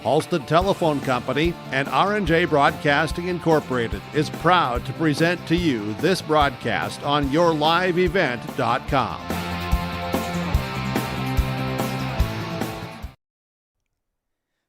Halstead Telephone Company and R&J Broadcasting Incorporated is proud to present to you this broadcast on yourliveevent.com.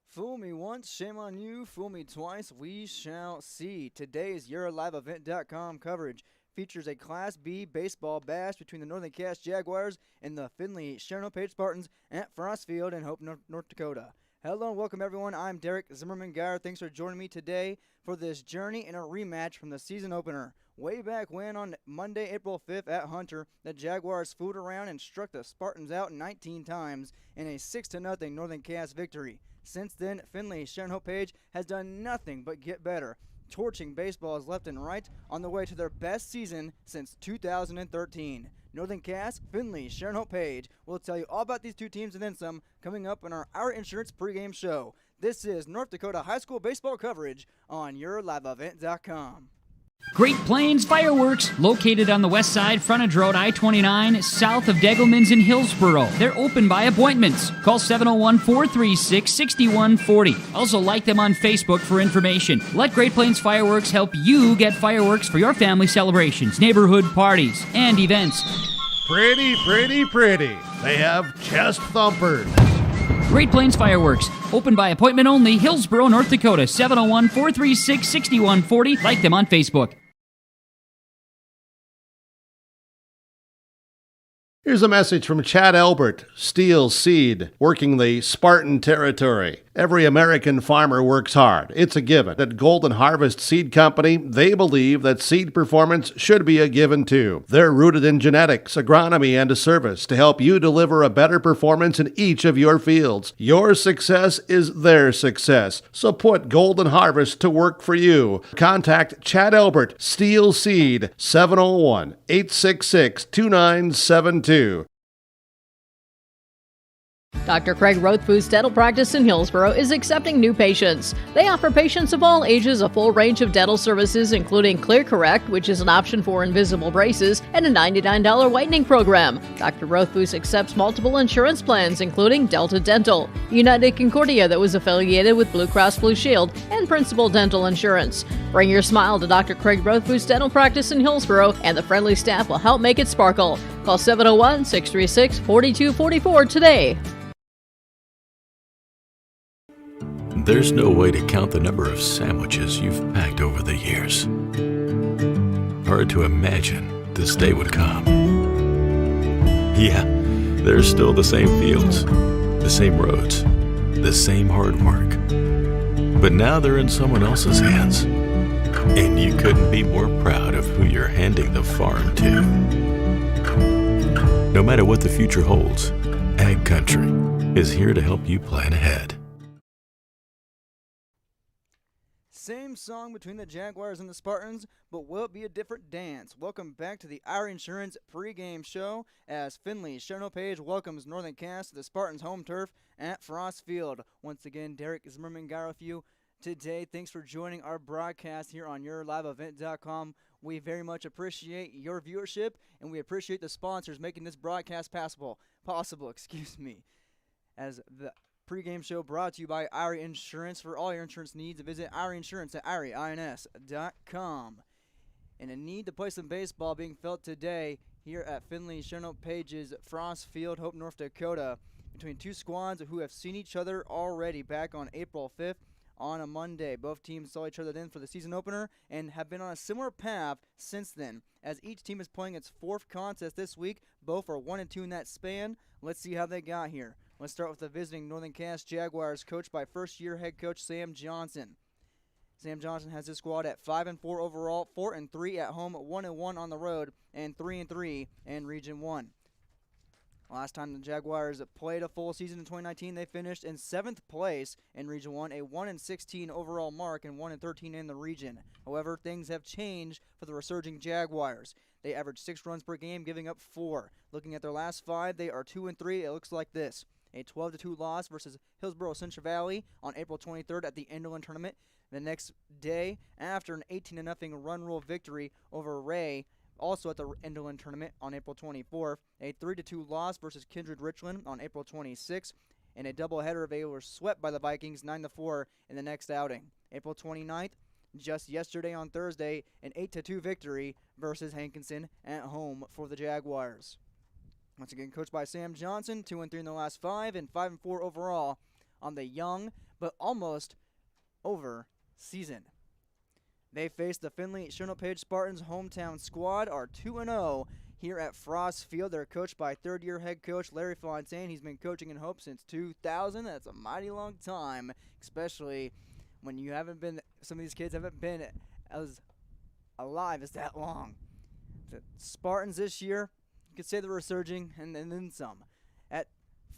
Fool me once, shame on you. Fool me twice, we shall see. Today's yourliveevent.com coverage features a Class B baseball bash between the Northern Cass Jaguars and the Finley Sharon Spartans at Frost Field in Hope, North Dakota. Hello and welcome, everyone. I'm Derek Zimmerman-Geyer. Thanks for joining me today for this journey and a rematch from the season opener. Way back when, on Monday, April 5th at Hunter, the Jaguars fooled around and struck the Spartans out 19 times in a 6-0 Northern Cass victory. Since then, Finley Sharon Page has done nothing but get better, torching baseballs left and right on the way to their best season since 2013. Northern Cass, Finley, Sharon Page. We'll tell you all about these two teams and then some coming up on our Insurance pregame show. This is North Dakota high school baseball coverage on yourliveevent.com. Great Plains Fireworks, located on the west side, frontage road I-29, south of Degelman's in Hillsboro. They're open by appointments. Call 701-436-6140. Also like them on Facebook for information. Let Great Plains Fireworks help you get fireworks for your family celebrations, neighborhood parties, and events. Pretty, pretty, pretty. They have chest thumpers. Great Plains Fireworks, open by appointment only, Hillsboro, North Dakota, 701-436-6140. Like them on Facebook. Here's a message from Chad Albert, Steel Seed, working the Spartan territory. Every American farmer works hard. It's a given. At Golden Harvest Seed Company, they believe that seed performance should be a given too. They're rooted in genetics, agronomy, and a service to help you deliver a better performance in each of your fields. Your success is their success. So put Golden Harvest to work for you. Contact Chad Albert, Steel Seed, 701-866-2972. Dr. Craig Rothfuss Dental Practice in Hillsboro is accepting new patients. They offer patients of all ages a full range of dental services, including Clear Correct, which is an option for invisible braces, and a $99 whitening program. Dr. Rothfuss accepts multiple insurance plans, including Delta Dental, United Concordia that was affiliated with Blue Cross Blue Shield, and Principal Dental Insurance. Bring your smile to Dr. Craig Rothfuss Dental Practice in Hillsboro, and the friendly staff will help make it sparkle. Call 701-636-4244 today. There's no way to count the number of sandwiches you've packed over the years. Hard to imagine this day would come. Yeah, there's still the same fields, the same roads, the same hard work. But now they're in someone else's hands. And you couldn't be more proud of who you're handing the farm to. No matter what the future holds, Ag Country is here to help you plan ahead. Same song between the Jaguars and the Spartans, but will it be a different dance? Welcome back to the Our Insurance pregame show as Finley Sharon Page welcomes Northern Cass to the Spartans' home turf at Frost Field. Once again, Derek Zimmerman-Geyer with you today. Thanks for joining our broadcast here on yourliveevent.com. We very much appreciate your viewership, and we appreciate the sponsors making this broadcast possible. As the pregame show brought to you by Ari Insurance. For all your insurance needs, visit Ari Insurance at ariins.com. And a need to play some baseball being felt today here at Finley Sharon Page's Frost Field, Hope, North Dakota, between two squads who have seen each other already back on April 5th on a Monday. Both teams saw each other then for the season opener and have been on a similar path since then. As each team is playing its fourth contest this week, both are 1-2 in that span. Let's see how they got here. Let's start with the visiting Northern Cass Jaguars, coached by first-year head coach Sam Johnson. Sam Johnson has his squad at 5-4 overall, 4-3 at home, 1-1 on the road, and 3-3 in Region 1. Last time the Jaguars played a full season in 2019, they finished in 7th place in Region 1, a 1-16 overall mark and 1-13 in the region. However, things have changed for the resurging Jaguars. They average 6 runs per game, giving up 4. Looking at their last 5, they are 2-3. It looks like this. A 12-2 loss versus Hillsboro Central Valley on April 23rd at the Enderlin Tournament. The next day, after an 18-0 run rule victory over Ray, also at the Enderlin Tournament on April 24th. A 3-2 loss versus Kindred Richland on April 26th. In a doubleheader, they were swept by the Vikings 9-4 in the next outing. April 29th, just yesterday on Thursday, an 8-2 victory versus Hankinson at home for the Jaguars. Once again, coached by Sam Johnson, 2-3 in the last 5 and 5-4 overall on the young but almost over season. They face the Finley Sharon Spartans hometown squad, are 2-0 here at Frost Field. They're coached by third-year head coach Larry Fontaine. He's been coaching in Hope since 2000. That's a mighty long time, especially when you haven't been, some of these kids haven't been as alive as that long. The Spartans this year, you could say they're resurging and then some. At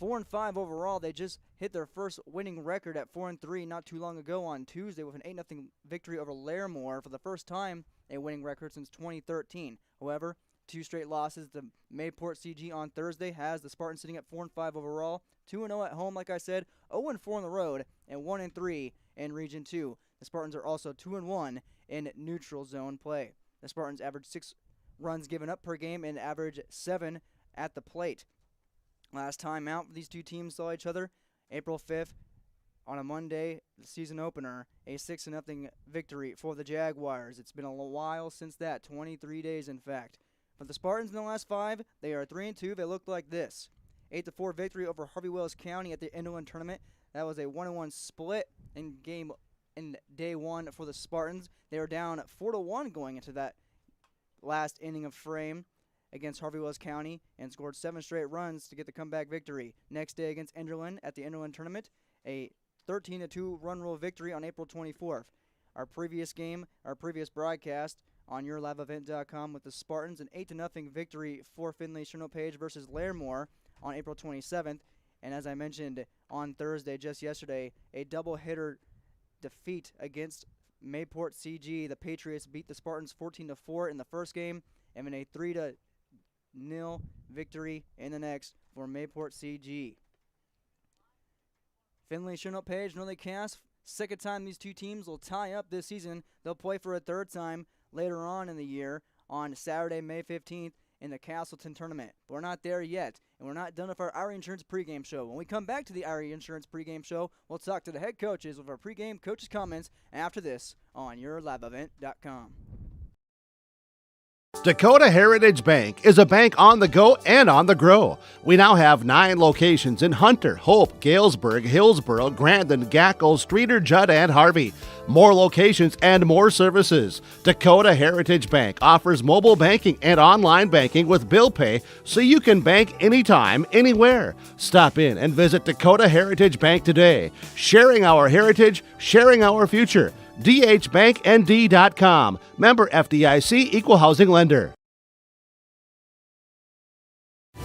4-5 overall, they just hit their first winning record at 4-3 not too long ago on Tuesday with an 8-0 victory over Larimore, for the first time a winning record since 2013. However, 2 straight losses. The Mayport CG on Thursday has the Spartans sitting at 4-5 overall, 2-0 at home, like I said, 0-4 on the road, and 1-3 in Region 2. The Spartans are also 2-1 in neutral zone play. The Spartans average 6 runs given up per game and average 7 at the plate. Last time out, these two teams saw each other April 5th on a Monday, the season opener, a 6-0 victory for the Jaguars. It's been a while since that, 23 days in fact. For the Spartans in the last 5, they are 3-2. They look like this. 8-4 victory over Harvey Wells County at the Inland Tournament. That was a 1-1 split in day 1 for the Spartans. They were down 4-1 going into that last inning of frame against Harvey Wells County and scored 7 straight runs to get the comeback victory. Next day against Enderlin at the Enderlin Tournament, a 13-2 run rule victory on April 24th. Our previous broadcast on yourliveevent.com with the Spartans, an 8-0 victory for Finley Sharon versus Larimore on April 27th. And as I mentioned on Thursday, just yesterday, a double-hitter defeat against Mayport CG. The Patriots beat the Spartans 14-4 in the first game, and then a 3-0 victory in the next for Mayport CG. Finley Sharon Northern Cass, second time these two teams will tie up this season. They'll play for a third time later on in the year on Saturday, May 15th in the Castleton Tournament. But we're not there yet, and we're not done with our Irie Insurance pregame show. When we come back to the Irie Insurance pregame show, we'll talk to the head coaches with our pregame coaches' comments after this on yourliveevent.com. Dakota Heritage Bank is a bank on the go and on the grow. We now have 9 locations in Hunter, Hope, Galesburg, Hillsboro, Grandin, Gackle, Streeter, Judd, and Harvey. More locations and more services. Dakota Heritage Bank offers mobile banking and online banking with bill pay so you can bank anytime, anywhere. Stop in and visit Dakota Heritage Bank today. Sharing our heritage, sharing our future. dhbanknd.com. Member FDIC, Equal Housing Lender.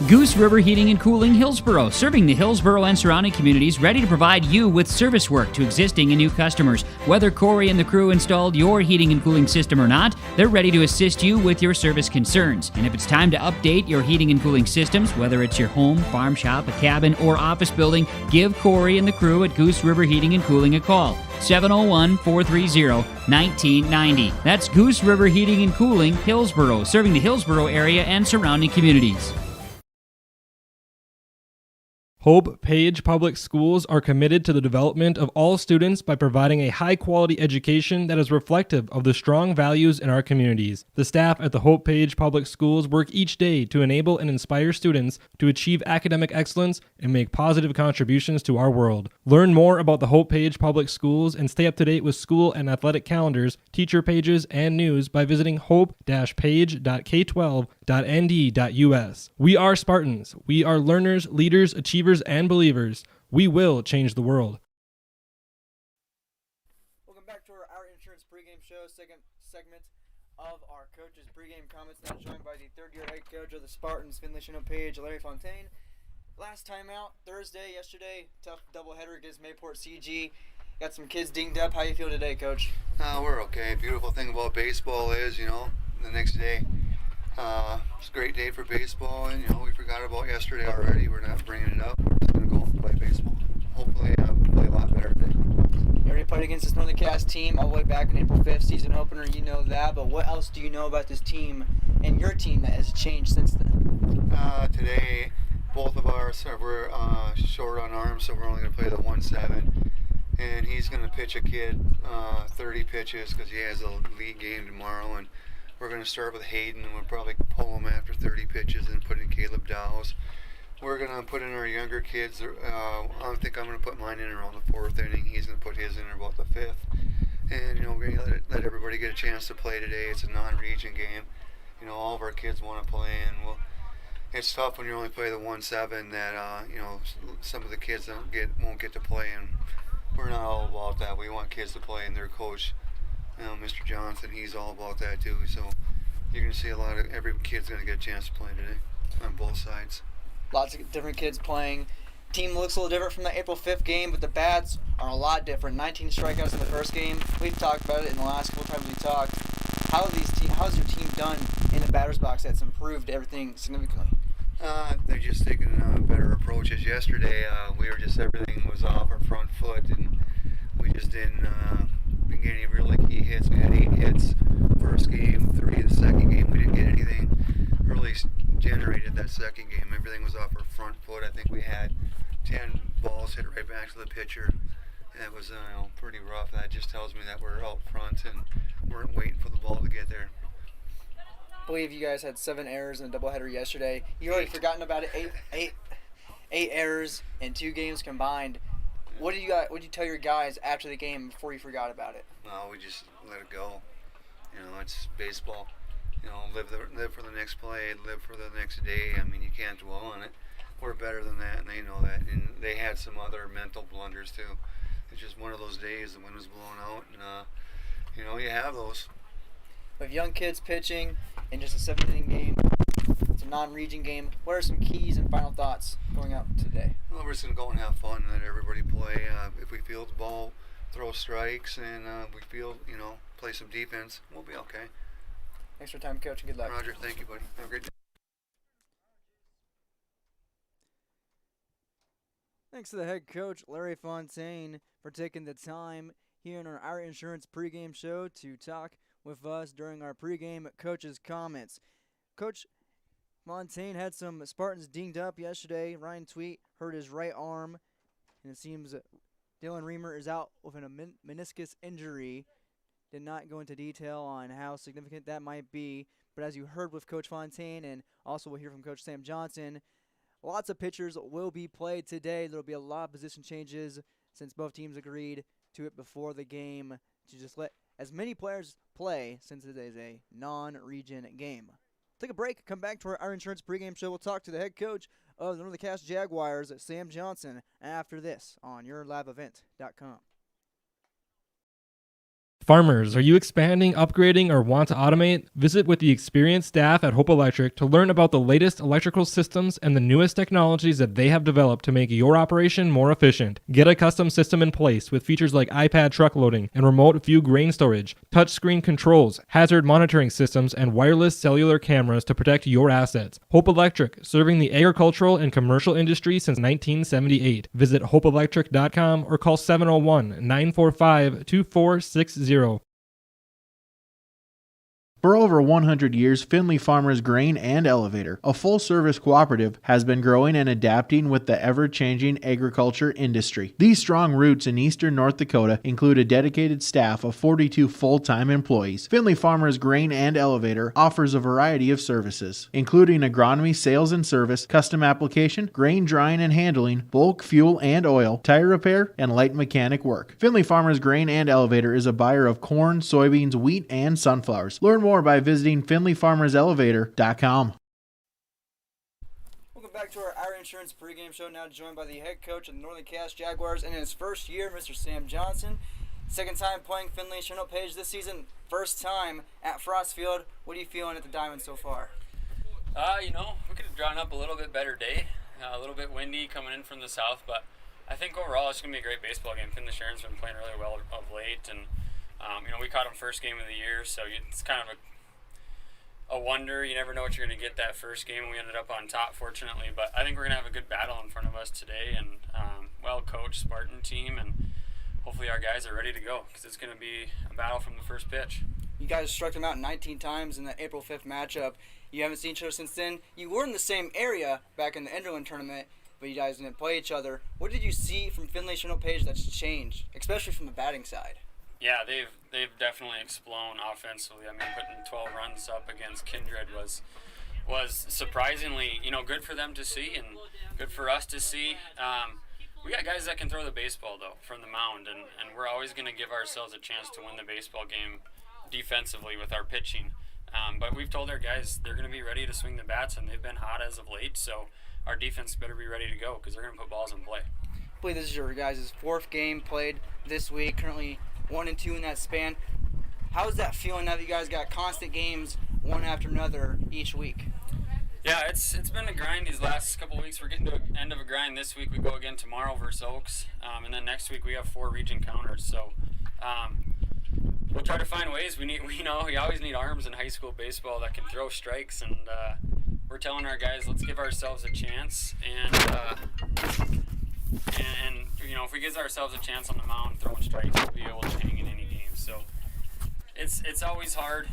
Goose River Heating and Cooling, Hillsboro, serving the Hillsboro and surrounding communities, ready to provide you with service work to existing and new customers. Whether Corey and the crew installed your heating and cooling system or not, they're ready to assist you with your service concerns. And if it's time to update your heating and cooling systems, whether it's your home, farm shop, a cabin, or office building, give Corey and the crew at Goose River Heating and Cooling a call. 701-430-1990. That's Goose River Heating and Cooling, Hillsboro, serving the Hillsboro area and surrounding communities. Hope Page Public Schools are committed to the development of all students by providing a high-quality education that is reflective of the strong values in our communities. The staff at the Hope Page Public Schools work each day to enable and inspire students to achieve academic excellence and make positive contributions to our world. Learn more about the Hope Page Public Schools and stay up to date with school and athletic calendars, teacher pages, and news by visiting hope-page.k12.nd.us. We are Spartans. We are learners, leaders, achievers, and believers. We will change the world. Welcome back to our Insurance pregame show, second segment of our coaches' pregame comments. Now joined by the third-year head coach of the Spartans, Finley Sharon Page, Larry Fontaine. Last time out, yesterday, tough doubleheader against Mayport CG. Got some kids dinged up. How you feel today, Coach? We're okay. Beautiful thing about baseball is, the next day, it's a great day for baseball, and, we forgot about yesterday already. We're not bringing it up. We're just going to go and play baseball. Hopefully, play a lot better today. You already played against this Northern Cass team all the way back in April 5th, season opener. You know that, but what else do you know about this team and your team that has changed since then? Today, both of ours we're short on arms, so we're only going to play the 1-7. And he's going to pitch a kid 30 pitches because he has a league game tomorrow. And we're going to start with Hayden, and we'll probably pull him after 30 pitches and put in Caleb Dowes. We're going to put in our younger kids. I think I'm going to put mine in around the 4th inning. He's going to put his in about the 5th. And, we're going to let everybody get a chance to play today. It's a non-region game. All of our kids want to play, and it's tough when you only play the 1-7 that, some of the kids won't get to play, and we're not all about that. We want kids to play, and their coach, Mr. Johnson, he's all about that too. So you're going to see every kid's going to get a chance to play today on both sides. Lots of different kids playing. Team looks a little different from the April 5th game, but the bats are a lot different. 19 strikeouts in the first game. We've talked about it in the last couple times we talked. How's your team done in the batter's box that's improved everything significantly? They're just taking better approaches. Yesterday, everything was off our front foot, and we just didn't get any really key hits. We had 8 hits first game, 3 the second game. We didn't get anything really generated that second game. Everything was off our front foot. I think we had 10 balls hit right back to the pitcher. It was pretty rough. That just tells me that we're out front and weren't waiting for the ball to get there. I believe you guys had 7 errors in a doubleheader yesterday. You already forgotten about it. Eight errors in 2 games combined. What did you tell your guys after the game before you forgot about it? No, we just let it go. It's baseball. Live for the next play, live for the next day. I mean, you can't dwell on it. We're better than that, and they know that. And they had some other mental blunders too. It's just one of those days. The wind was blowing out, and you have those. With young kids pitching in just a 7-inning game, it's a non-region game. What are some keys and final thoughts going out today? Well, we're just going to go and have fun and let everybody play. If we field the ball, throw strikes, and we field, play some defense, we'll be okay. Thanks for your time, Coach, and good luck. Roger, thank you, buddy. Have a great day. Thanks to the head coach, Larry Fontaine, for taking the time here in our Insurance pregame show to talk with us during our pregame coach's comments. Coach Fontaine had some Spartans dinged up yesterday. Ryan Tweet hurt his right arm, and it seems Dylan Reamer is out with a meniscus injury. Did not go into detail on how significant that might be, but as you heard with Coach Fontaine, and also we'll hear from Coach Sam Johnson, lots of pitchers will be played today. There will be a lot of position changes since both teams agreed to it before the game to just let as many players play since it is a non-region game. Take a break, come back to our Insurance pregame show. We'll talk to the head coach of the Northern Cass Jaguars, Sam Johnson, after this on YourLiveEvent.com. Farmers, are you expanding, upgrading, or want to automate? Visit with the experienced staff at Hope Electric to learn about the latest electrical systems and the newest technologies that they have developed to make your operation more efficient. Get a custom system in place with features like iPad truck loading and remote view grain storage, touchscreen controls, hazard monitoring systems, and wireless cellular cameras to protect your assets. Hope Electric, serving the agricultural and commercial industry since 1978. Visit hopeelectric.com or call 701-945-2460. For over 100 years, Finley Farmers Grain and Elevator, a full-service cooperative, has been growing and adapting with the ever-changing agriculture industry. These strong roots in eastern North Dakota include a dedicated staff of 42 full-time employees. Finley Farmers Grain and Elevator offers a variety of services, including agronomy, sales and service, custom application, grain drying and handling, bulk fuel and oil, tire repair, and light mechanic work. Finley Farmers Grain and Elevator is a buyer of corn, soybeans, wheat, and sunflowers. Learn more by visiting FinleyFarmersElevator.com. Welcome back to our Insurance pregame show, now joined by the head coach of the Northern Cass Jaguars in his first year, Mr. Sam Johnson. Second time playing Finley Sharon Page this season, first time at Frost Field. What are you feeling at the Diamond so far? We could have drawn up a little bit better day. A little bit windy coming in from the south, but I think overall it's going to be a great baseball game. Finley Sharon's been playing really well of late, and we caught them first game of the year, so it's kind of a wonder. You never know what you're going to get that first game. We ended up on top, fortunately, but I think we're going to have a good battle in front of us today, and well-coached Spartan team, and hopefully our guys are ready to go because it's going to be a battle from the first pitch. You guys struck them out 19 times in that April 5th matchup. You haven't seen each other since then. You were in the same area back in the Enderlin tournament, but you guys didn't play each other. What did you see from Finley Sharon Page that's changed, especially from the batting side? Yeah, they've definitely exploded offensively. I mean, putting 12 runs up against Kindred was surprisingly, good for them to see and good for us to see. We got guys that can throw the baseball, though, from the mound, and we're always going to give ourselves a chance to win the baseball game defensively with our pitching. But we've told our guys they're going to be ready to swing the bats, and they've been hot as of late, so our defense better be ready to go because they're going to put balls in play. I believe this is your guys' 4th game played this week, currently 1-2 in that span. How's that feeling now that you guys got constant games one after another each week? Yeah, it's been a grind these last couple of weeks. We're getting to the end of a grind this week. We go again tomorrow versus Oaks, and then next week we have 4 region counters. So we'll try to find ways. We always need arms in high school baseball that can throw strikes, and we're telling our guys, let's give ourselves a chance. And if we give ourselves a chance on the mound throwing strikes, we'll be able to hang in any game. So it's always hard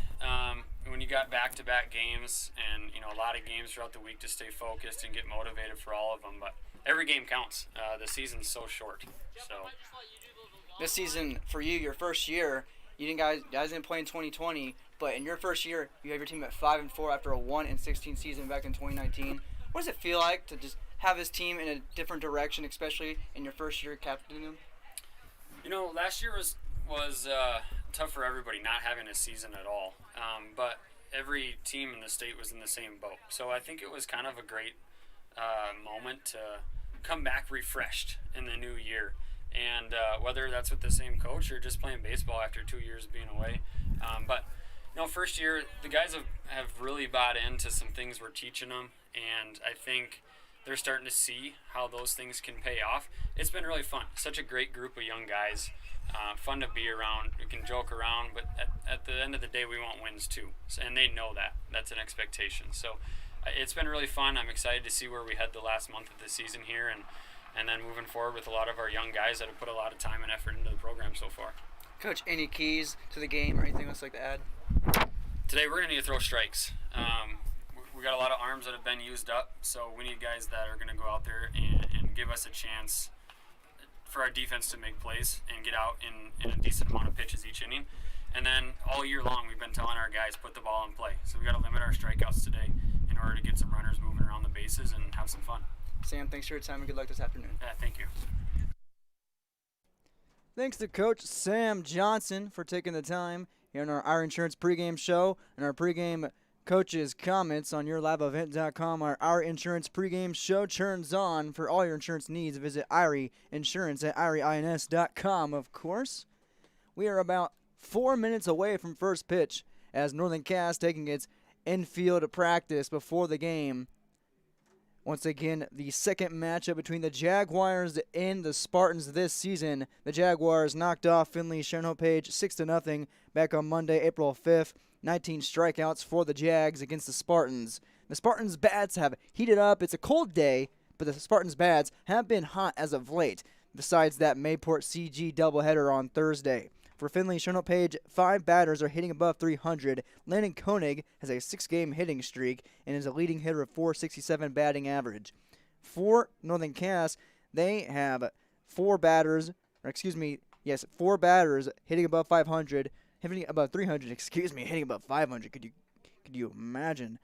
when you got back-to-back games and a lot of games throughout the week to stay focused and get motivated for all of them. But every game counts. The season's so short. So this season for you, your first year, guys didn't play in 2020, but in your first year, you have your team at 5-4 after a 1-16 season back in 2019. What does it feel like to just have this team in a different direction, especially in your first year captaining them? Last year was tough for everybody not having a season at all. But every team in the state was in the same boat. So I think it was kind of a great moment to come back refreshed in the new year. And whether that's with the same coach or just playing baseball after 2 years of being away. But first year, the guys have really bought into some things we're teaching them. And I think they're starting to see how those things can pay off. It's been really fun. Such a great group of young guys. Fun to be around. We can joke around, but at the end of the day, we want wins too. And they know that. That's an expectation. So it's been really fun. I'm excited to see where we head the last month of the season here and then moving forward with a lot of our young guys that have put a lot of time and effort into the program so far. Coach, any keys to the game or anything else like to add? Today we're going to need to throw strikes. We got a lot of arms that have been used up, so we need guys that are going to go out there and give us a chance for our defense to make plays and get out in a decent amount of pitches each inning. And then all year long we've been telling our guys put the ball in play. So we got to limit our strikeouts today in order to get some runners moving around the bases and have some fun. Sam, thanks for your time and good luck this afternoon. Yeah, thank you. Thanks to Coach Sam Johnson for taking the time here on our Insurance pregame show and our pregame coaches' comments on yourliveevent.com. Our Insurance pregame show churns on. For all your insurance needs, visit Irie Insurance at IrieINS.com. Of course, we are about 4 minutes away from first pitch as Northern Cass taking its infield practice before the game. Once again, the second matchup between the Jaguars and the Spartans this season. The Jaguars knocked off Finley Sharon Page 6-0 back on Monday, April 5th. 19 strikeouts for the Jags against the Spartans. The Spartans' bats have heated up. It's a cold day, but the Spartans' bats have been hot as of late, besides that Mayport CG doubleheader on Thursday. For Finley Sharon Page, 5 batters are hitting above 300. Landon Koenig has a 6-game hitting streak and is a leading hitter of .467 batting average. For Northern Cass, they have 4 batters hitting above 500. Hitting above 300, hitting above 500. Could you imagine?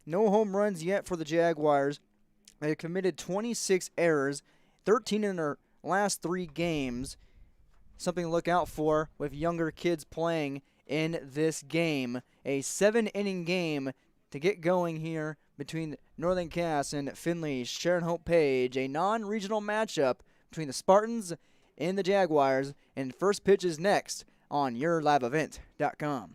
No home runs yet for the Jaguars. They committed 26 errors, 13 in their last 3 games. Something to look out for with younger kids playing in this game. A 7-inning game to get going here between Northern Cass and Finley Sharon Hope Page. A non-regional matchup between the Spartans and the Jaguars. And first pitch is next on yourliveevent.com.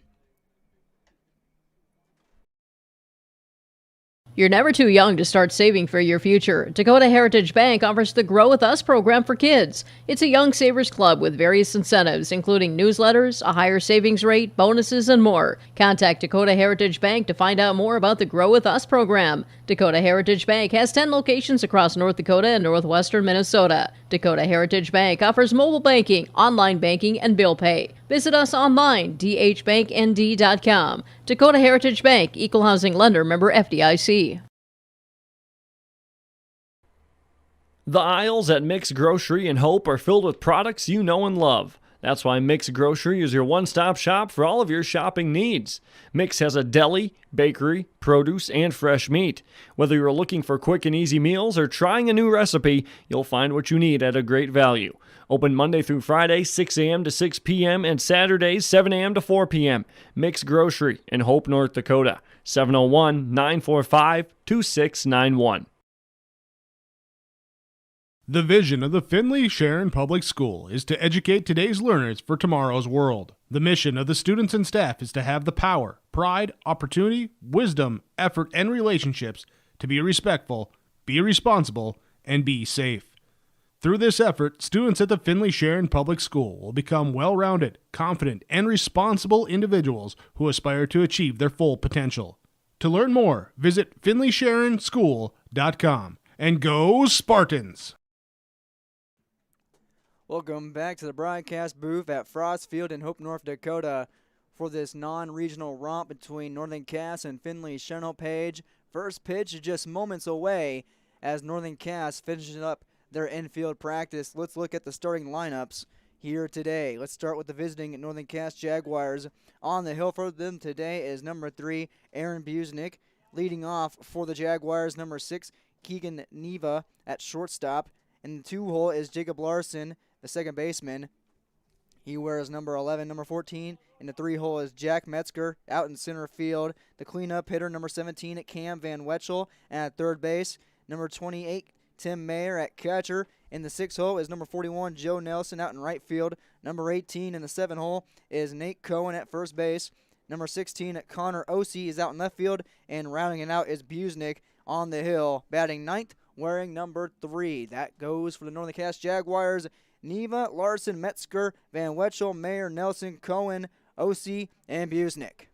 You're never too young to start saving for your future. Dakota Heritage Bank offers the Grow With Us program for kids. It's a Young Savers Club with various incentives, including newsletters, a higher savings rate, bonuses, and more. Contact Dakota Heritage Bank to find out more about the Grow With Us program. Dakota Heritage Bank has 10 locations across North Dakota and northwestern Minnesota. Dakota Heritage Bank offers mobile banking, online banking, and bill pay. Visit us online, dhbanknd.com. Dakota Heritage Bank, Equal Housing Lender, member FDIC. The aisles at Mix Grocery and Hope are filled with products you know and love. That's why Mix Grocery is your one-stop shop for all of your shopping needs. Mix has a deli, bakery, produce, and fresh meat. Whether you're looking for quick and easy meals or trying a new recipe, you'll find what you need at a great value. Open Monday through Friday, 6 a.m. to 6 p.m. and Saturdays, 7 a.m. to 4 p.m. Mix Grocery in Hope, North Dakota. 701-945-2691. The vision of the Finley Sharon Public School is to educate today's learners for tomorrow's world. The mission of the students and staff is to have the power, pride, opportunity, wisdom, effort, and relationships to be respectful, be responsible, and be safe. Through this effort, students at the Finley Sharon Public School will become well-rounded, confident, and responsible individuals who aspire to achieve their full potential. To learn more, visit finleysharonschool.com. And go Spartans! Welcome back to the broadcast booth at Frost Field in Hope, North Dakota for this non-regional romp between Northern Cass and Finley Sharon Page. First pitch is just moments away as Northern Cass finishes up their infield practice. Let's look at the starting lineups here today. Let's start with the visiting Northern Cass Jaguars. On the hill for them today is number 3, Aaron Busnick. Leading off for the Jaguars, number 6, Keegan Neva at shortstop. In the 2-hole is Jacob Larson, the second baseman. He wears number 11, number 14. In the 3-hole is Jack Metzger out in center field. The cleanup hitter, number 17, at Cam Van Wetchel. And at third base, number 28, Tim Mayer at catcher. In the 6-hole is number 41, Joe Nelson out in right field. Number 18 in the 7-hole is Nate Cohen at first base. Number 16, Connor Ossie is out in left field. And rounding it out is Busnick on the hill, batting ninth, wearing number 3. That goes for the Northern Cass Jaguars. Neva, Larson, Metzger, Van Wetchel, Mayer, Nelson, Cohen, Ossie, and Busnick.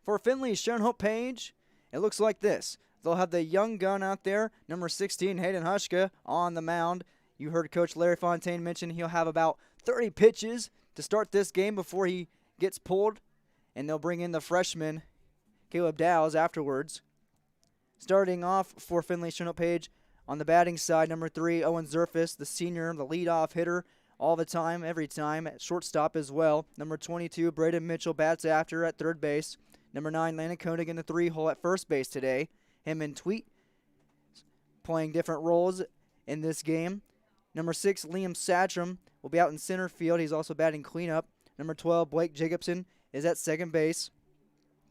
For Finley's Sharon Page, it looks like this. They'll have the young gun out there, number 16, Hayden Hushka, on the mound. You heard Coach Larry Fontaine mention he'll have about 30 pitches to start this game before he gets pulled, and they'll bring in the freshman, Caleb Dowes, afterwards. Starting off for Finley Sharon Page, on the batting side, number 3, Owen Zerfus, the senior, the leadoff hitter, all the time, every time, at shortstop as well. Number 22, Braden Mitchell bats after at third base. Number 9, Landon Koenig in the 3-hole at first base today. Him and Tweet playing different roles in this game. Number 6, Liam Satcham will be out in center field. He's also batting cleanup. Number 12, Blake Jacobson is at second base.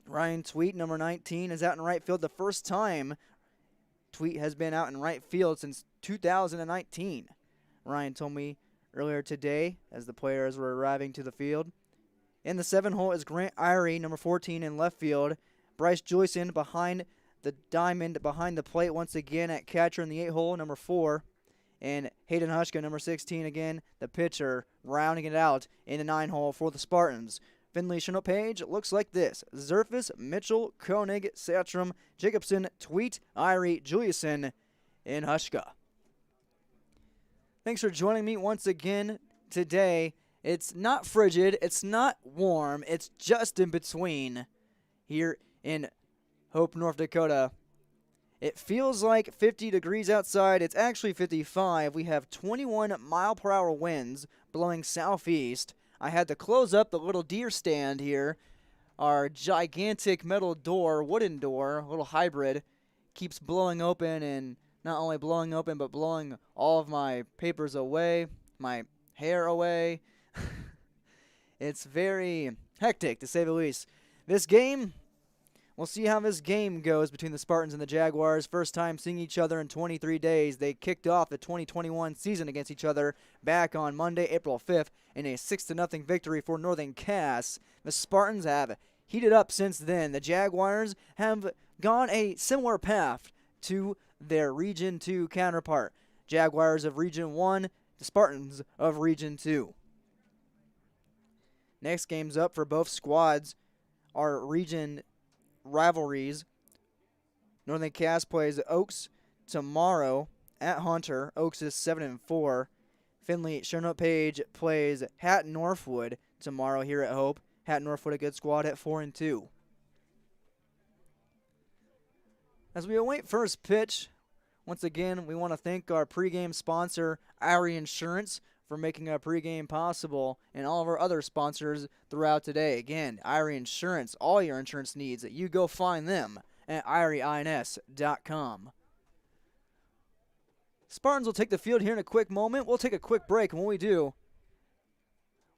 Ryan Tweet, number 19, is out in right field. The first time Tweet has been out in right field since 2019. Ryan told me earlier today as the players were arriving to the field. In the 7-hole is Grant Irie, number 14, in left field. Bryce Joyson behind the diamond, behind the plate once again at catcher in the 8-hole, number 4. And Hayden Hushka, number 16, again, the pitcher, rounding it out in the 9-hole for the Spartans. Finley Sharon Page looks like this. Zerfus, Mitchell, Koenig, Satcham, Jacobson, Tweet, Irie, Juliuson, and Hushka. Thanks for joining me once again today. It's not frigid, it's not warm, it's just in between here in Hope, North Dakota. It feels like 50 degrees outside. It's actually 55. We have 21 mile-per-hour winds blowing southeast. I had to close up the little deer stand here. Our gigantic metal door, wooden door, a little hybrid, keeps blowing open, and not only blowing open, but blowing all of my papers away, my hair away. It's very hectic, to say the least. This game, we'll see how this game goes between the Spartans and the Jaguars. First time seeing each other in 23 days. They kicked off the 2021 season against each other back on Monday, April 5th, in a 6-0 victory for Northern Cass. The Spartans have heated up since then. The Jaguars have gone a similar path to their Region 2 counterpart. Jaguars of Region 1, the Spartans of Region 2. Next games up for both squads are region rivalries. Northern Cass plays Oaks tomorrow at Hunter. Oaks is 7-4. Finley Sharon Page plays Hatton Northwood tomorrow here at Hope. Hatton Northwood, a good squad at 4-2. As we await first pitch, once again, we want to thank our pregame sponsor, Irie Insurance, for making our pregame possible, and all of our other sponsors throughout today. Again, Irie Insurance, all your insurance needs, you go find them at irieins.com. Spartans will take the field here in a quick moment. We'll take a quick break, and when we do,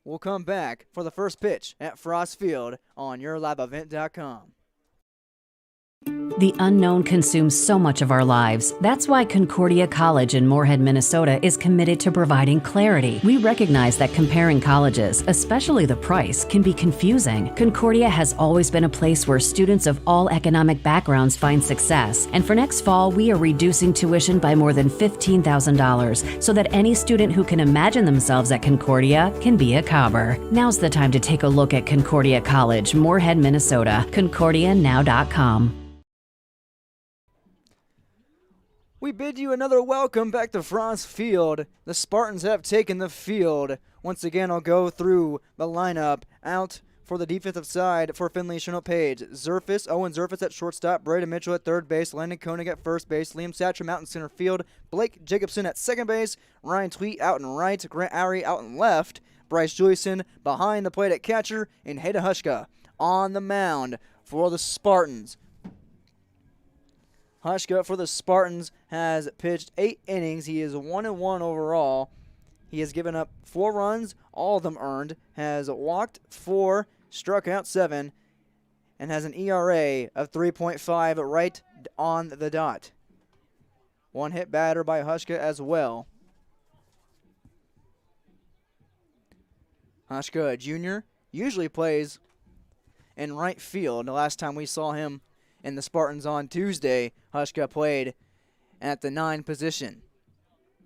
we'll come back for the first pitch at Frost Field on yourliveevent.com. The unknown consumes so much of our lives. That's why Concordia College in Moorhead, Minnesota is committed to providing clarity. We recognize that comparing colleges, especially the price, can be confusing. Concordia has always been a place where students of all economic backgrounds find success. And for next fall, we are reducing tuition by more than $15,000 so that any student who can imagine themselves at Concordia can be a Cobber. Now's the time to take a look at Concordia College, Moorhead, Minnesota. ConcordiaNow.com. We bid you another welcome back to Frost Field. The Spartans have taken the field. Once again, I'll go through the lineup. Out for the defensive side for Finley Sharon Page. Owen Zerfis at shortstop. Braden Mitchell at third base. Landon Koenig at first base. Liam Satcham out in center field. Blake Jacobson at second base. Ryan Tweet out in right. Grant Arie out in left. Bryce Joyson behind the plate at catcher. And Hayden Hushka on the mound for the Spartans. Hushka for the Spartans has pitched 8 innings. He is 1-1 overall. He has given up 4 runs, all of them earned, has walked 4, struck out 7, and has an ERA of 3.5 right on the dot. 1 hit batter by Hushka as well. Hushka, a junior, usually plays in right field. The last time we saw him in the Spartans on Tuesday, Hushka played at the 9 position.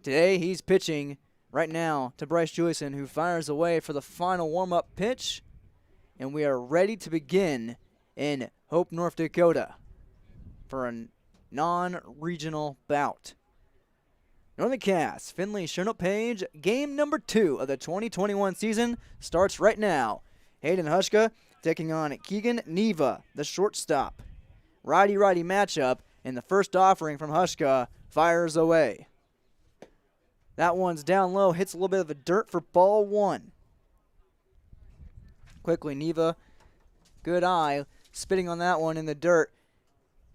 Today, he's pitching right now to Bryce Joyson, who fires away for the final warm-up pitch, and we are ready to begin in Hope, North Dakota for a non-regional bout. Northern Cass, Finley Sharon Page, game number 2 of the 2021 season starts right now. Hayden Hushka taking on Keegan Neva, the shortstop. Righty-righty matchup, and the first offering from Hushka fires away. That one's down low, hits a little bit of a dirt for ball 1. Quickly, Neva, good eye, spitting on that one in the dirt.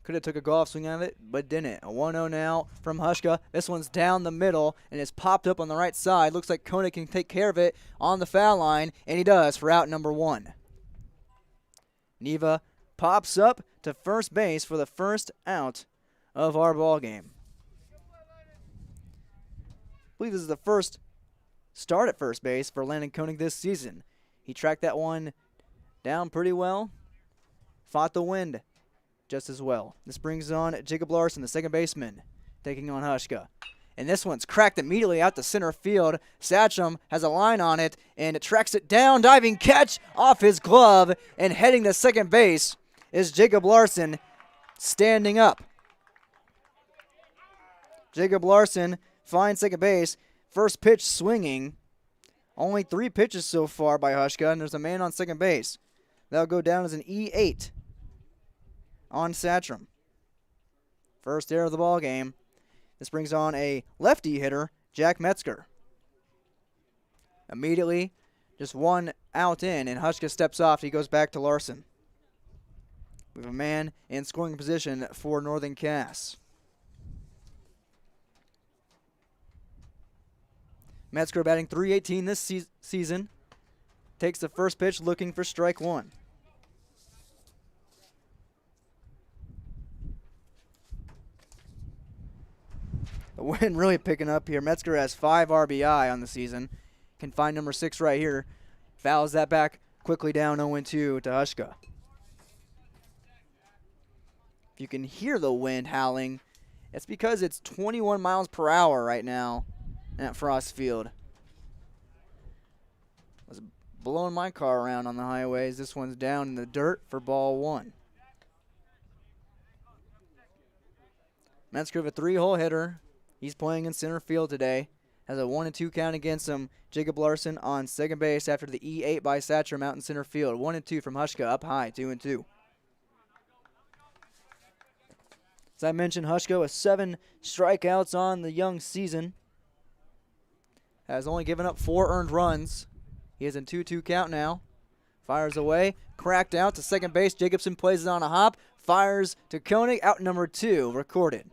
Could have took a golf swing at it, but didn't. A 1-0 now from Hushka. This one's down the middle, and it's popped up on the right side. Looks like Koenig can take care of it on the foul line, and he does for out number 1. Neva pops up to first base for the first out of our ball game. I believe this is the first start at first base for Landon Koenig this season. He tracked that one down pretty well, fought the wind just as well. This brings on Jacob Larson, the second baseman, taking on Hushka. And this one's cracked immediately out to center field. Satcham has a line on it, and it tracks it down, diving catch off his glove, and heading to second base is Jacob Larson standing up. Jacob Larson finds second base. First pitch swinging. Only 3 pitches so far by Hushka, and there's a man on second base. That'll go down as an E8 on Satcham. First error of the ball game. This brings on a lefty hitter, Jack Metzger. Immediately, just 1 out in, and Hushka steps off. He goes back to Larson. We have a man in scoring position for Northern Cass. Metzger batting .318 this season. Takes the first pitch looking for strike 1. The wind really picking up here. Metzger has 5 RBI on the season. Can find number 6 right here. Fouls that back quickly down 0-2 to Hushka. If you can hear the wind howling, it's because it's 21 miles per hour right now at Frost Field. I was blowing my car around on the highways. This one's down in the dirt for ball 1. Metzger, a 3-hole hitter. He's playing in center field today. has a 1-2 count against him. Jacob Larson on second base after the E8 by Satcham out in center field. 1-2 from Hushka up high, 2-2. As I mentioned, Hushko with 7 strikeouts on the young season. Has only given up 4 earned runs. He is in 2-2 count now. Fires away, cracked out to second base. Jacobson plays it on a hop. Fires to Koenig, out number 2, recorded.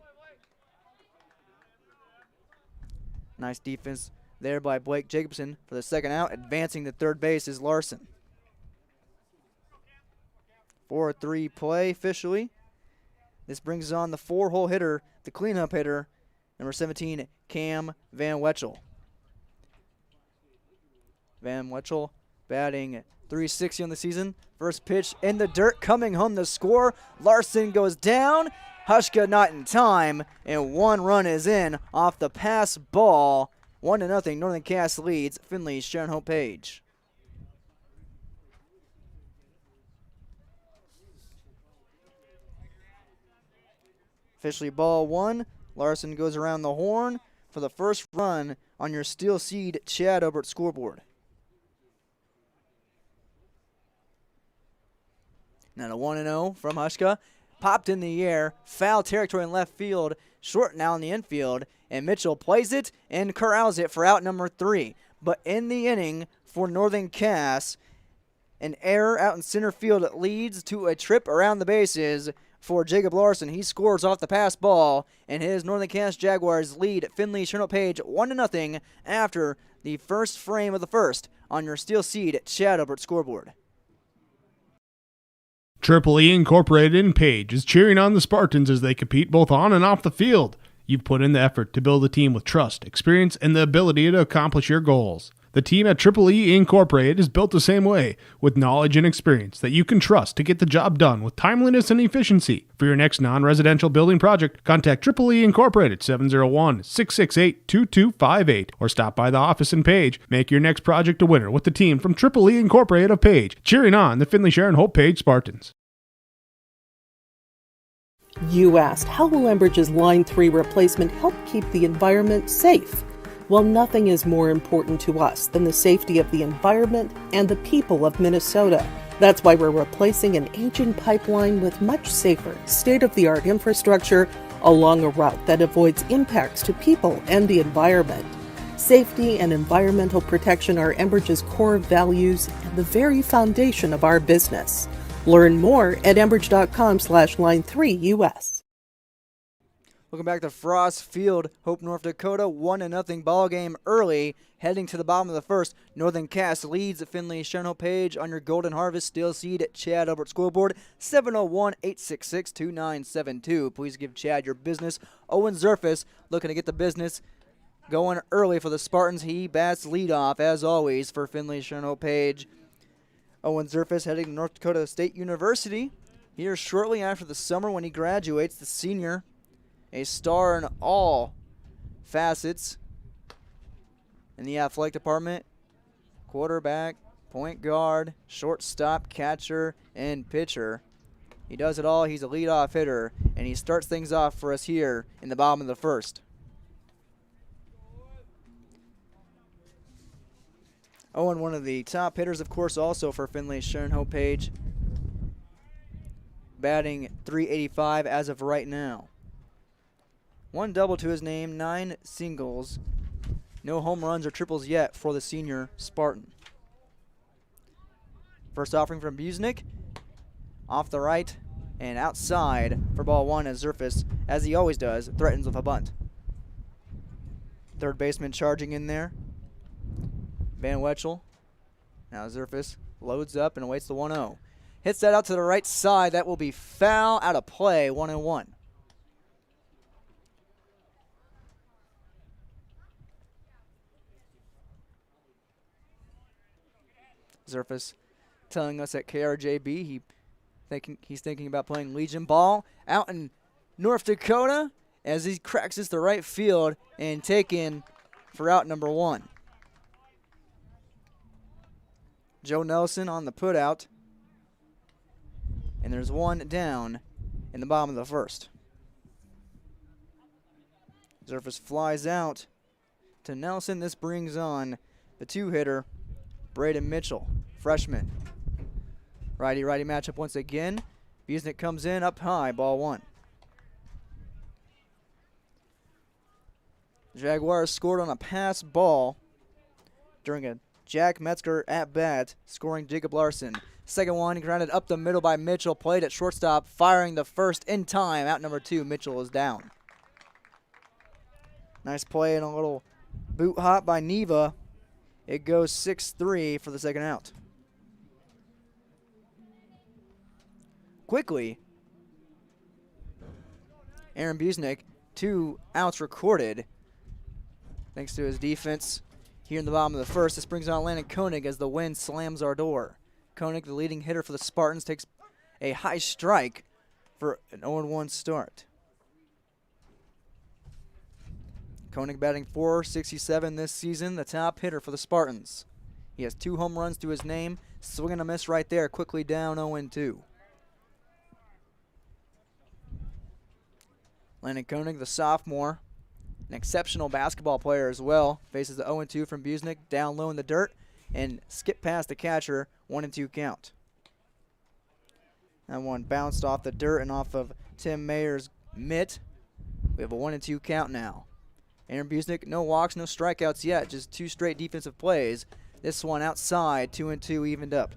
Nice defense there by Blake Jacobson for the second out. Advancing to third base is Larson. 4-3 play officially. This brings on the 4-hole hitter, the cleanup hitter, number 17, Cam Van Wetchel. Van Wetchel batting .360 on the season. First pitch in the dirt, coming home the score. Larson goes down. Hushka not in time, and 1 run is in off the pass ball. 1-0, Northern Cass leads Finley's Sharon Hope Page. Officially ball 1. Larson goes around the horn for the first run on your Steel Seed Chad Obert scoreboard. Now a 1-0 from Hushka. Popped in the air, foul territory in left field, short now in the infield, and Mitchell plays it and corrals it for out number 3. But in the inning for Northern Cass, an error out in center field that leads to a trip around the bases for Jacob Larson. He scores off the pass ball, and his Northern Cass Jaguars lead Finley Sharon Hope Page 1-0 after the first frame of the first on your Steel Seed Chad Obert scoreboard. Triple E Incorporated in Page is cheering on the Spartans as they compete both on and off the field. You've put in the effort to build a team with trust, experience, and the ability to accomplish your goals. The team at Triple E Incorporated is built the same way, with knowledge and experience that you can trust to get the job done with timeliness and efficiency. For your next non-residential building project, contact Triple E Incorporated 701-668-2258 or stop by the office in Page. Make your next project a winner with the team from Triple E Incorporated of Page, cheering on the Finley Sharon Hope Page Spartans. You asked, how will Enbridge's Line 3 replacement help keep the environment safe? Well, nothing is more important to us than the safety of the environment and the people of Minnesota. That's why we're replacing an aging pipeline with much safer, state-of-the-art infrastructure along a route that avoids impacts to people and the environment. Safety and environmental protection are Enbridge's core values and the very foundation of our business. Learn more at enbridge.com/line3us. Welcome back to Frost Field, Hope, North Dakota. 1-0 ball game early, heading to the bottom of the first. Northern Cass leads Finley Sharon Hope Page on your Golden Harvest Steel Seed Chad Obert scoreboard. 701-866-2972. Please give Chad your business. Owen Zerfus looking to get the business going early for the Spartans. He bats leadoff, as always, for Finley Sharon Hope Page. Owen Zerfus heading to North Dakota State University here shortly after the summer when he graduates, the senior. A star in all facets in the athletic department. Quarterback, point guard, shortstop, catcher, and pitcher. He does it all. He's a leadoff hitter, and he starts things off for us here in the bottom of the first. Owen, one of the top hitters, of course, also for Finley's Sharon Hope Page. Batting .385 as of right now. 1 double to his name, 9 singles. No home runs or triples yet for the senior Spartan. First offering from Busnick. Off the right and outside for ball 1 as Zerfus, as he always does, threatens with a bunt. Third baseman charging in there. Van Wetchel. Now Zerfus loads up and awaits the 1-0. Hits that out to the right side. That will be foul, out of play, 1-1. Zerfus telling us at KRJB he's thinking about playing Legion ball out in North Dakota as he cracks this to right field and taken for out number 1. Joe Nelson on the putout. And there's 1 down in the bottom of the first. Zerfus flies out to Nelson. This brings on the 2-hitter, Braden Mitchell, freshman. Righty-righty matchup once again. Busnick comes in up high, ball 1. Jaguars scored on a pass ball during a Jack Metzger at bat, scoring Jacob Larson. Second one, grounded up the middle by Mitchell, played at shortstop, firing the first in time. Out number 2, Mitchell is down. Nice play and a little boot hop by Neva. It goes 6-3 for the second out. Quickly, Aaron Busnick, 2 outs recorded thanks to his defense here in the bottom of the first. This brings on Landon Koenig as the wind slams our door. Koenig, the leading hitter for the Spartans, takes a high strike for an 0-1 start. Koenig batting .467 this season, the top hitter for the Spartans. He has 2 home runs to his name. Swing and a miss right there, quickly down 0-2. Landon Koenig, the sophomore, an exceptional basketball player as well, faces the 0-2 from Busnick, down low in the dirt, and skip past the catcher, 1-2 count. That one bounced off the dirt and off of Tim Mayer's mitt. We have a 1-2 count now. Aaron Busnick, no walks, no strikeouts yet, just 2 straight defensive plays. This one outside, 2-2 evened up.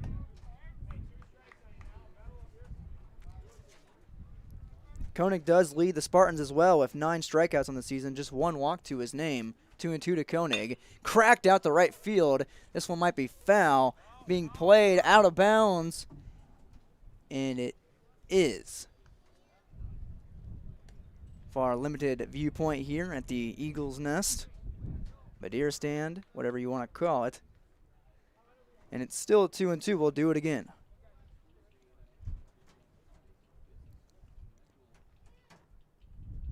Koenig does lead the Spartans as well with 9 strikeouts on the season, just 1 walk to his name. 2-2 to Koenig. Cracked out the right field. This one might be foul. Being played out of bounds. And it is. For our limited viewpoint here at the Eagles Nest. Deer stand, whatever you want to call it. And it's still 2-2. We'll do it again.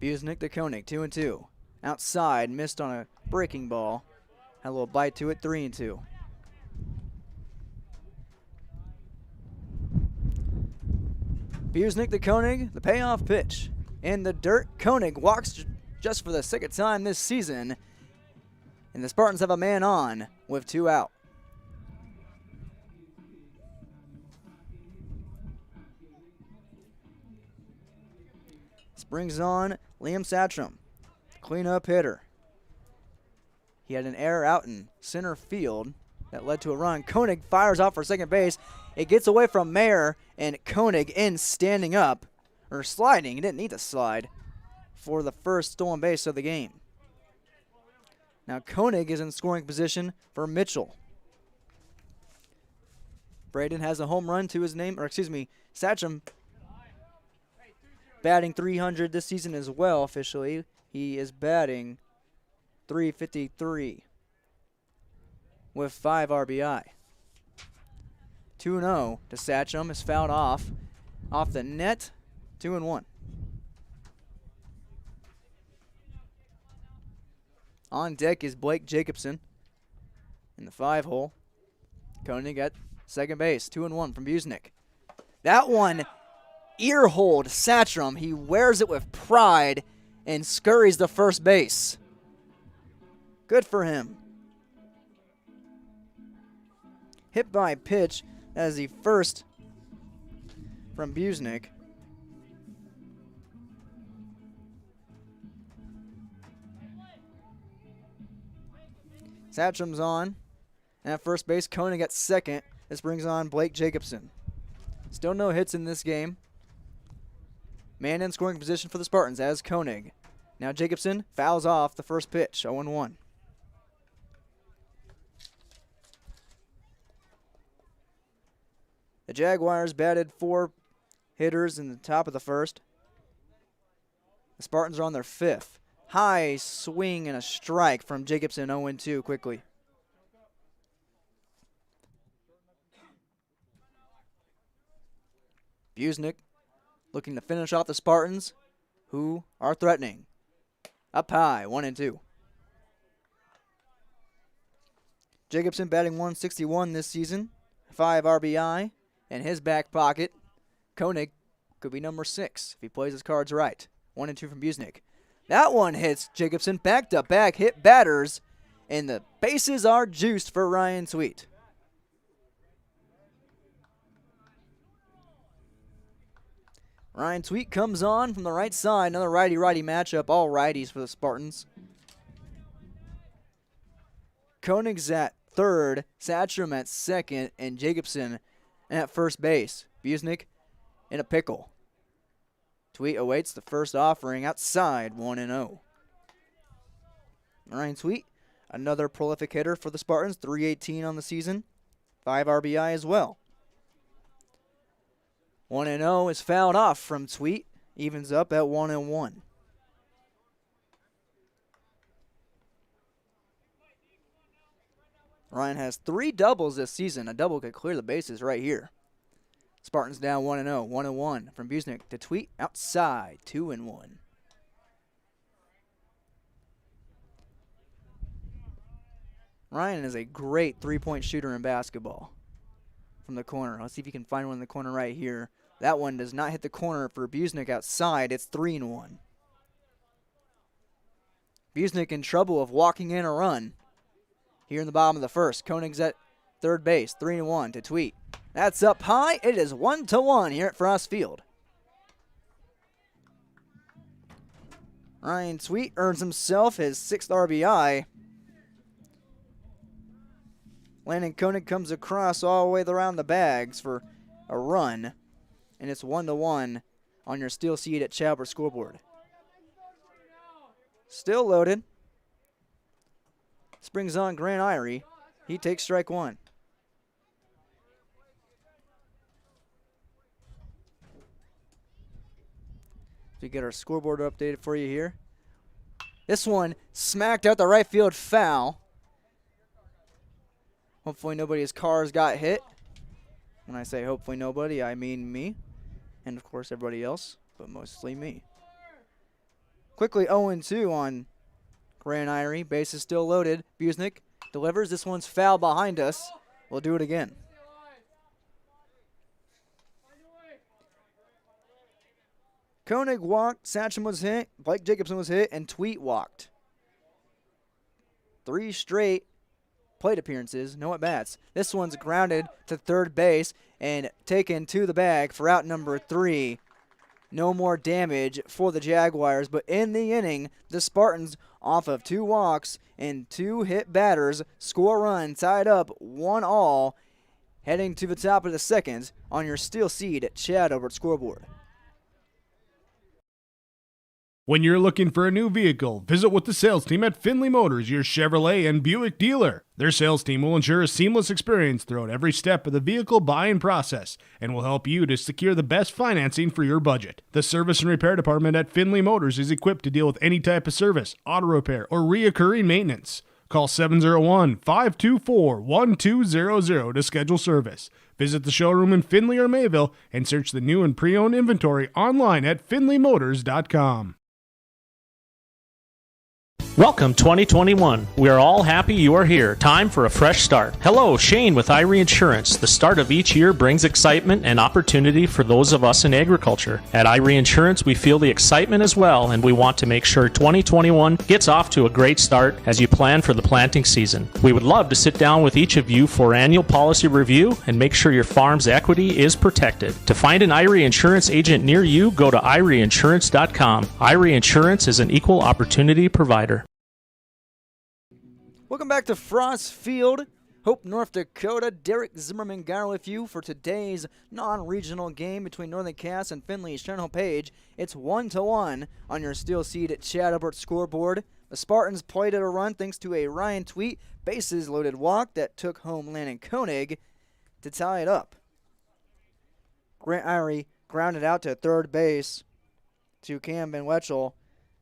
Busnick to Koenig, 2-2. Outside, missed on a breaking ball. Had a little bite to it, 3-2. Busnick to Koenig, the payoff pitch. In the dirt, Koenig walks just for the second time this season. And the Spartans have a man on with 2 out. This brings on Liam Satcham, cleanup hitter. He had an error out in center field that led to a run. Koenig fires out for second base. It gets away from Mayer, and Koenig in standing up, or sliding. He didn't need to slide for the first stolen base of the game. Now Koenig is in scoring position for Mitchell. Braden has a home run to his name, or excuse me, Satcham batting .300 this season as well officially. He is batting .353 with 5 RBI. 2-0 to Satcham is fouled off the net, 2-1. On deck is Blake Jacobson in the 5-hole. Koenig at second base, 2-1 from Busnick. That one ear-holed Satcham. He wears it with pride and scurries to first base. Good for him. Hit by pitch as the first from Busnick. Satcham's on. And at first base, Koenig at second. This brings on Blake Jacobson. Still no hits in this game. Man in scoring position for the Spartans as Koenig. Now Jacobson fouls off the first pitch, 0-1. The Jaguars batted 4 hitters in the top of the first. The Spartans are on their 5th. High swing and a strike from Jacobson, 0-2 quickly. Busnick looking to finish off the Spartans, who are threatening. Up high, 1-2. Jacobson batting .161 this season, 5 RBI. In his back pocket, Koenig could be number 6 if he plays his cards right. 1-2 from Busnick. That one hits Jacobson back-to-back hit batters and the bases are juiced for Ryan Sweet. Ryan Sweet comes on from the right side. Another righty-righty matchup. All righties for the Spartans. Koenig's at third, Satcham at second, and Jacobson at first base. Busnick in a pickle. Sweet awaits the first offering outside, 1-0. Ryan Sweet, another prolific hitter for the Spartans, 318 on the season, 5 RBI as well. 1-0 is fouled off from Sweet, evens up at 1-1. Ryan has 3 doubles this season. A double could clear the bases right here. Spartans down 1-0, 1-1 from Busnick to Tweet outside, 2-1. Ryan is a great three-point shooter in basketball from the corner. Let's see if you can find one in the corner right here. That one does not hit the corner for Busnick outside. It's 3-1. Busnick in trouble of walking in a run here in the bottom of the first. Koenig's at third base, 3-1 to Tweet. That's up high. It is 1-1 here at Frost Field. Ryan Sweet earns himself his 6th RBI. Landon Koenig comes across all the way around the bags for a run. And it's 1-1 on your steel seat at Chabert scoreboard. Still loaded. This brings on Grant Irie. He takes strike 1. We get our scoreboard updated for you here. This one smacked out the right field foul. Hopefully nobody's cars got hit. When I say hopefully nobody, I mean me. And of course everybody else, but mostly me. Quickly 0-2 on Grant Irie. Base is still loaded. Busnick delivers. This one's foul behind us. We'll do it again. Koenig walked, Satcham was hit, Blake Jacobson was hit, and Tweet walked. 3 straight plate appearances, no at-bats. This one's grounded to third base and taken to the bag for out number 3. No more damage for the Jaguars, but in the inning, the Spartans, off of 2 walks and 2 hit batters, score a run, tied up 1-1, heading to the top of the second on your steel seed at Chad Albert scoreboard. When you're looking for a new vehicle, visit with the sales team at Finley Motors, your Chevrolet and Buick dealer. Their sales team will ensure a seamless experience throughout every step of the vehicle buying process and will help you to secure the best financing for your budget. The service and repair department at Finley Motors is equipped to deal with any type of service, auto repair, or reoccurring maintenance. Call 701-524-1200 to schedule service. Visit the showroom in Finley or Mayville and search the new and pre-owned inventory online at finleymotors.com. Welcome 2021. We are all happy you are here. Time for a fresh start. Hello, Shane with Irie Insurance. The start of each year brings excitement and opportunity for those of us in agriculture. At Irie Insurance, we feel the excitement as well, and we want to make sure 2021 gets off to a great start as you plan for the planting season. We would love to sit down with each of you for annual policy review and make sure your farm's equity is protected. To find an Irie Insurance agent near you, go to IrieInsurance.com. Irie Insurance is an equal opportunity provider. Welcome back to Frost Field, Hope, North Dakota. Derek Zimmerman Gar with you for today's non-regional game between Northern Cass and Finley. Sharon Page. It's 1-1 on your steel seed at Chad Albert scoreboard. The Spartans played at a run thanks to a Ryan Tweet bases loaded walk that took home Landon Koenig to tie it up. Grant Irie grounded out to third base to Cam Van Wetchel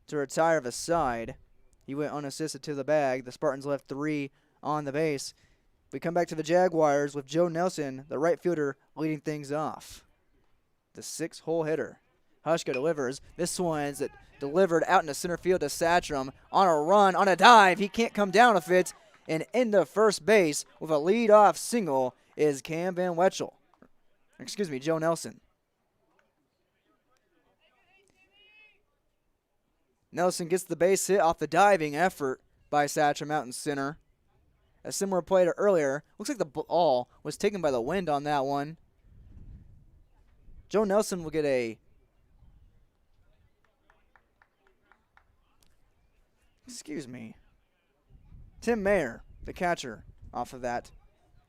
to retire the side. He went unassisted to the bag. The Spartans left 3 on the base. We come back to the Jaguars with Joe Nelson, the right fielder, leading things off. The 6-hole hitter. Hushka delivers. This one's delivered out into center field to Satcham on a run, on a dive. He can't come down with it. And into first base with a leadoff single is Cam Van Wetchel. Joe Nelson. Nelson gets the base hit off the diving effort by Satcham out in center. A similar play to earlier. Looks like the ball was taken by the wind on that one. Joe Nelson will get a... Excuse me. Tim Mayer, the catcher, off of that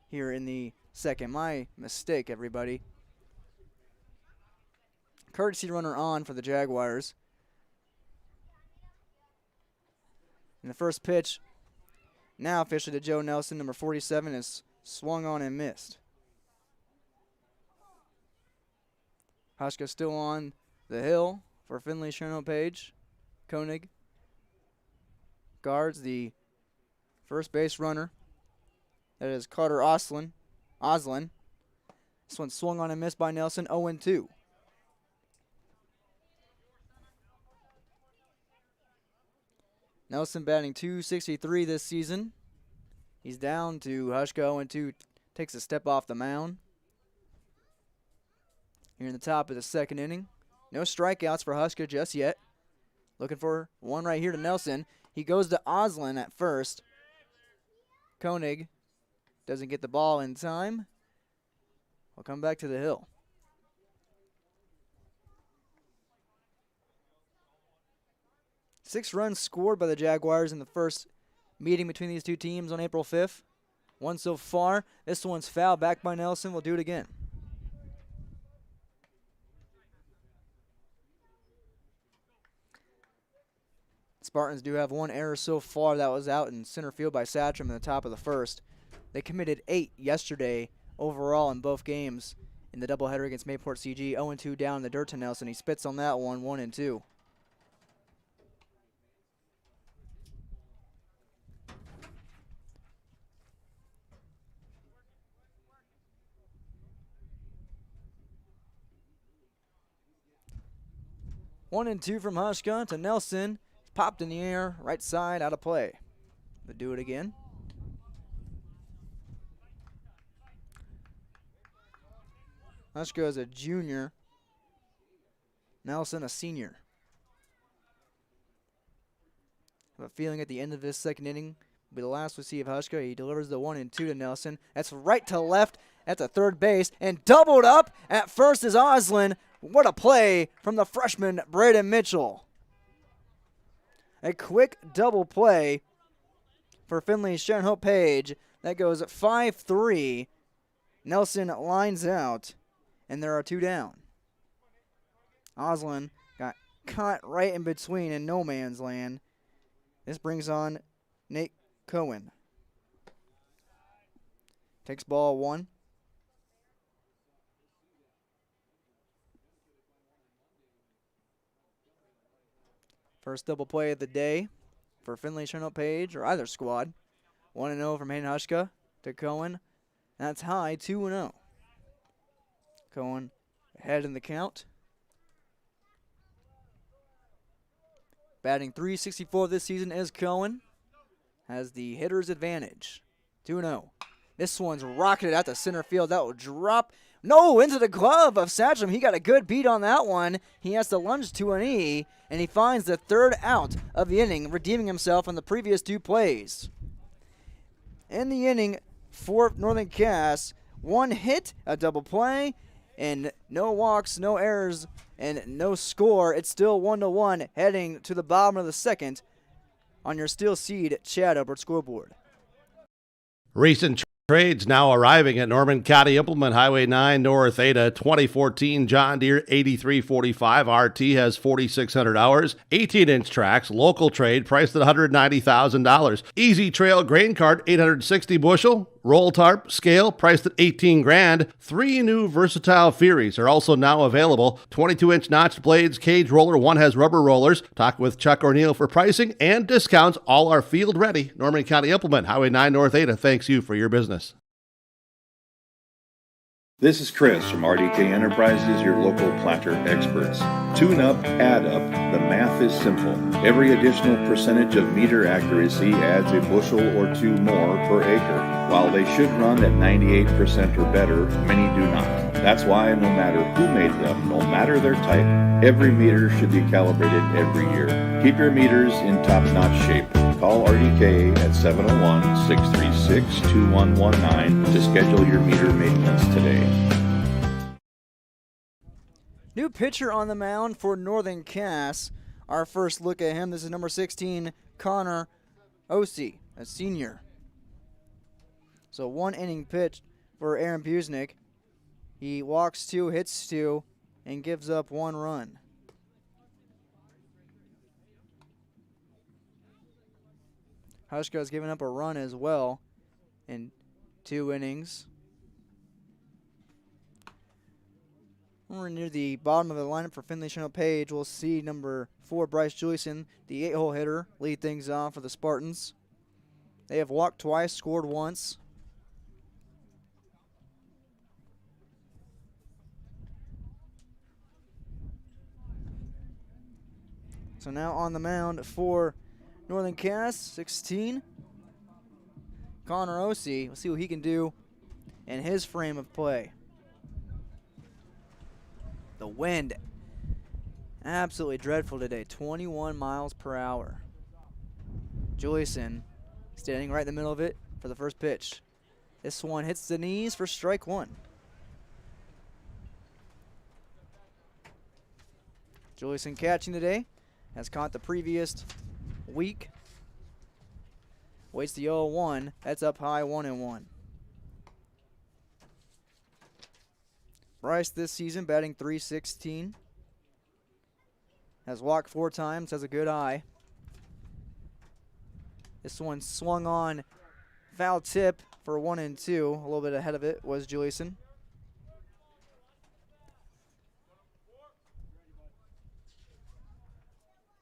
here in the second. My mistake, everybody. Courtesy runner on for the Jaguars. And the first pitch, now officially to Joe Nelson, number 47, is swung on and missed. Hushka still on the hill for Finley, Sharon, Page. Koenig guards the first base runner. That is Carter Oslin. This one swung on and missed by Nelson, 0-2. Nelson batting .263 this season. He's down to Hushka, 0-2, takes a step off the mound. Here in the top of the second inning. No strikeouts for Hushka just yet. Looking for one right here to Nelson. He goes to Oslin at first. Koenig doesn't get the ball in time. We'll come back to the hill. Six runs scored by the Jaguars in the first meeting between these two teams on April 5th. One so far. This one's fouled back by Nelson. We'll do it again. Spartans do have one error so far. That was out in center field by Satcham in the top of the first. They committed 8 yesterday overall in both games in the doubleheader against Mayport CG. 0-2 down in the dirt to Nelson. He spits on that one, 1-2. One and two from Hushka to Nelson. Popped in the air, right side, out of play. But do it again. Hushka is a junior. Nelson a senior. I have a feeling at the end of this second inning will be the last we see of Hushka. He delivers the 1-2 to Nelson. That's right to left at the third base. And doubled up at first is Oslin. What a play from the freshman, Braden Mitchell. A quick double play for Finley's Sharon Hope Page. That goes 5-3. Nelson lines out, and there are 2 down. Oslin got caught right in between in no man's land. This brings on Nate Cohen. Takes ball 1. First double play of the day for Finley, Sharon Page, or either squad. 1-0 from Hayden Hushka to Cohen. That's high, 2-0. Cohen ahead in the count. Batting .364 this season is Cohen. Has the hitter's advantage. 2-0. This one's rocketed out to center field. That will drop. No, into the glove of Satcham. He got a good beat on that one. He has to lunge to an E, and he finds the 3rd out of the inning, redeeming himself on the previous 2 plays. In the inning for Northern Cass, 1 hit, a double play, and no walks, no errors, and no score. It's still 1-1 heading to the bottom of the second on your Steel Seed Chad Albert scoreboard. Recent trades now arriving at Norman County Implement, Highway 9 North Ada. 2014 John Deere 8345 RT has 4,600 hours. 18-inch tracks, local trade, priced at $190,000. Easy Trail grain cart, 860 bushel. Roll tarp, scale, priced at $18,000. 3 new versatile Furies are also now available. 22-inch notched blades, cage roller, 1 has rubber rollers. Talk with Chuck O'Neill for pricing and discounts. All are field ready. Norman County Implement, Highway 9 North Ada thanks you for your business. This is Chris from RDK Enterprises, your local planter experts. Tune up, add up, the math is simple. Every additional percentage of meter accuracy adds a bushel or 2 more per acre. While they should run at 98% or better, many do not. That's why no matter who made them, no matter their type, every meter should be calibrated every year. Keep your meters in top-notch shape. Call RDK at 701-636-2119 to schedule your meter maintenance today. New pitcher on the mound for Northern Cass. Our first look at him, this is number 16, Connor Ossie, a senior. So 1 inning pitch for Aaron Busnick. He walks 2, hits 2, and gives up 1 run. Hushka's given up a run as well in 2 innings. We're near the bottom of the lineup for Finley Channel Page. We'll see number 4, Bryce Juliuson, the 8-hole hitter, lead things off for the Spartans. They have walked twice, scored once. So now on the mound for Northern Cass, 16, Connor Ossie. We'll see what he can do in his frame of play. The wind, absolutely dreadful today, 21 miles per hour. Juliuson standing right in the middle of it for the first pitch. This one hits the knees for strike 1. Juliuson catching today, has caught the previous week. Waits the 0-1, that's up high, 1-1. Bryce this season batting .316. Has walked 4 times, has a good eye. This one swung on, foul tip for 1-2. A little bit ahead of it was Juliuson.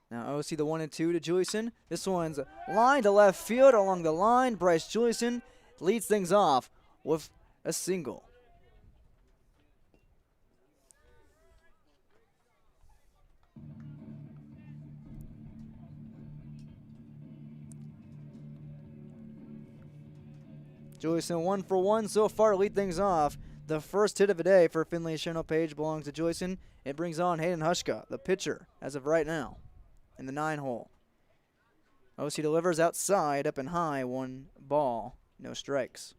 Now OC the 1-2 to Juliuson. This one's line to left field along the line. Bryce Juliuson leads things off with a single. Juliuson 1 for 1 so far to lead things off. The first hit of the day for Finley Channel Page belongs to Juliuson. It brings on Hayden Hushka, the pitcher, as of right now, in the 9-hole. OC delivers outside, up and high, 1 ball, no strikes.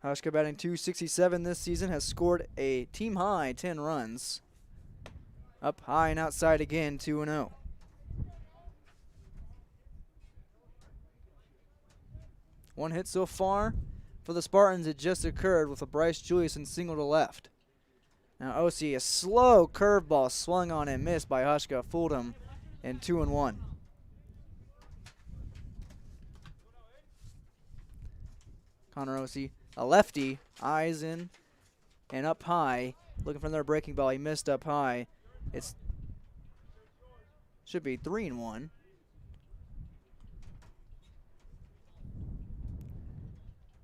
Hushka batting .267 this season, has scored a team-high 10 runs. Up high and outside again, 2-0. One hit so far for the Spartans. It just occurred with a Bryce Juliuson single to left. Now OC, a slow curveball swung on and missed by Hushka, fooled him, and 2-1. Connor OC, a lefty, eyes in and up high, looking for another breaking ball. He missed up high. It's should be 3-1.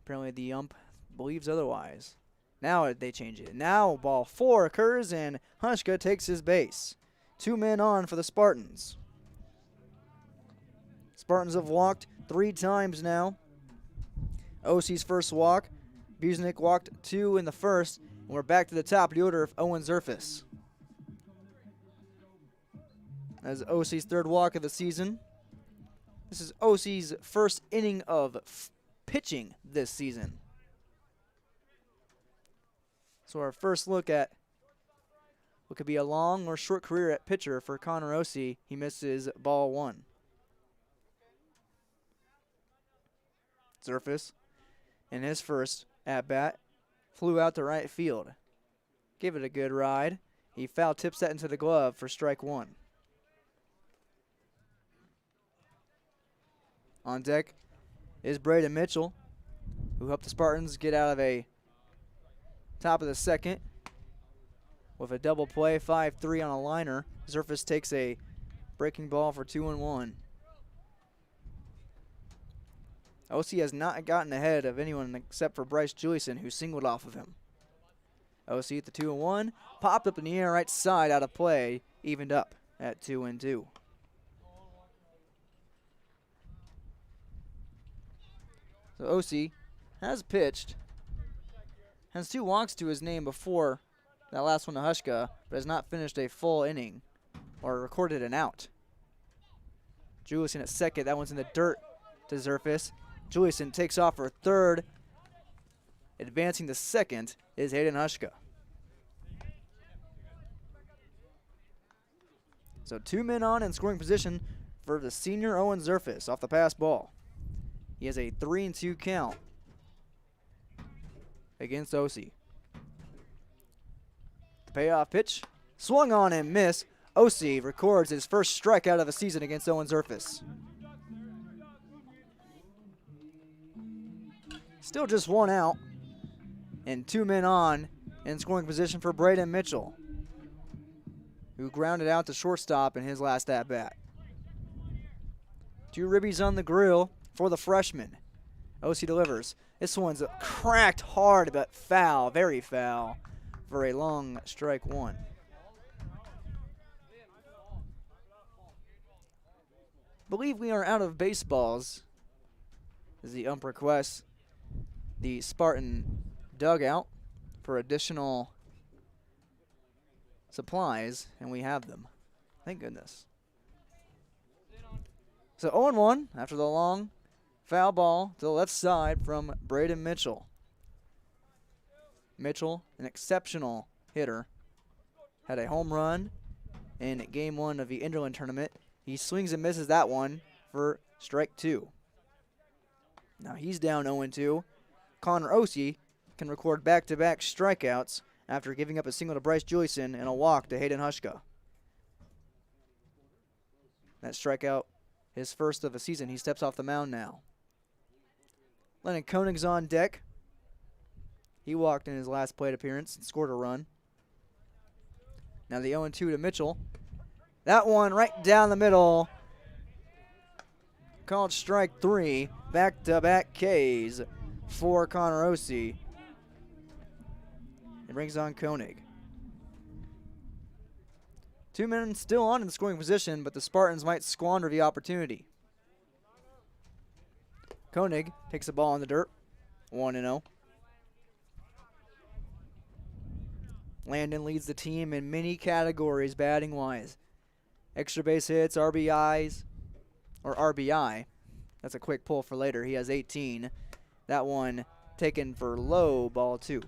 Apparently the ump believes otherwise. Now they change it. Now ball 4 occurs and Hushka takes his base. 2 men on for the Spartans. Spartans have walked 3 times now. OC's first walk. Busnick walked 2 in the first. And we're back to the top of the order of Owen Zerfus. As OC's 3rd walk of the season. This is OC's first inning of pitching this season. So our first look at what could be a long or short career at pitcher for Connor Ossie. He misses ball 1. Zerfus, in his first at-bat, flew out to right field. Give it a good ride. He foul tips that into the glove for strike 1. On deck is Braden Mitchell, who helped the Spartans get out of a top of the 2nd with a double play, 5-3 on a liner. Zerfus takes a breaking ball for 2-1. OC has not gotten ahead of anyone except for Bryce Juliuson, who singled off of him. OC at the 2-1, popped up in the air right side, out of play, evened up at 2-2. So OC has pitched, has 2 walks to his name before that last one to Hushka, but has not finished a full inning or recorded an out. Juliuson at second. That one's in the dirt to Zerfus. Juliuson takes off for third. Advancing to second is Hayden Hushka. So 2 men on in scoring position for the senior Owen Zerfus off the pass ball. He has a 3-2 count against Osi. The payoff pitch, swung on and missed. Osi records his first strikeout of the season against Owen Zerfus. Still just 1 out and 2 men on in scoring position for Braden Mitchell, who grounded out to shortstop in his last at-bat. 2 ribbies on the grill for the freshman. Osi delivers. This one's cracked hard but foul, very foul, for a long strike 1. Believe we are out of baseballs as the ump requests the Spartan dugout for additional supplies, and we have them. Thank goodness. So 0-1 after the long foul ball to the left side from Braden Mitchell. Mitchell, an exceptional hitter, had a home run in game 1 of the Inderland tournament. He swings and misses that one for strike 2. Now he's down 0-2. Connor Osi can record back-to-back strikeouts after giving up a single to Bryce Juliuson and a walk to Hayden Hushka. That strikeout, his first of the season. He steps off the mound now. Lennon Koenig's on deck. He walked in his last plate appearance and scored a run. Now the 0-2 to Mitchell. That one right down the middle. Called strike 3. Back-to-back Ks for Connor Osi. It brings on Koenig. 2 men still on in the scoring position, but the Spartans might squander the opportunity. Koenig takes the ball in the dirt. 1-0. Landon leads the team in many categories batting-wise. Extra base hits, RBIs, or RBI. That's a quick pull for later. He has 18. That one taken for low, ball 2.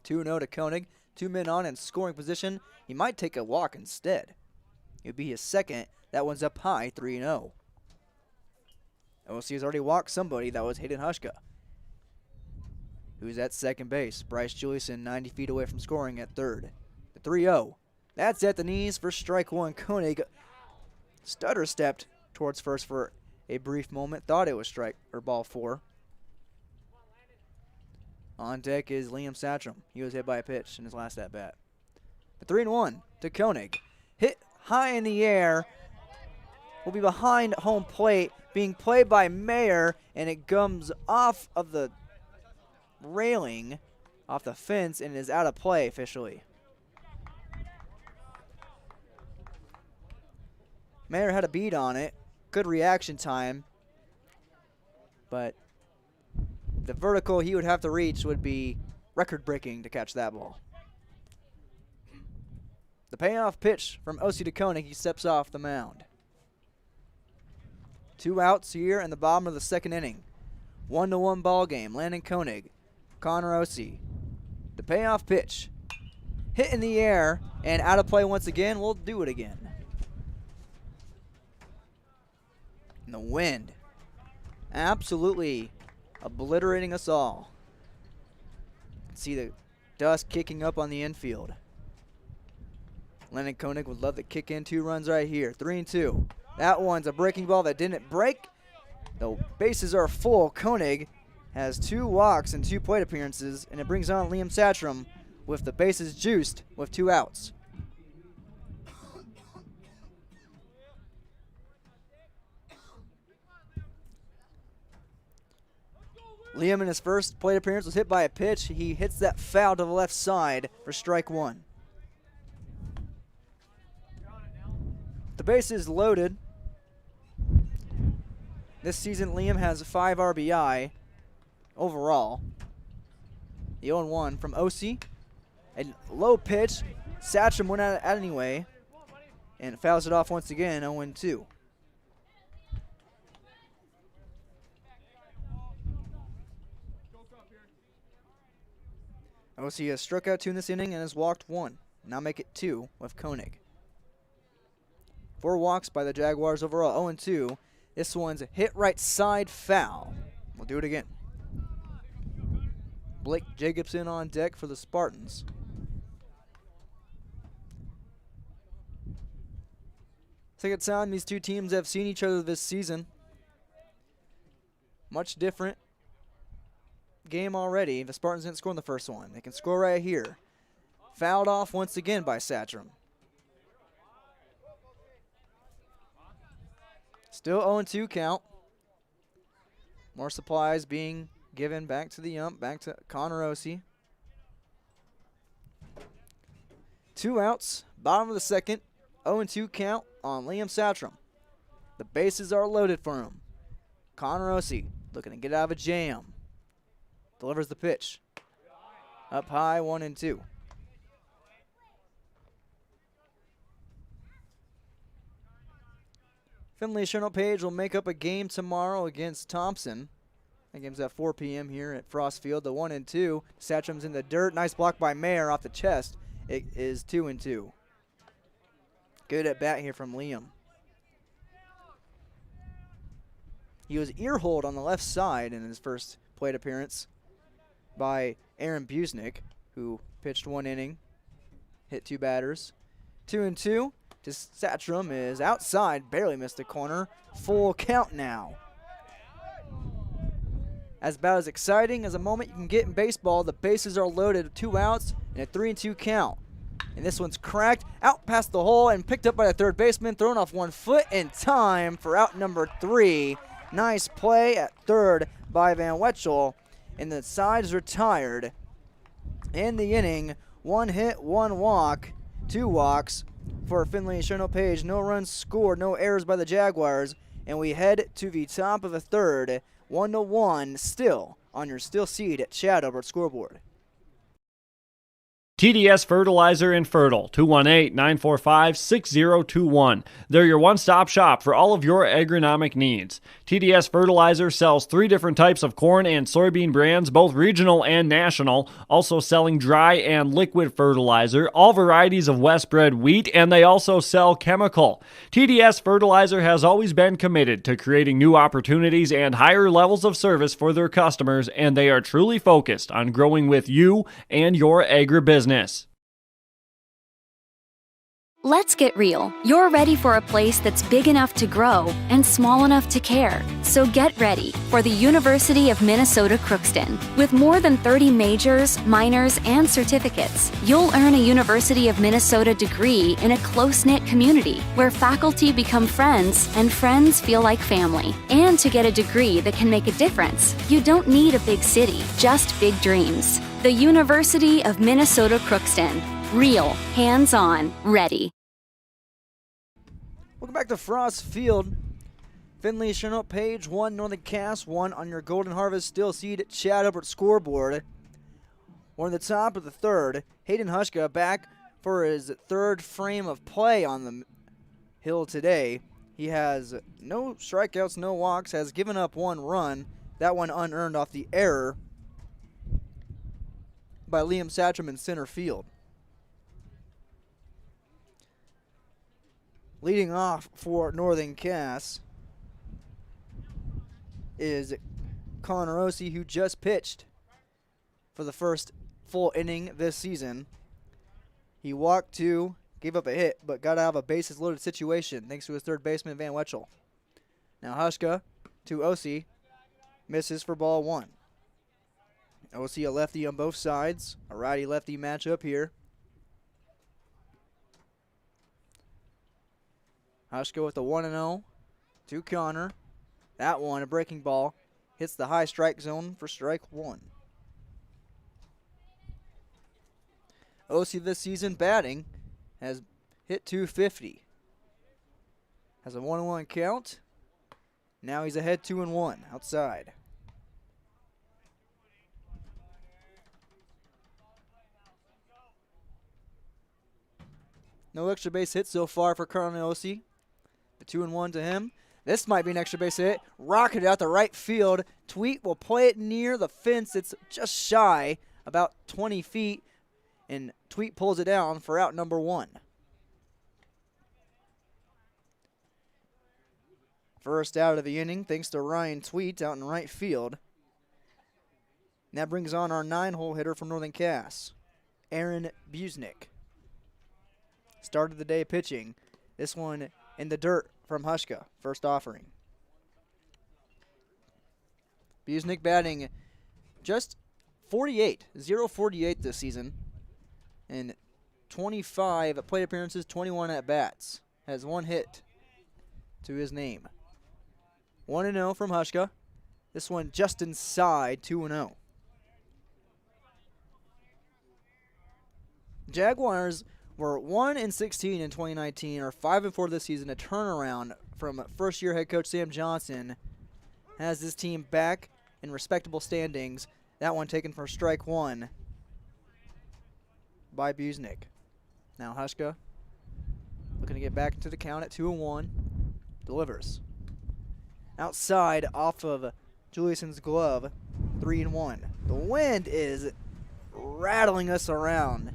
(2-0) to Koenig. 2 men on in scoring position. He might take a walk instead. It would be his second. That one's up high, 3-0. OC has already walked somebody. That was Hayden Hushka, who's at second base. Bryce Juliuson 90 feet away from scoring at third. The 3-0. That's at the knees for strike 1. Koenig stutter stepped towards first for a brief moment. Thought it was strike or ball 4. On deck is Liam Satcham. He was hit by a pitch in his last at bat. The 3-1 to Koenig. Hit high in the air. Will be behind home plate, being played by Mayer, and it comes off of the railing, off the fence, and is out of play officially. Mayer had a beat on it. Good reaction time. But the vertical he would have to reach would be record-breaking to catch that ball. The payoff pitch from Osi to Koenig. He steps off the mound. 2 outs here in the bottom of the second inning. 1-1 ball game. Landon Koenig, Connor Osi. The payoff pitch. Hit in the air and out of play once again. We'll do it again. And the wind absolutely obliterating us all. See the dust kicking up on the infield. Landon Koenig would love to kick in 2 runs right here. 3-2. That one's a breaking ball that didn't break. The bases are full. Koenig has 2 walks and 2 plate appearances, and it brings on Liam Satcham with the bases juiced with 2 outs. Liam in his first plate appearance was hit by a pitch. He hits that foul to the left side for strike 1. The base is loaded. This season, Liam has 5 RBI overall. The 0-1 from OC. A low pitch. Satcham went at it anyway and fouls it off once again, 0-2. OC has struck out 2 in this inning and has walked 1. Now make it 2 with Koenig. 4 walks by the Jaguars overall, 0-2. This one's hit right side foul. We'll do it again. Blake Jacobson on deck for the Spartans. Second time these two teams have seen each other this season. Much different game already. The Spartans didn't score in the first one. They can score right here. Fouled off once again by Satcham. Still 0-2 count. More supplies being given back to the ump, back to Connor Ossie. 2 outs, bottom of the second. 0-2 count on Liam Satcham. The bases are loaded for him. Connor Ossie looking to get out of a jam. Delivers the pitch. Up high, 1-2. Finley Sharon Page will make up a game tomorrow against Thompson. That game's at 4 p.m. here at Frost Field. The 1-2. Satcham's in the dirt. Nice block by Mayer off the chest. It is 2-2. Good at bat here from Liam. He was ear-holed on the left side in his first plate appearance by Aaron Busnick, who pitched 1 inning, hit 2 batters. 2-2. Satcham is outside, barely missed the corner. Full count now. As about as exciting as a moment you can get in baseball, the bases are loaded, 2 outs, and a 3-2 count. And this one's cracked out past the hole and picked up by the third baseman, thrown off 1 foot in time for out number 3. Nice play at third by Van Wetchel, and the side is retired. In the inning, 1 hit, 1 walk, 2 walks for Finley Sharon Page. No runs scored, no errors by the Jaguars, and we head to the top of the third, 1-1 still on your still seed at Chad Albert scoreboard. TDS Fertilizer and Fertile, 218-945-6021. They're your one-stop shop for all of your agronomic needs. TDS Fertilizer sells 3 different types of corn and soybean brands, both regional and national, also selling dry and liquid fertilizer, all varieties of West-bred wheat, and they also sell chemical. TDS Fertilizer has always been committed to creating new opportunities and higher levels of service for their customers, and they are truly focused on growing with you and your agribusiness. Let's get real. You're ready for a place that's big enough to grow and small enough to care. So get ready for the University of Minnesota Crookston. With more than 30 majors, minors, and certificates, you'll earn a University of Minnesota degree in a close-knit community where faculty become friends and friends feel like family. And to get a degree that can make a difference, you don't need a big city, just big dreams. The University of Minnesota Crookston. Real, hands-on, ready. Welcome back to Frost Field. Finley Sharon Page 1, Northern Cass 1 on your Golden Harvest still seed at Chad Albert scoreboard. We're in the top of the third. Hayden Hushka back for his 3rd frame of play on the hill today. He has no strikeouts, no walks, has given up 1 run. That one unearned off the error by Liam Satcham in center field. Leading off for Northern Cass is Connor Ossie, who just pitched for the first full inning this season. He walked 2, gave up a hit, but got out of a bases-loaded situation thanks to his third baseman, Van Wetchel. Now Hushka to Ossie, misses for ball 1. Ossie a lefty on both sides, a righty-lefty matchup here. Hushka with the 1-0 to Connor. That one, a breaking ball, hits the high strike zone for strike 1. Ossie this season batting has hit .250. Has a 1-1 count. Now he's ahead 2-1 outside. No extra base hit so far for Carnosi. The 2-1 to him. This might be an extra base hit. Rocketed out the right field. Tweet will play it near the fence. It's just shy, about 20 feet. And Tweet pulls it down for out number 1. First out of the inning, thanks to Ryan Tweet out in right field. And that brings on our 9-hole hitter from Northern Cass, Aaron Busnick. Started the day pitching. This one in the dirt from Hushka, first offering. Busnick batting just 0-48 this season. And 25 plate appearances, 21 at-bats. Has 1 hit to his name. 1-0 from Hushka. This one just inside 2-0. Jaguars were 1-16 in 2019, or 5-4 this season. A turnaround from first-year head coach Sam Johnson has this team back in respectable standings. That one taken for strike 1 by Busnick. Now Hushka looking to get back into the count at 2-1. Delivers. Outside off of Juliuson's glove, 3-1. The wind is rattling us around.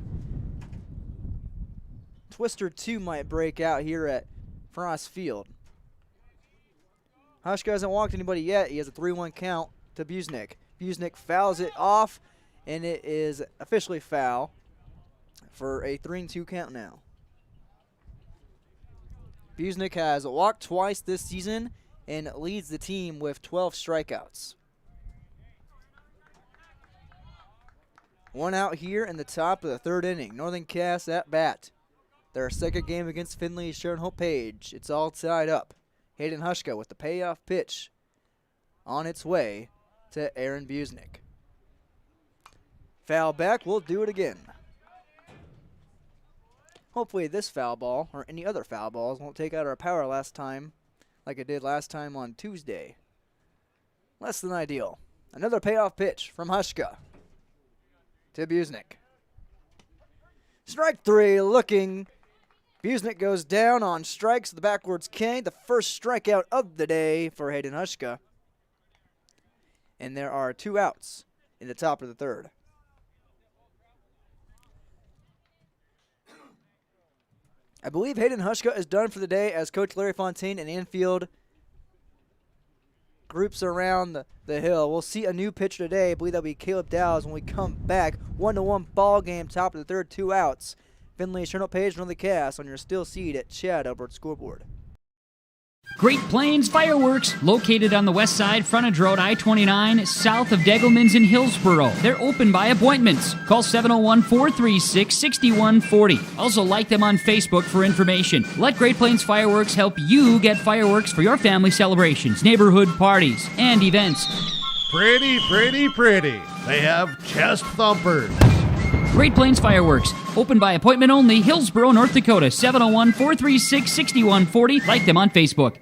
Twister 2 might break out here at Frost Field. Hushka hasn't walked anybody yet. He has a 3-1 count to Busnick. Busnick fouls it off, and it is officially foul for a 3-2 count now. Busnick has walked twice this season and leads the team with 12 strikeouts. 1 out here in the top of the 3rd inning. Northern Cass at bat. Their second game against Finley, Sharon Hope Page. It's all tied up. Hayden Hushka with the payoff pitch on its way to Aaron Busnick. Foul back, we'll do it again. Hopefully this foul ball, or any other foul balls, won't take out our power last time like it did last time on Tuesday. Less than ideal. Another payoff pitch from Hushka to Busnick. Strike 3 looking. Busnick goes down on strikes, the backwards K, the first strikeout of the day for Hayden Hushka. And there are 2 outs in the top of the 3rd. I believe Hayden Hushka is done for the day as Coach Larry Fontaine and infield groups around the hill. We'll see a new pitcher today. I believe that'll be Caleb Dowds when we come back. 1-1 ball game, top of the 3rd, 2 outs. Finley, Sharon Page, Northern Cass on your still seed at Chad Albert scoreboard. Great Plains Fireworks, located on the west side, frontage road I-29, south of Degelman's in Hillsboro. They're open by appointments. Call 701-436-6140. Also like them on Facebook for information. Let Great Plains Fireworks help you get fireworks for your family celebrations, neighborhood parties, and events. Pretty, pretty, pretty. They have chest thumpers. Great Plains Fireworks, open by appointment only, Hillsboro, North Dakota, 701-436-6140. Like them on Facebook.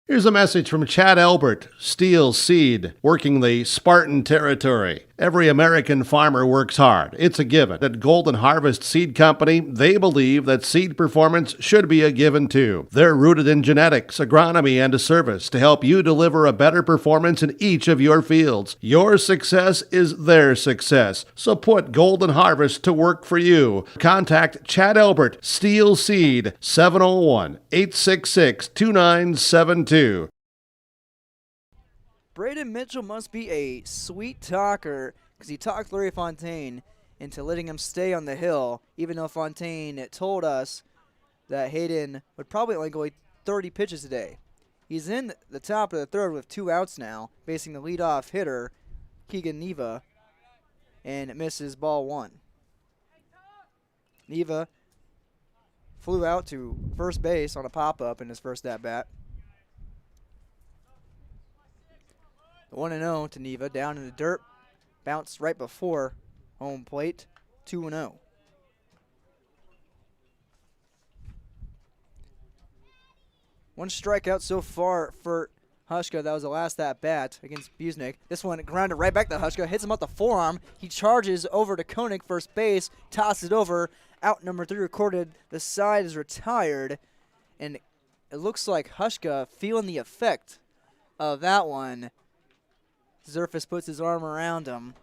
Here's a message from Chad Albert, Steel Seed, working the Spartan territory. Every American farmer works hard. It's a given. At Golden Harvest Seed Company, they believe that seed performance should be a given too. They're rooted in genetics, agronomy, and a service to help you deliver a better performance in each of your fields. Your success is their success. So put Golden Harvest to work for you. Contact Chad Albert, Steel Seed, 701-866-2972. Braden Mitchell must be a sweet talker because he talked Larry Fontaine into letting him stay on the hill, even though Fontaine told us that Hayden would probably only go 30 pitches today. He's in the top of the 3rd with 2 outs now, facing the leadoff hitter, Keegan Neva, and misses ball 1. Neva flew out to first base on a pop-up in his first at-bat. 1-0 to Neva, down in the dirt, bounced right before home plate, 2-0. One strikeout so far for Hushka. That was the last at bat against Busnik. This one grounded right back to Hushka, hits him off the forearm. He charges over to Koenig, first base, tosses it over. Out number 3 recorded. The side is retired, and it looks like Hushka feeling the effect of that one. Zerfus puts his arm around him.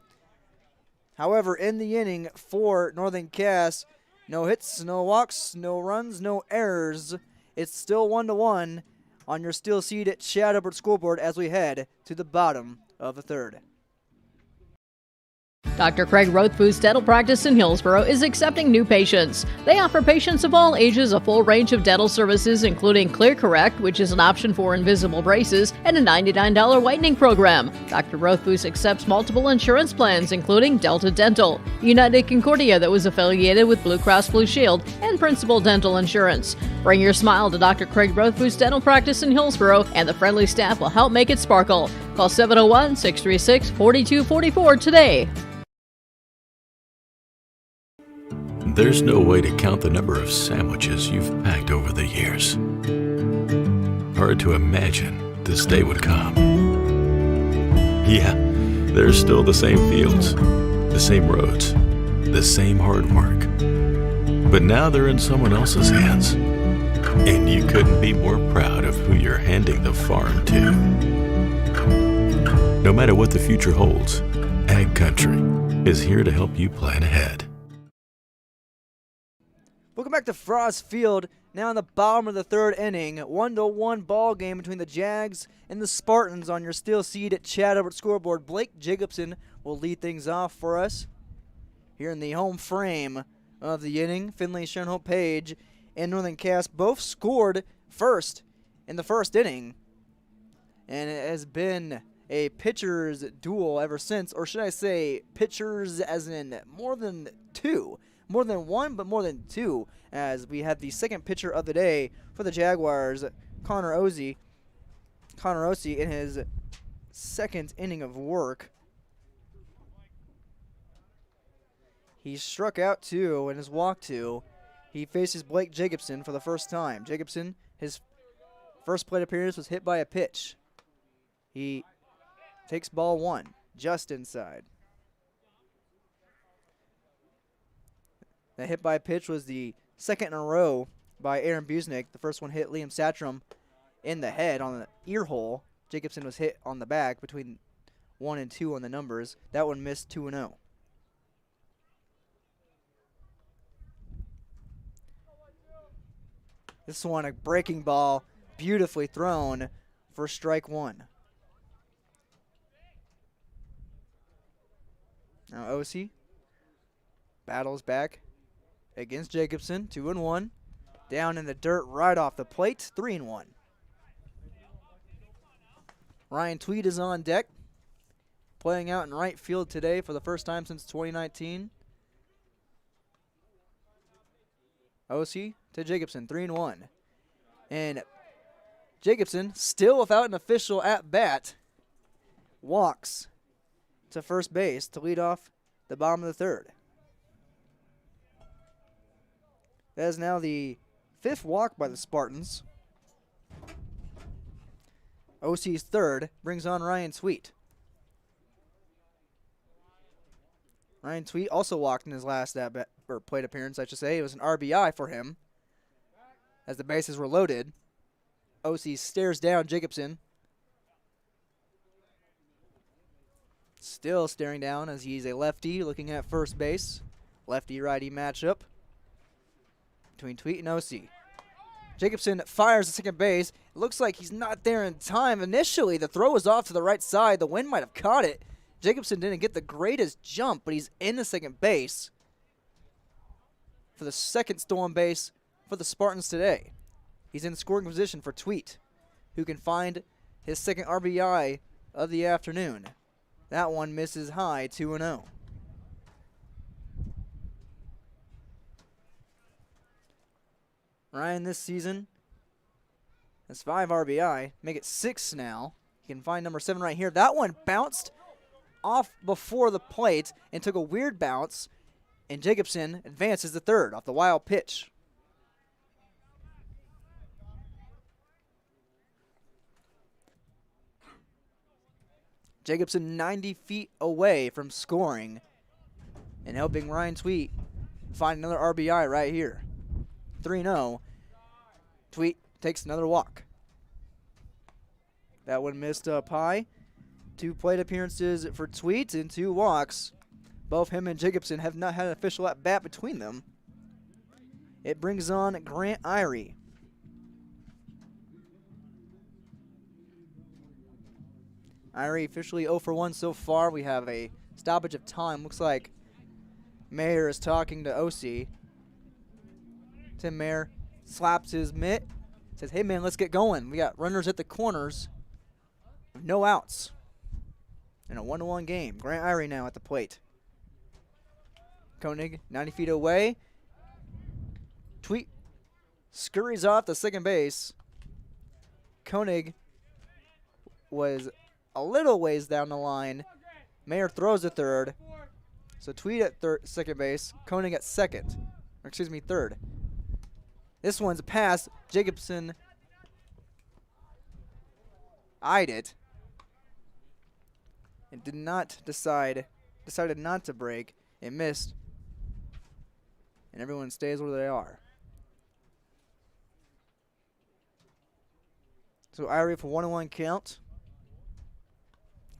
However, in the inning for Northern Cass, no hits, no walks, no runs, no errors. It's still 1-1 on your Steel Seed at Chad Albert scoreboard as we head to the bottom of the third. Dr. Craig Rothfuss Dental Practice in Hillsborough is accepting new patients. They offer patients of all ages a full range of dental services, including Clear Correct, which is an option for invisible braces, and a $99 whitening program. Dr. Rothfuss accepts multiple insurance plans, including Delta Dental, United Concordia that was affiliated with Blue Cross Blue Shield, and Principal Dental Insurance. Bring your smile to Dr. Craig Rothfuss Dental Practice in Hillsborough, and the friendly staff will help make it sparkle. Call 701-636-4244 today. There's no way to count the number of sandwiches you've packed over the years. Hard to imagine this day would come. Yeah, there's still the same fields, the same roads, the same hard work. But now they're in someone else's hands. And you couldn't be more proud of who you're handing the farm to. No matter what the future holds, Ag Country is here to help you plan ahead. Welcome back to Frost Field. Now in the bottom of the third inning, 1-1 ball game between the Jags and the Spartans on your Steel Seed at Chad Albert scoreboard. Blake Jacobson will lead things off for us here in the home frame of the inning. Finley, Sharon, Hope Page, and Northern Cass both scored first in the first inning, and it has been a pitcher's duel ever since, or should I say pitchers as in more than two. More than one, but more than two, as we have the second pitcher of the day for the Jaguars, Connor Ossie in his second inning of work. He struck out 2 and has walked 2. He faces Blake Jacobson for the first time. Jacobson, his first plate appearance was hit by a pitch. He takes ball 1, just inside. That hit by a pitch was the second in a row by Aaron Busnik. The first one hit Liam Satcham in the head on the ear hole. Jacobson was hit on the back between 1 and 2 on the numbers. That one missed 2-0. This one, a breaking ball, beautifully thrown for strike 1. Now Ossie battles back against Jacobson, 2-1. Down in the dirt right off the plate, 3-1. Ryan Tweed is on deck, playing out in right field today for the first time since 2019. Ossie to Jacobson, 3-1. And Jacobson, still without an official at-bat, walks to first base to lead off the bottom of the third. That is now the 5th walk by the Spartans. Ossie's third brings on Ryan Tweet. Ryan Tweet also walked in his last at-bat, or plate appearance, I should say. It was an RBI for him as the bases were loaded. Ossie stares down Jacobson. Still staring down as he's a lefty looking at first base. Lefty-righty matchup between Tweet and Ossie. Jacobson fires to second base. It looks like he's not there in time. Initially, the throw was off to the right side. The wind might have caught it. Jacobson didn't get the greatest jump, but he's in the second base for the second stolen base for the Spartans today. He's in scoring position for Tweet, who can find his second RBI of the afternoon. That one misses high, 2-0. Ryan this season has 5 RBI, make it 6 now. You can find number 7 right here. That one bounced off before the plate and took a weird bounce, and Jacobson advances the third off the wild pitch. Jacobson 90 feet away from scoring and helping Ryan Tweet find another RBI right here. 3-0. Tweet takes another walk. That one missed up high. 2 plate appearances for Tweet and 2 walks. Both him and Jacobson have not had an official at bat between them. It brings on Grant Irie. Irie officially 0 for 1 so far. We have a stoppage of time. Looks like Mayer is talking to OC. Tim Mayer slaps his mitt. Says, hey man, let's get going. We got runners at the corners. No outs. In a 1-1 game. Grant Irie now at the plate. Koenig 90 feet away. Tweet scurries off to second base. Koenig was a little ways down the line. Mayer throws to third. So Tweet at second base. Koenig at second. Or excuse me, third. This one's a pass. Jacobson eyed it. And decided not to break. It missed. And everyone stays where they are. So Irie for 1-1 count.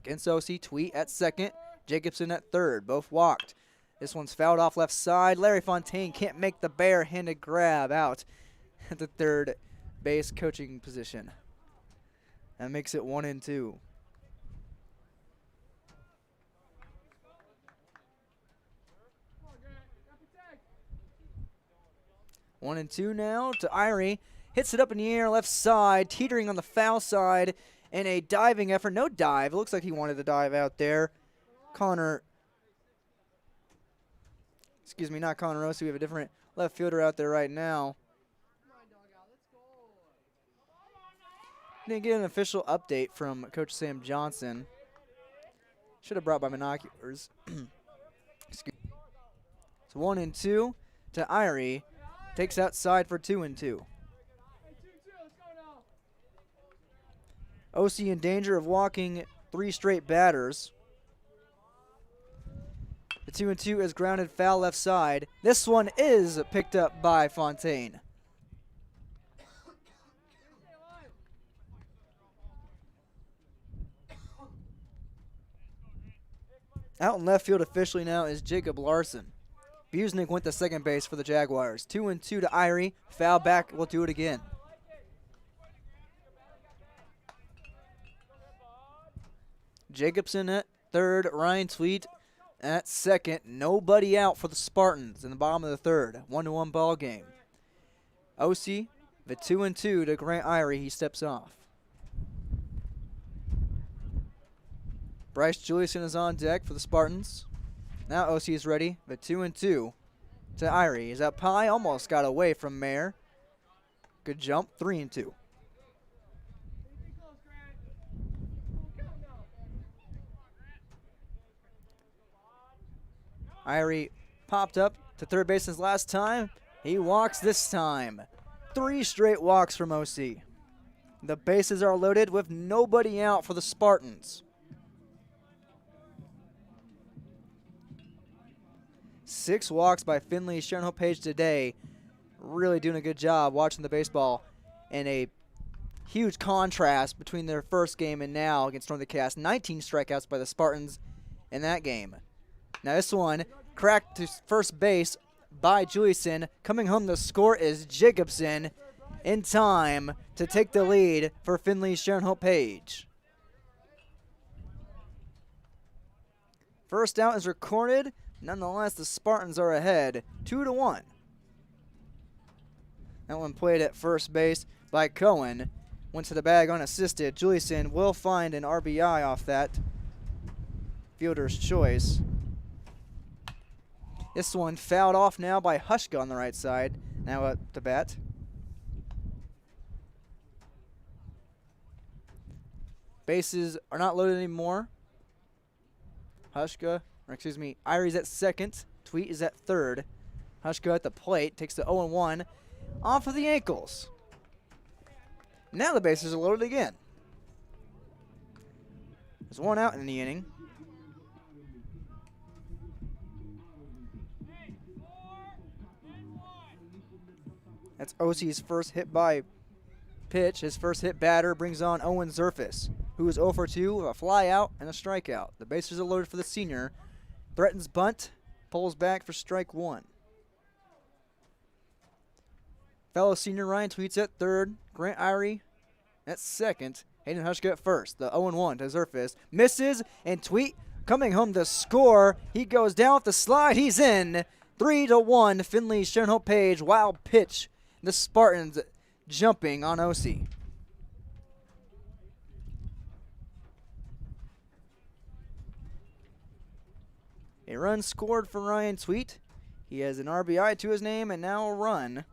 Against OC, Tweet at second. Jacobson at third. Both walked. This one's fouled off left side. Larry Fontaine can't make the bare-handed grab out at the third base coaching position. That makes it 1-2. 1-2 now to Irie. Hits it up in the air, left side, teetering on the foul side, and a diving effort. No dive. It looks like he wanted to dive out there. Not Connor Rossi. We have a different left fielder out there right now. Didn't get an official update from Coach Sam Johnson. Should have brought my binoculars. Excuse me. It's 1-2 to Irie. Takes outside for 2-2. OC in danger of walking 3 straight batters. The 2-2 is grounded foul left side. This one is picked up by Fontaine. Out in left field officially now is Jacob Larson. Busnick went to second base for the Jaguars. 2-2 to Irie. Foul back. We'll do it again. Jacobson at third. Ryan Tweet at second. Nobody out for the Spartans in the bottom of the third. 1-1 ball game. OC, the 2-2 to Grant Irie. He steps off. Bryce Juliuson is on deck for the Spartans. Now OC is ready. The 2-2 to Irie. Is up high. Almost got away from Mayer. Good jump. 3-2. Irie popped up to third base his last time. He walks this time. 3 straight walks from OC. The bases are loaded with nobody out for the Spartans. 6 walks by Finley, Sharon Hope Page today. Really doing a good job watching the baseball. And a huge contrast between their first game and now against Northern Cass. 19 strikeouts by the Spartans in that game. Now this one cracked to first base by Juliuson. Coming home the score is Jacobson in time to take the lead for Finley's Sharon Hope Page. First out is recorded. Nonetheless, the Spartans are ahead, 2-1. That one played at first base by Cohen. Went to the bag unassisted. Juliuson will find an RBI off that. Fielder's choice. This one fouled off now by Hushka on the right side. Now up to bat. Bases are not loaded anymore. Irie's at second. Tweet is at third. Hushka at the plate. Takes the 0-1. Off of the ankles. Now the bases are loaded again. There's one out in the inning. That's OC's first hit by pitch. His first hit batter brings on Owen Zerfus, who is 0 for 2 with a fly out and a strikeout. The bases are loaded for the senior. Threatens bunt, pulls back for strike one. Fellow senior Ryan Tweets at third. Grant Irie at second. Hayden Hushka at first. The 0-1 to Zerfus. Misses, and Tweet coming home to score. He goes down with the slide. He's in. 3-1. Finley, Sharon Hope Page. Wild pitch. The Spartans jumping on OC. A run scored for Ryan Tweet. He has an RBI to his name and now a run.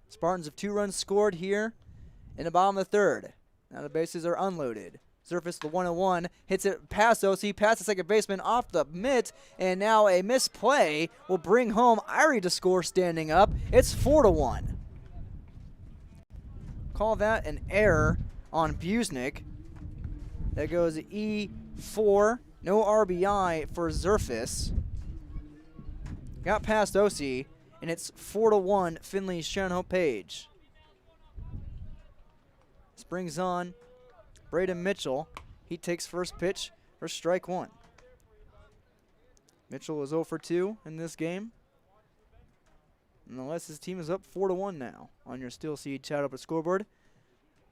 Spartans have 2 runs scored here in the bottom of the third. Now the bases are unloaded. Zerfus, the 1-1, hits it past OC, past the second baseman, off the mitt, and now a misplay will bring home Irie to score standing up. It's 4-1. Call that an error on Busnick. That goes E4. No RBI for Zerfus. Got past OC, and it's 4-1 Finley's Sharon Hope Page. This brings on Braden Mitchell. He takes first pitch for strike one. Mitchell is 0 for 2 in this game. Nonetheless, his team is up 4-1 now on your Steel Seed Chat Up at scoreboard.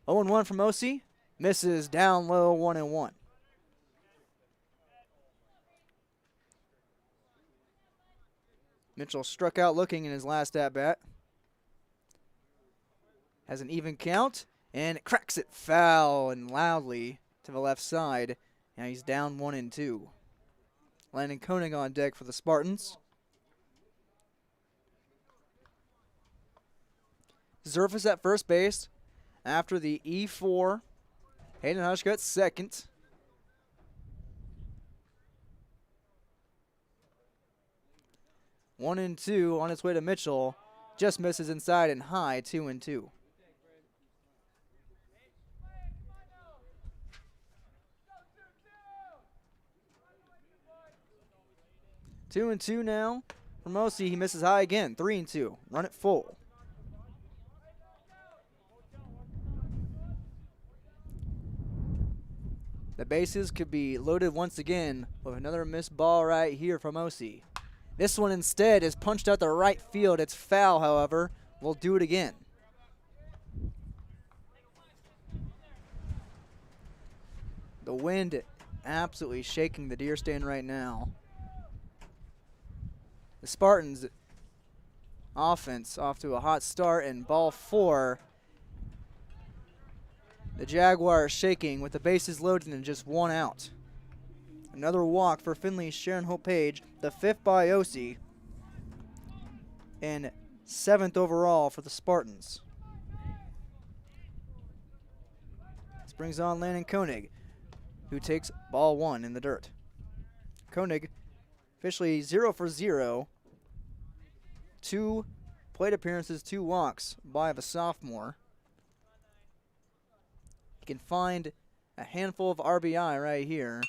0-1 from OC. Misses down low, 1-1. Mitchell struck out looking in his last at-bat. Has an even count and cracks it foul and loudly to the left side. Now he's down 1-2. Landon Koenig on deck for the Spartans. Zerfus at first base after the E4. Hayden Hushka at second. One and two on its way to Mitchell. Just misses inside and high, 2-2. Two and two now from OC. He misses high again. 3-2. Run it full. The bases could be loaded once again with another missed ball right here from OC. This one instead is punched out the right field. It's foul, however. We'll do it again. The wind absolutely shaking the deer stand right now. The Spartans offense off to a hot start, and ball 4. The Jaguars shaking with the bases loaded and just 1 out. Another walk for Finley's Sharon Hope Page, the 5th by OC, and 7th overall for the Spartans. This brings on Landon Koenig, who takes ball 1 in the dirt. Koenig officially 0 for 0. 2 plate appearances, 2 walks by the sophomore. He can find a handful of RBI right here.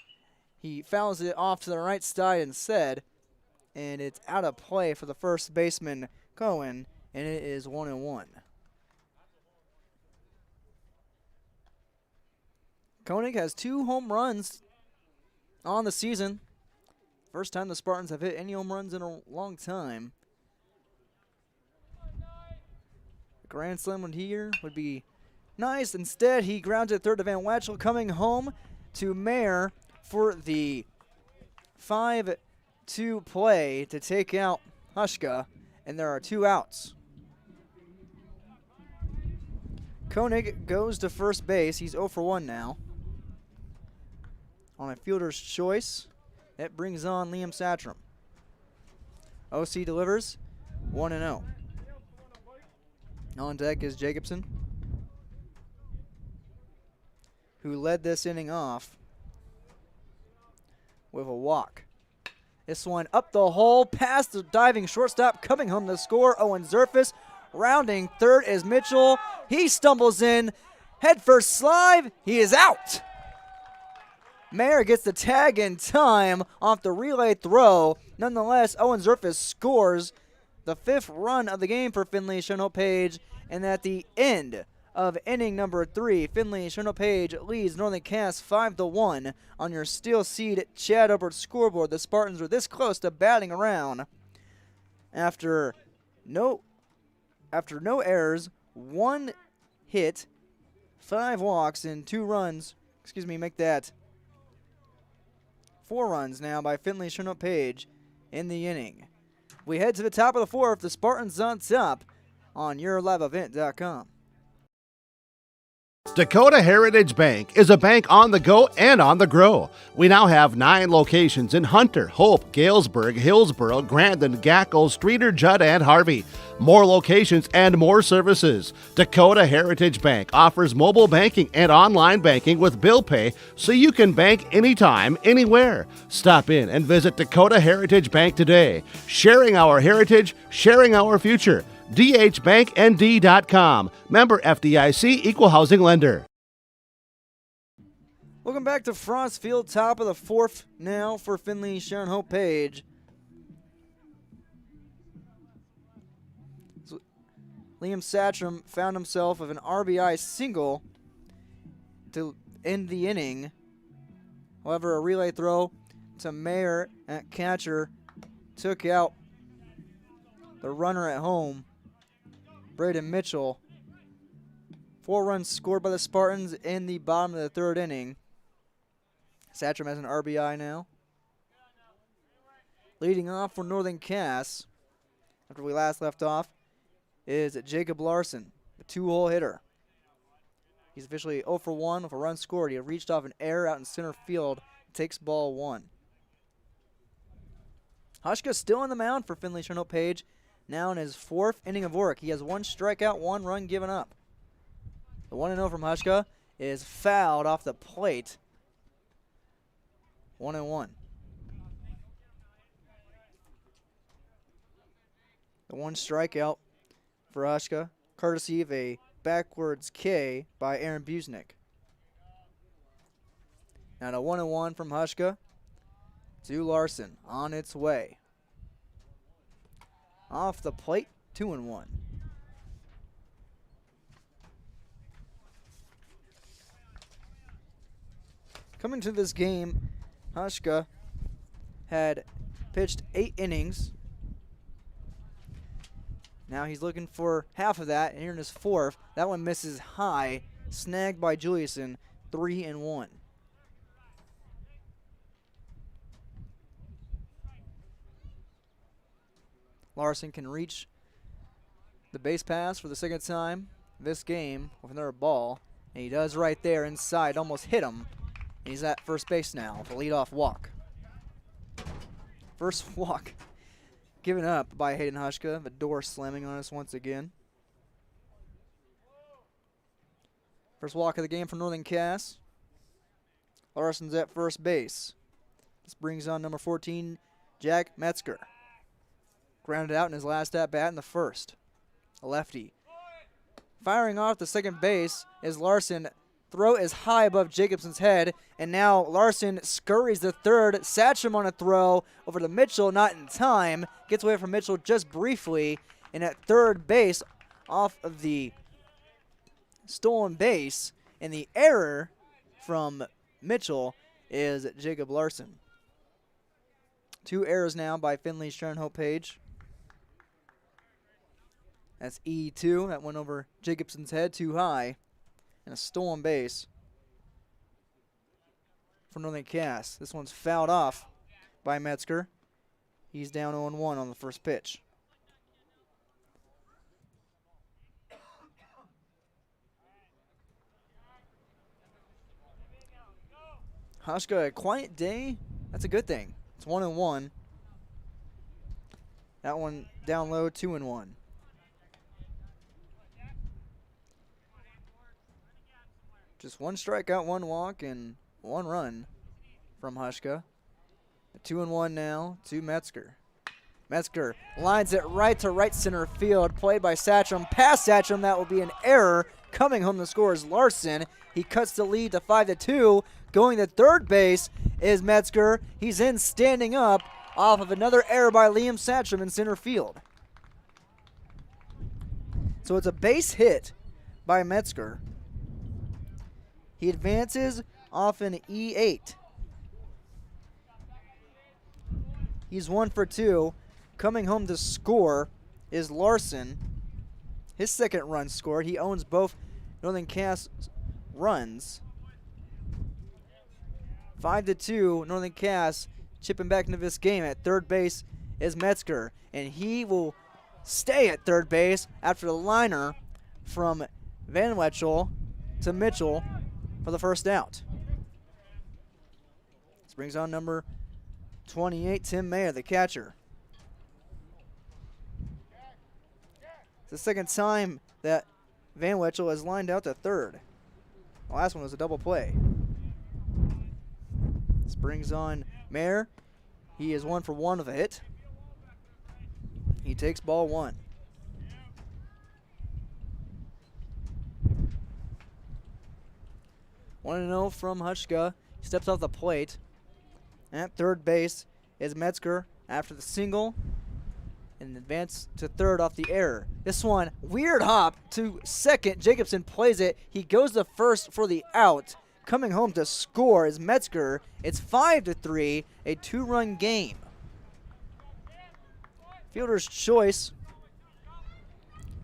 He fouls it off to the right side instead, and it's out of play for the first baseman, Cohen, and it is 1-1. Koenig has 2 home runs on the season. First time the Spartans have hit any home runs in a long time. A grand slam one here would be nice. Instead, he grounds it third to Van Watchel, coming home to Mayer for the 5-2 play to take out Hushka, and there are 2 outs. Koenig goes to first base. He's 0 for 1 now. On a fielder's choice, that brings on Liam Satchram. OC delivers 1-0. On deck is Jacobson, who led this inning off with a walk. This one up the hole, past the diving shortstop, coming home to score, Owen Zerfus. Rounding third is Mitchell. He stumbles in, head first slide. He is out. Mayer gets the tag in time off the relay throw. Nonetheless, Owen Zerfis scores the 5th run of the game for Finley Sharon Page. And at the end of inning number 3, Finley Sharon Page leads Northern Cass 5-1 on your Steel Seed Chad Albert scoreboard. The Spartans were this close to batting around after no errors, 1 hit, 5 walks, and 2 runs. Excuse me, make that 4 runs now by Finley Sharon Page in the inning. We head to the top of the 4th. The Spartans on top on YourLiveEvent.com. Dakota Heritage Bank is a bank on the go and on the grow. We now have 9 locations in Hunter, Hope, Galesburg, Hillsboro, Grandin, Gackle, Streeter, Judd, and Harvey. More locations and more services. Dakota Heritage Bank offers mobile banking and online banking with bill pay so you can bank anytime, anywhere. Stop in and visit Dakota Heritage Bank today. Sharing our heritage, sharing our future. dhbanknd.com. Member FDIC, Equal Housing Lender. Welcome back to Frost Field, top of the 4th now for Finley Sharon Hope Page. So Liam Satcham found himself with an RBI single to end the inning. However, a relay throw to Mayer at catcher took out the runner at home, Braden Mitchell. 4 runs scored by the Spartans in the bottom of the 3rd inning. Satcham has an RBI now. Leading off for Northern Cass, after we last left off, is Jacob Larson, the 2-hole hitter. He's officially 0 for 1 with a run scored. He reached off an error out in center field, takes ball 1. Hushka still on the mound for Finley Sharon Page, now in his 4th inning of work. He has 1 strikeout, 1 run given up. The 1-0 from Hushka is fouled off the plate. 1-1. The 1 strikeout for Hushka, courtesy of a backwards K by Aaron Busnick. Now the 1-1 from Hushka to Larson on its way. Off the plate, 2-1. Coming to this game, Hushka had pitched 8 innings. Now he's looking for half of that, and here in his 4th, that one misses high, snagged by Juliuson, 3-1. Larson can reach the base pass for the 2nd time this game with another ball, and he does right there inside, almost hit him. He's at first base now with a leadoff walk. First walk given up by Hayden Hushka. The door slamming on us once again. First walk of the game for Northern Cass. Larson's at first base. This brings on number 14, Jack Metzger. Grounded out in his last at-bat in the 1st. A lefty. Firing off the 2nd base is Larson. Throw is high above Jacobson's head, and now Larson scurries the 3rd. Satcham on a throw over to Mitchell, not in time. Gets away from Mitchell just briefly, and at 3rd base, off of the stolen base, and the error from Mitchell is Jacob Larson. 2 errors now by Finley Sharon Hope Page. That's E2. That went over Jacobson's head too high. And a stolen base for Northern Cass. This one's fouled off by Metzger. He's down 0-1 on the first pitch. Hushka, a quiet day. That's a good thing. It's 1-1. That one down low, 2-1. Just 1 strikeout, 1 walk, and 1 run from Hushka. 2-1 now to Metzger. Metzger lines it right to right center field, played by Satcham. Past Satcham, that will be an error. Coming home to score is Larson. He cuts the lead to 5-2. Going to third base is Metzger. He's in standing up off of another error by Liam Satcham in center field. So it's a base hit by Metzger. He advances off an E8. He's 1 for 2. Coming home to score is Larson. His second run scored. He owns both Northern Cass runs. 5-2, Northern Cass chipping back into this game. At third base is Metzger, and he will stay at third base after the liner from Van Wetchel to Mitchell for the first out. This brings on number 28, Tim Mayer, the catcher. It's the second time that Van Wetchel has lined out to third. The last one was a double play. This brings on Mayer. He is 1 for 1 with a hit. He takes ball 1. Want to know from Hushka. He steps off the plate. At third base is Metzger after the single. And advance to third off the error. This one, weird hop to second. Jacobson plays it. He goes to first for the out. Coming home to score is Metzger. It's 5-3, a 2-run game. Fielder's choice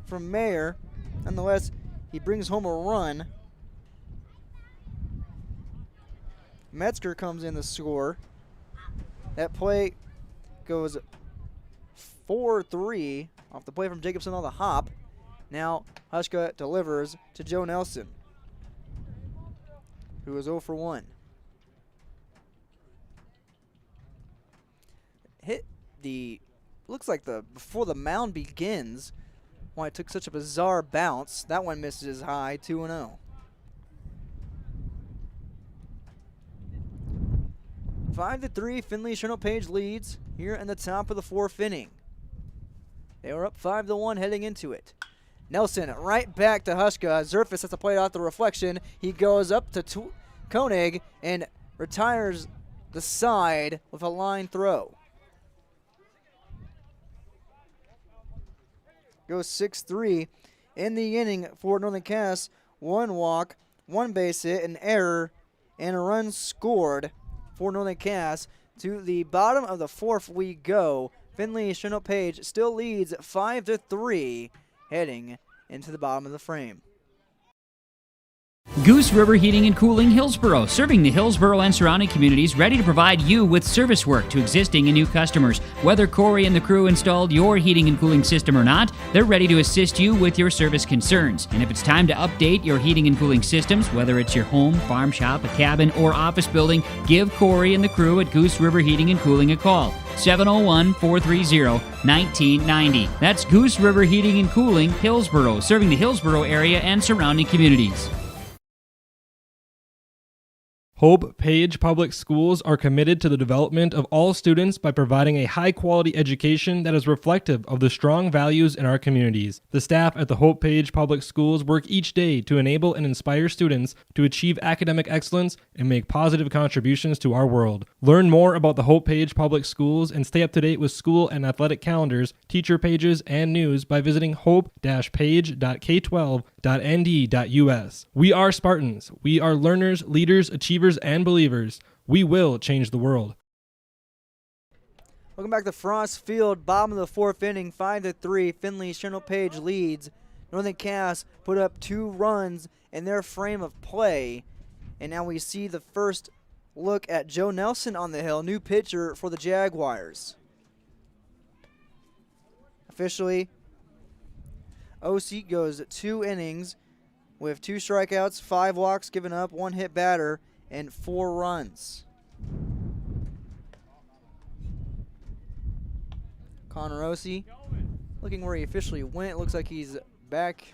from Mayer. Nonetheless, he brings home a run. Metzger comes in to score. That play goes 4-3 off the play from Jacobson on the hop. Now Hushka delivers to Joe Nelson, who is 0 for 1. Hit the, looks like before the mound begins, why it took such a bizarre bounce. That one misses high, 2-0. 5-3, Finley Sharon Page leads here in the top of the 4th inning. They were up 5-1 heading into it. Nelson right back to Hushka. Zerfis has to play off the reflection. He goes up to Koenig and retires the side with a line throw. Goes 6-3 in the inning for Northern Cass. 1 walk, 1 base hit, an error, and a run scored for Northern Cass. To the bottom of the 4th we go. Finley Sharon Page still leads 5-3 heading into the bottom of the frame. Goose River Heating and Cooling Hillsboro, serving the Hillsboro and surrounding communities, ready to provide you with service work to existing and new customers. Whether Corey and the crew installed your heating and cooling system or not, they're ready to assist you with your service concerns. And if it's time to update your heating and cooling systems, whether it's your home, farm shop, a cabin, or office building, give Corey and the crew at Goose River Heating and Cooling a call. 701-430-1990. That's Goose River Heating and Cooling, Hillsboro, serving the Hillsboro area and surrounding communities. Hope Page Public Schools are committed to the development of all students by providing a high-quality education that is reflective of the strong values in our communities. The staff at the Hope Page Public Schools work each day to enable and inspire students to achieve academic excellence and make positive contributions to our world. Learn more about the Hope Page Public Schools and stay up to date with school and athletic calendars, teacher pages, and news by visiting hope-page.k12.nd.us. We are Spartans. We are learners, leaders, achievers, and believers. We will change the world. Welcome back to Frost Field, bottom of the 4th inning, 5-3. Finley Sharon Page leads. Northern Cass put up 2 runs in their frame of play. And now we see the first look at Joe Nelson on the hill, new pitcher for the Jaguars. Officially, OC goes 2 innings with 2 strikeouts, 5 walks given up, 1 hit batter, and 4 runs. Connor Ossie looking where he officially went. It looks like he's back.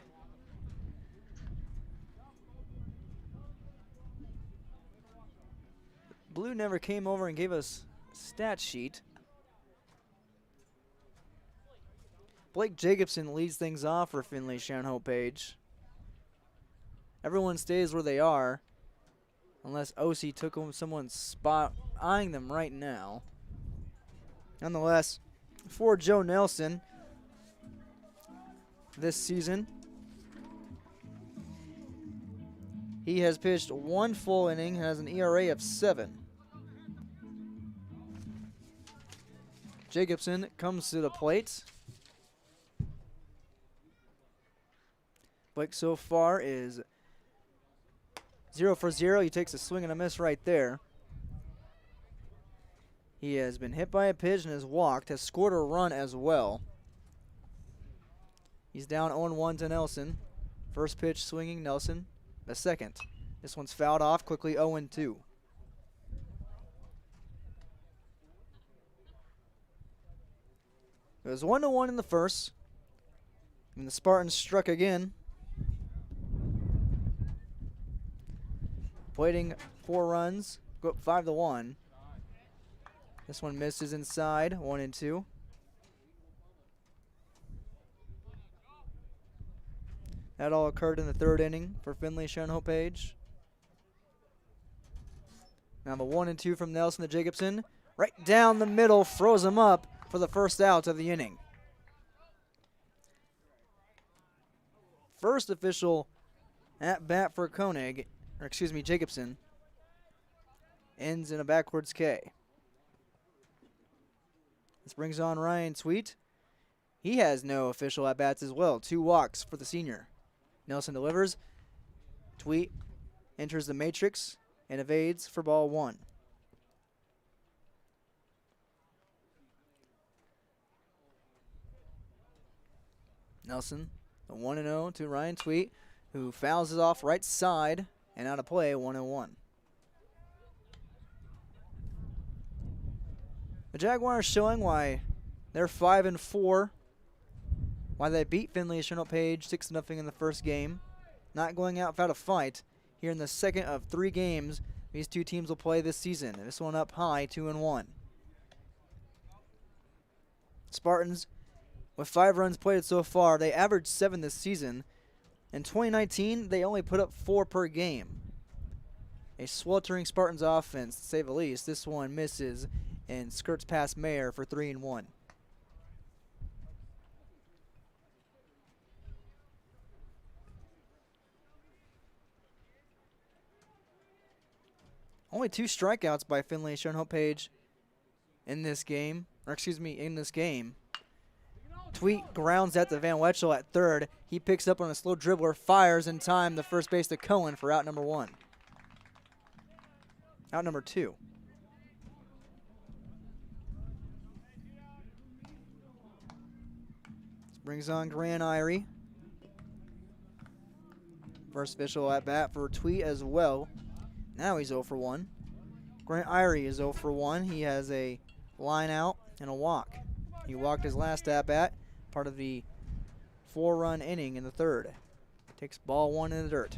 Blue never came over and gave us a stat sheet. Blake Jacobson leads things off for Finley Sharon Page. Everyone stays where they are, unless OC took someone's spot, eyeing them right now. Nonetheless, for Joe Nelson this season, he has pitched 1 full inning and has an ERA of 7. Jacobson comes to the plate. Blake so far is 0 for 0. He takes a swing and a miss right there. He has been hit by a pitch and has walked, has scored a run as well. He's down 0-1 to Nelson. First pitch swinging Nelson. The second. This one's fouled off quickly, 0-2. It was 1-1 in the first. And the Spartans struck again. Waiting 4 runs, go up 5-1. This one misses inside, 1-2. That all occurred in the 3rd inning for Finley, Sharon Hope Page. Now the 1-2 from Nelson to Jacobson. Right down the middle, froze him up for the first out of the inning. First official at bat for Koenig, or excuse me, Jacobson, ends in a backwards K. This brings on Ryan Sweet. He has no official at bats as well. 2 walks for the senior. Nelson delivers. Tweet enters the matrix and evades for ball 1. Nelson, the 1-0 to Ryan Tweet, who fouls it off right side and out of play, 1-1. The Jaguars showing why they're 5-4. Why they beat Finley Sharon Page 6-0 in the first game. Not going out without a fight here in the second of 3 games these 2 teams will play this season. This one up high, 2-1. Spartans, with 5 runs plated so far, they averaged 7 this season. In 2019, they only put up 4 per game. A sweltering Spartans offense, to say the least. This one misses and skirts past Mayer for 3-1. Only 2 strikeouts by Finley Sharon Hope Page in this game, in this game. Tweet grounds at the Van Wetchel at 3rd. He picks up on a slow dribbler, fires in time the first base to Cohen for out number 1. Out number 2. This brings on Grant Irie. First official at bat for Tweet as well. Now he's 0 for 1. Grant Irie is 0 for 1. He has a line out and a walk. He walked his last at bat, part of the 4-run inning in the 3rd. Takes ball 1 in the dirt.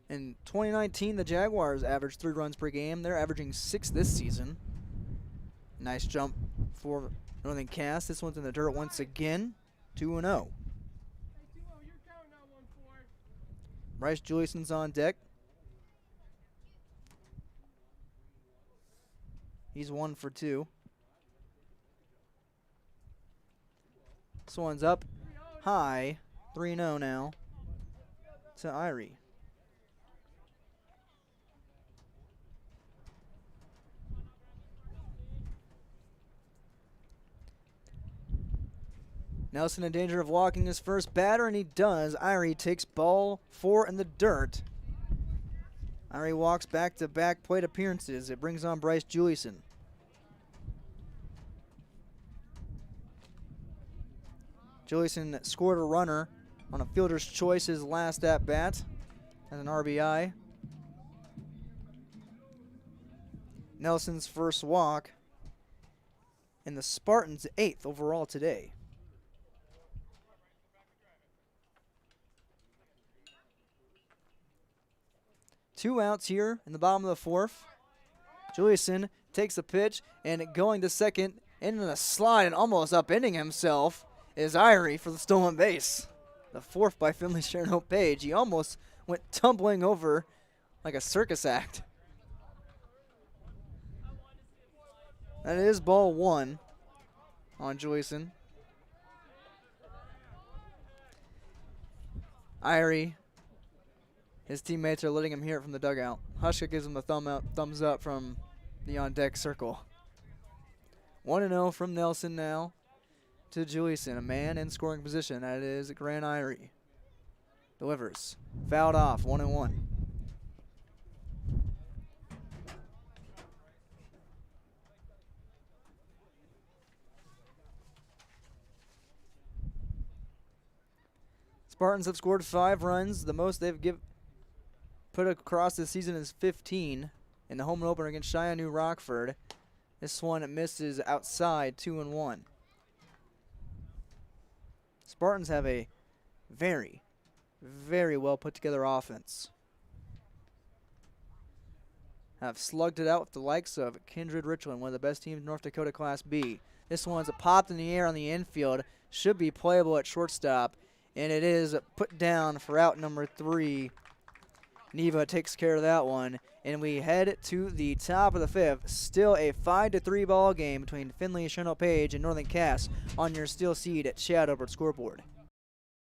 In 2019, the Jaguars averaged 3 runs per game. They're averaging 6 this season. Nice jump for Northern Cass. This one's in the dirt once again. 2-0. Bryce Juliuson's on deck. He's 1 for 2. This one's up high. 3-0 now to Irie. Nelson in danger of walking his first batter, and he does. Irie takes ball 4 in the dirt. Irie walks back-to-back plate appearances. It brings on Bryce Juliuson. Juliuson scored a runner on a fielder's choice his last at-bat as an RBI. Nelson's first walk, and the Spartans' 8th overall today. Two outs here in the bottom of the 4th. Juliuson takes a pitch, and going to second into the slide and almost upending himself is Irie for the stolen base. The fourth by Finley Sharon Hope Page. He almost went tumbling over like a circus act. That is ball 1 on Joyson. Irie, his teammates are letting him hear it from the dugout. Hushka gives him a thumbs up from the on-deck circle. 1-0 from Nelson now to Joyson, a man in scoring position. That is Grant Irie. Delivers. Fouled off, 1-1. Spartans have scored 5 runs. The most they've put across this season is 15 in the home opener against Cheyenne New Rockford. This one misses outside, 2-1. Spartans have a very, very well put together offense. Have slugged it out with the likes of Kindred Richland, one of the best teams in North Dakota Class B. This one's popped in the air on the infield. Should be playable at shortstop. And it is put down for out number 3. Neva takes care of that one. And we head to the top of the 5th. Still a 5-3 ball game between Finley, Sharon Page, and Northern Cass on your Steel Seed at Chad Albert scoreboard.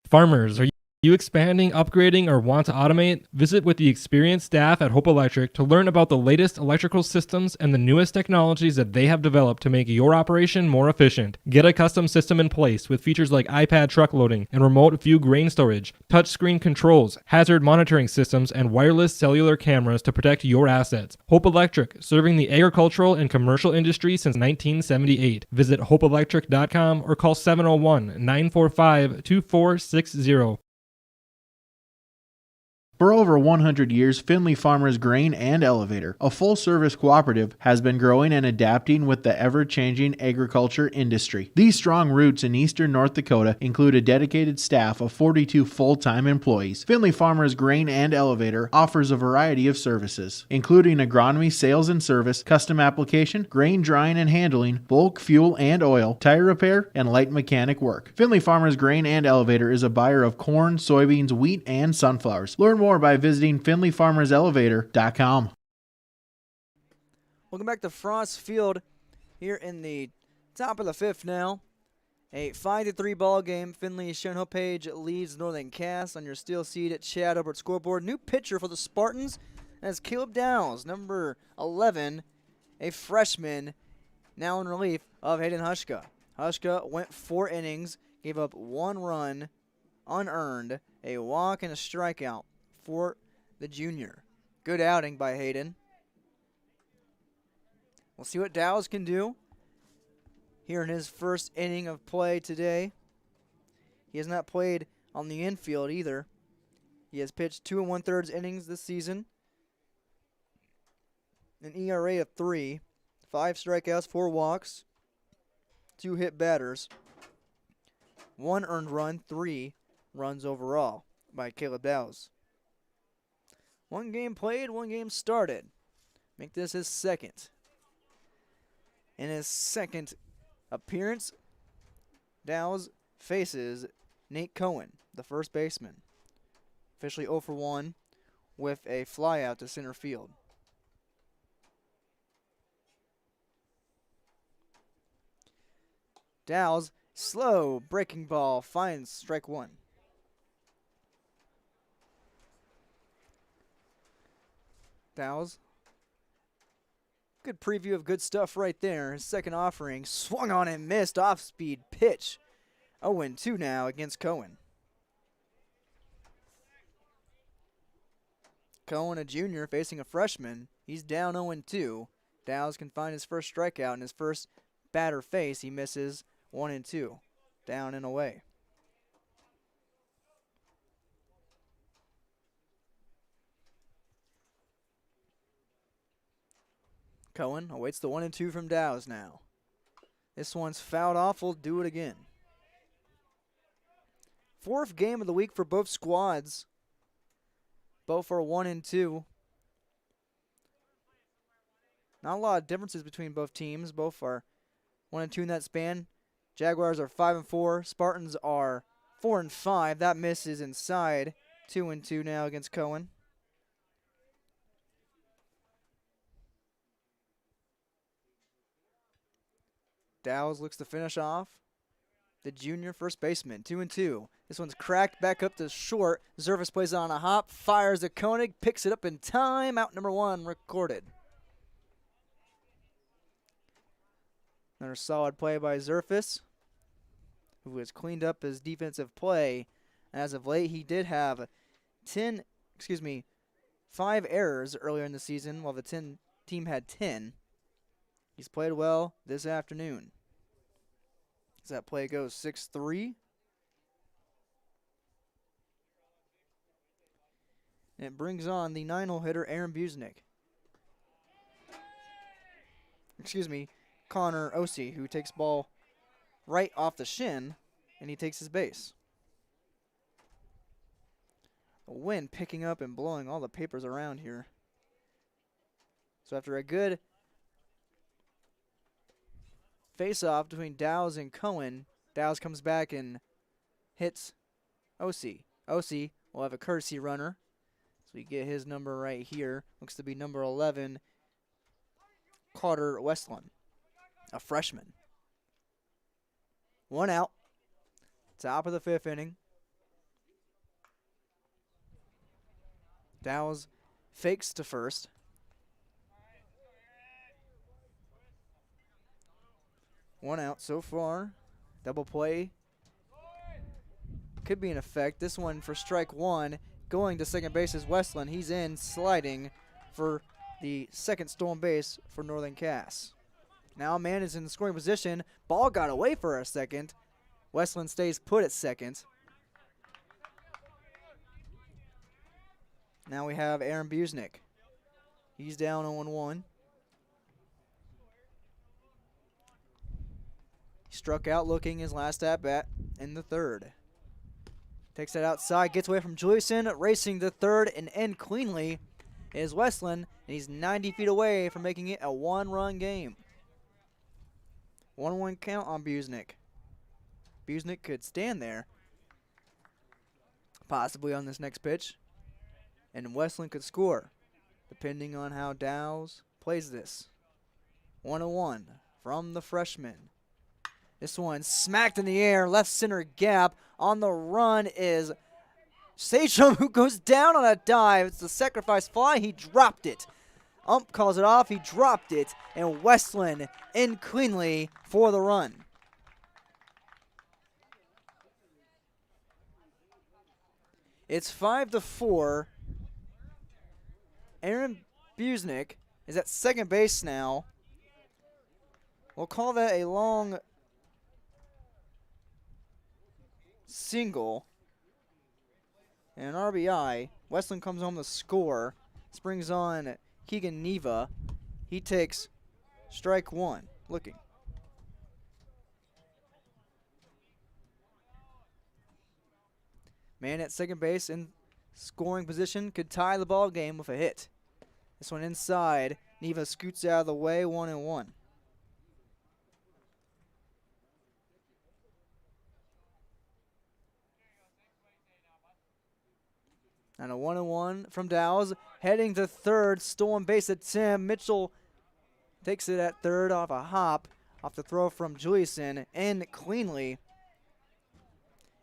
Farmers, are you expanding, upgrading, or want to automate? Visit with the experienced staff at Hope Electric to learn about the latest electrical systems and the newest technologies that they have developed to make your operation more efficient. Get a custom system in place with features like iPad truck loading and remote view grain storage, touchscreen controls, hazard monitoring systems, and wireless cellular cameras to protect your assets. Hope Electric, serving the agricultural and commercial industry since 1978. Visit hopeelectric.com or call 701-945-2460. For over 100 years, Finley Farmers Grain and Elevator, a full-service cooperative, has been growing and adapting with the ever-changing agriculture industry. These strong roots in eastern North Dakota include a dedicated staff of 42 full-time employees. Finley Farmers Grain and Elevator offers a variety of services, including agronomy, sales and service, custom application, grain drying and handling, bulk fuel and oil, tire repair, and light mechanic work. Finley Farmers Grain and Elevator is a buyer of corn, soybeans, wheat, and sunflowers. Learn more by visiting FinleyFarmersElevator.com. Welcome back to Frost Field here in the top of the 5th now. A 5-3 ball game. Finley Sharon Hope Page leads Northern Cass on your Steel Seed at Chad Albert scoreboard. New pitcher for the Spartans as Caleb Downs, number 11, a freshman, now in relief of Hayden Hushka. Hushka went 4 innings, gave up 1 run, unearned, a walk and a strikeout for the junior. Good outing by Hayden. We'll see what Dow's can do here in his first inning of play today. He has not played on the infield either. He has pitched 2 1/3 innings this season. An ERA of 3, 5 strikeouts, 4 walks, 2 hit batters, 1 earned run, 3 runs overall by Caleb Dow's. 1 game played, 1 game started. Make this his second. In his second appearance, Dow's faces Nate Cohen, the first baseman. Officially 0 for 1 with a fly out to center field. Dow's slow breaking ball finds strike 1. Dow's. Good preview of good stuff right there. His second offering swung on and missed. Off-speed pitch. 0-2 now against Cohen. Cohen, a junior, facing a freshman. He's down 0-2. Dow's can find his first strikeout in his first batter face. He misses 1-2. Down and away. Cohen awaits the 1-2 from Dow's now. This one's fouled off. We'll do it again. 4th game of the week for both squads. Both are 1-2. Not a lot of differences between both teams. Both are 1-2 in that span. Jaguars are 5-4. Spartans are 4-5. That misses inside. 2-2 now against Cohen. Dow's looks to finish off. The junior first baseman, 2-2. This one's cracked back up to short. Zervis plays it on a hop, fires to Koenig, picks it up in time. Out number 1 recorded. Another solid play by Zerfis, who has cleaned up his defensive play. As of late, he did have 5 errors earlier in the season, while the team had 10. He's played well this afternoon. As that play goes 6-3. And it brings on the 9-hole hitter, Aaron Busnick. Connor Ossie, who takes ball right off the shin, and he takes his base. The wind picking up and blowing all the papers around here. So after a good face-off between Dow's and Cohen, Dow's comes back and hits Ossie. Ossie will have a courtesy runner. So we get his number right here. Looks to be number 11, Carter Westland, a freshman. 1 out. Top of the 5th inning. Dow's fakes to first. One out so far. Double play could be in effect. This one for strike 1. Going to second base is Westland. He's in, sliding for the second stolen base for Northern Cass. Now a man is in the scoring position. Ball got away for a second. Westland stays put at second. Now we have Aaron Busnick. He's down 0-1. He struck out looking his last at-bat in the 3rd. Takes it outside, gets away from Juliuson, racing to 3rd and end cleanly is Westland, and he's 90 feet away from making it a 1-run game. 1-1 count on Busnick. Busnick could stand there, possibly on this next pitch, and Westland could score, depending on how Dow's plays this. 1-1 from the freshman. This one smacked in the air, left center gap. On the run is Sachum, who goes down on a dive. It's the sacrifice fly. He dropped it. Ump calls it off. He dropped it. And Westland in cleanly for the run. It's 5-4. Aaron Busnick is at second base now. We'll call that a long single and an RBI. Westland comes home to score. This brings on Keegan Neva. He takes strike 1. Looking. Man at second base in scoring position could tie the ball game with a hit. This one inside. Neva scoots out of the way. 1-1. And a 1-1 from Dow's. Heading to 3rd. Stolen base at Tim. Mitchell takes it at 3rd off a hop. Off the throw from Juliuson. In cleanly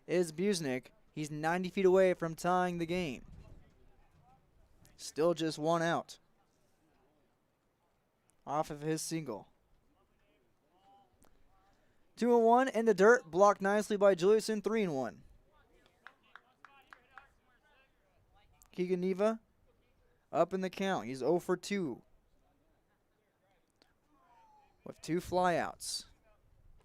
is Busnick. He's 90 feet away from tying the game. Still just 1 out off of his single. 2-1 in the dirt. Blocked nicely by Juliuson. 3-1. Keegan Neva up in the count. He's 0 for 2 with 2 flyouts.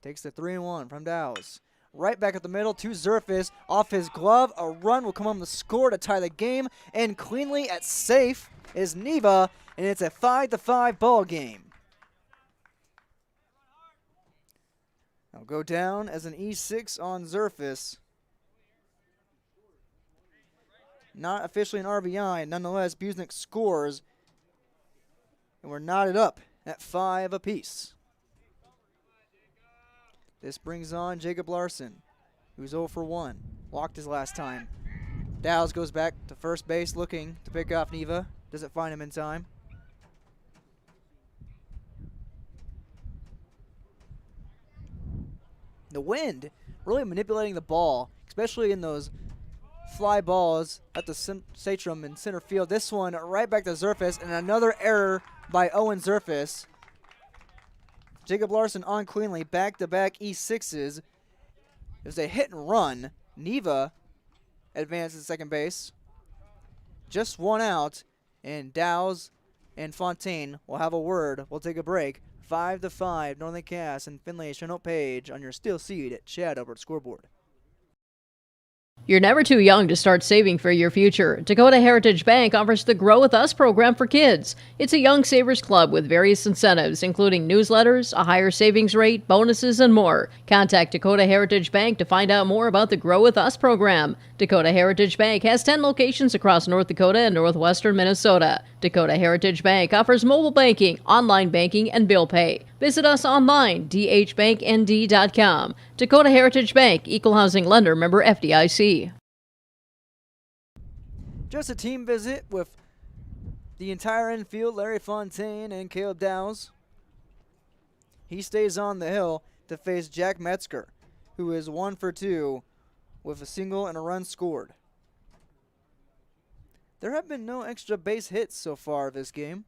Takes the 3-1 from Dow's. Right back at the middle to Zerfis. Off his glove. A run will come on the score to tie the game. And cleanly at safe is Neva. And it's a 5-5 ball game. I'll go down as an E6 on Zerfis. Not officially an RBI. Nonetheless, Busnick scores. And we're knotted up at 5 apiece. This brings on Jacob Larson, who's 0 for 1. Walked his last time. Dow's goes back to first base looking to pick off Neva. Doesn't find him in time. The wind really manipulating the ball, especially in those fly balls at the Satrum in center field. This one right back to Zerfus, and another error by Owen Zerfus. Jacob Larson on cleanly, back-to-back E6s. It was a hit and run. Neva advances to second base. Just one out, and Dow's and Fontaine will have a word. We'll take a break. 5-5, Northern Cass and Finley Sharon Page on your Steel Seed at Chad Albert Scoreboard. You're never too young to start saving for your future. Dakota Heritage Bank offers the Grow With Us program for kids. It's a Young Savers Club with various incentives, including newsletters, a higher savings rate, bonuses, and more. Contact Dakota Heritage Bank to find out more about the Grow With Us program. Dakota Heritage Bank has 10 locations across North Dakota and northwestern Minnesota. Dakota Heritage Bank offers mobile banking, online banking, and bill pay. Visit us online, dhbanknd.com. Dakota Heritage Bank, Equal Housing Lender, member FDIC. Just a team visit with the entire infield, Larry Fontaine and Caleb Dow's. He stays on the hill to face Jack Metzger, who is 1 for 2 with a single and a run scored. There have been no extra base hits so far this game.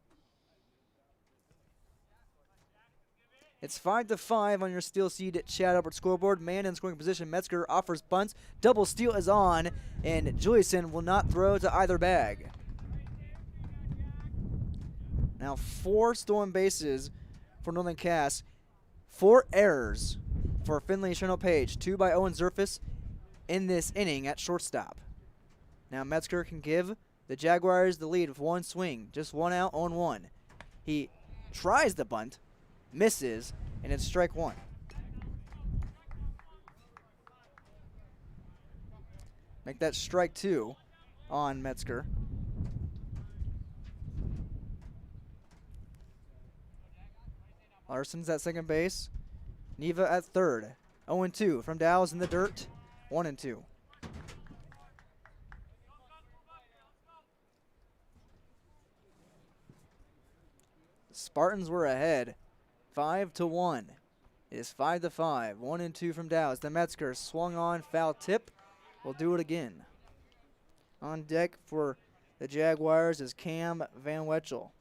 It's 5-5 on your Steel Seed at Chad Albert Scoreboard. Man in scoring position. Metzger offers bunts. Double steal is on, and Juliuson will not throw to either bag. Now 4 stolen bases for Northern Cass. 4 errors for Finley Sharon Page. 2 by Owen Zerfus in this inning at shortstop. Now Metzger can give the Jaguars the lead with 1 swing. Just 1 out, 0-1. He tries the bunt, misses, and it's strike 1. Make that strike 2 on Metzger. Larson's at second base. Neva at third. 0-2 from Dow's in the dirt. 1-2. Spartans were ahead. 5-1. It is 5-5. 1-2 from Dow's. The Metzger swung on, foul tip. We'll do it again. On deck for the Jaguars is Cam Van Wetchel.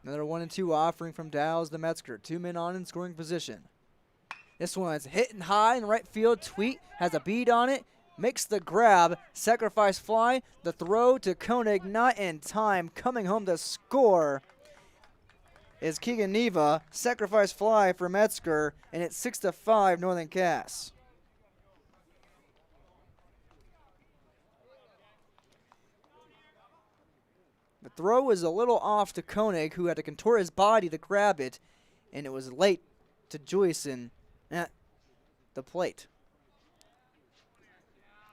Another 1-2 offering from Dow's. The Metzger. 2 men on in scoring position. This one's hitting high in right field. Tweet has a bead on it. Makes the grab, sacrifice fly, the throw to Koenig, not in time. Coming home to score is Keegan Neva. Sacrifice fly for Metzger, and it's 6-5 Northern Cass. The throw was a little off to Koenig, who had to contort his body to grab it, and it was late to Juliuson at the plate.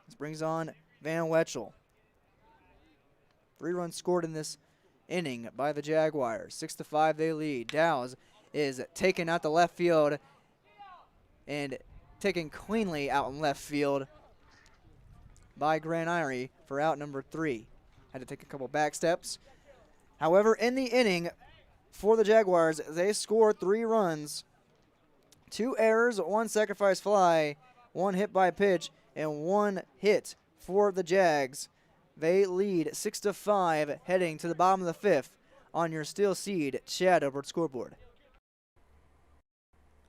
This brings on Van Wetchel. 3 runs scored in this inning by the Jaguars. 6-5 they lead. Dow's is taken out to left field and taken cleanly out in left field by Grant Irie for out number 3. Had to take a couple back steps. However, in the inning for the Jaguars, they scored 3 runs. 2 errors, 1 sacrifice fly, 1 hit by pitch, and 1 hit for the Jags. They lead 6-5 heading to the bottom of the 5th on your Steel Seed Chad Albert Scoreboard.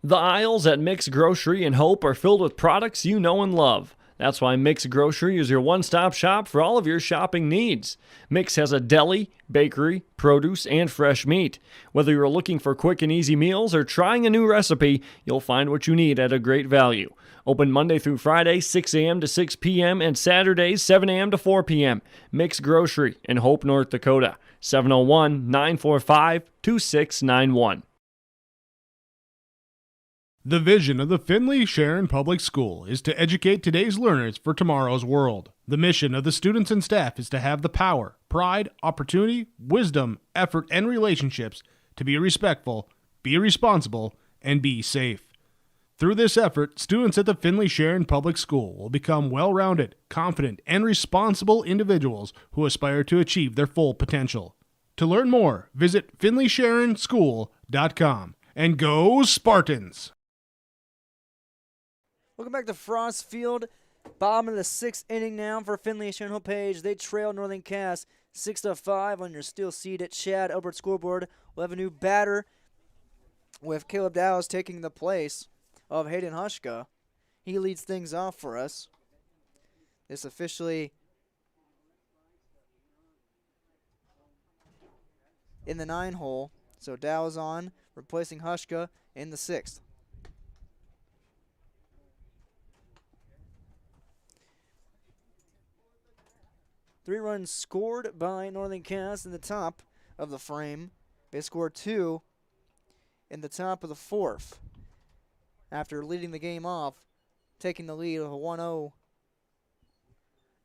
The aisles at Mix Grocery and Hope are filled with products you know and love. That's why Mix Grocery is your one-stop shop for all of your shopping needs. Mix has a deli, bakery, produce, and fresh meat. Whether you're looking for quick and easy meals or trying a new recipe, you'll find what you need at a great value. Open Monday through Friday, 6 a.m. to 6 p.m. and Saturdays, 7 a.m. to 4 p.m. Mix Grocery in Hope, North Dakota. 701-945-2691. The vision of the Finley Sharon Public School is to educate today's learners for tomorrow's world. The mission of the students and staff is to have the power, pride, opportunity, wisdom, effort, and relationships to be respectful, be responsible, and be safe. Through this effort, students at the Finley Sharon Public School will become well-rounded, confident, and responsible individuals who aspire to achieve their full potential. To learn more, visit finleysharonschool.com. And go Spartans! Welcome back to Frost Field. Bottom of the 6th inning now for Finley Sharon Hope Page. They trail Northern Cass 6-5 on your steel seat at Chad Elbert scoreboard. We'll have a new batter with Caleb Dowes taking the place of Hayden Hushka. He leads things off for us. This officially in the 9 hole. So Dowes on, replacing Hushka in the 6th. Three runs scored by Northern Cass in the top of the frame. They scored 2 in the top of the 4th. After leading the game off, taking the lead with a 1-0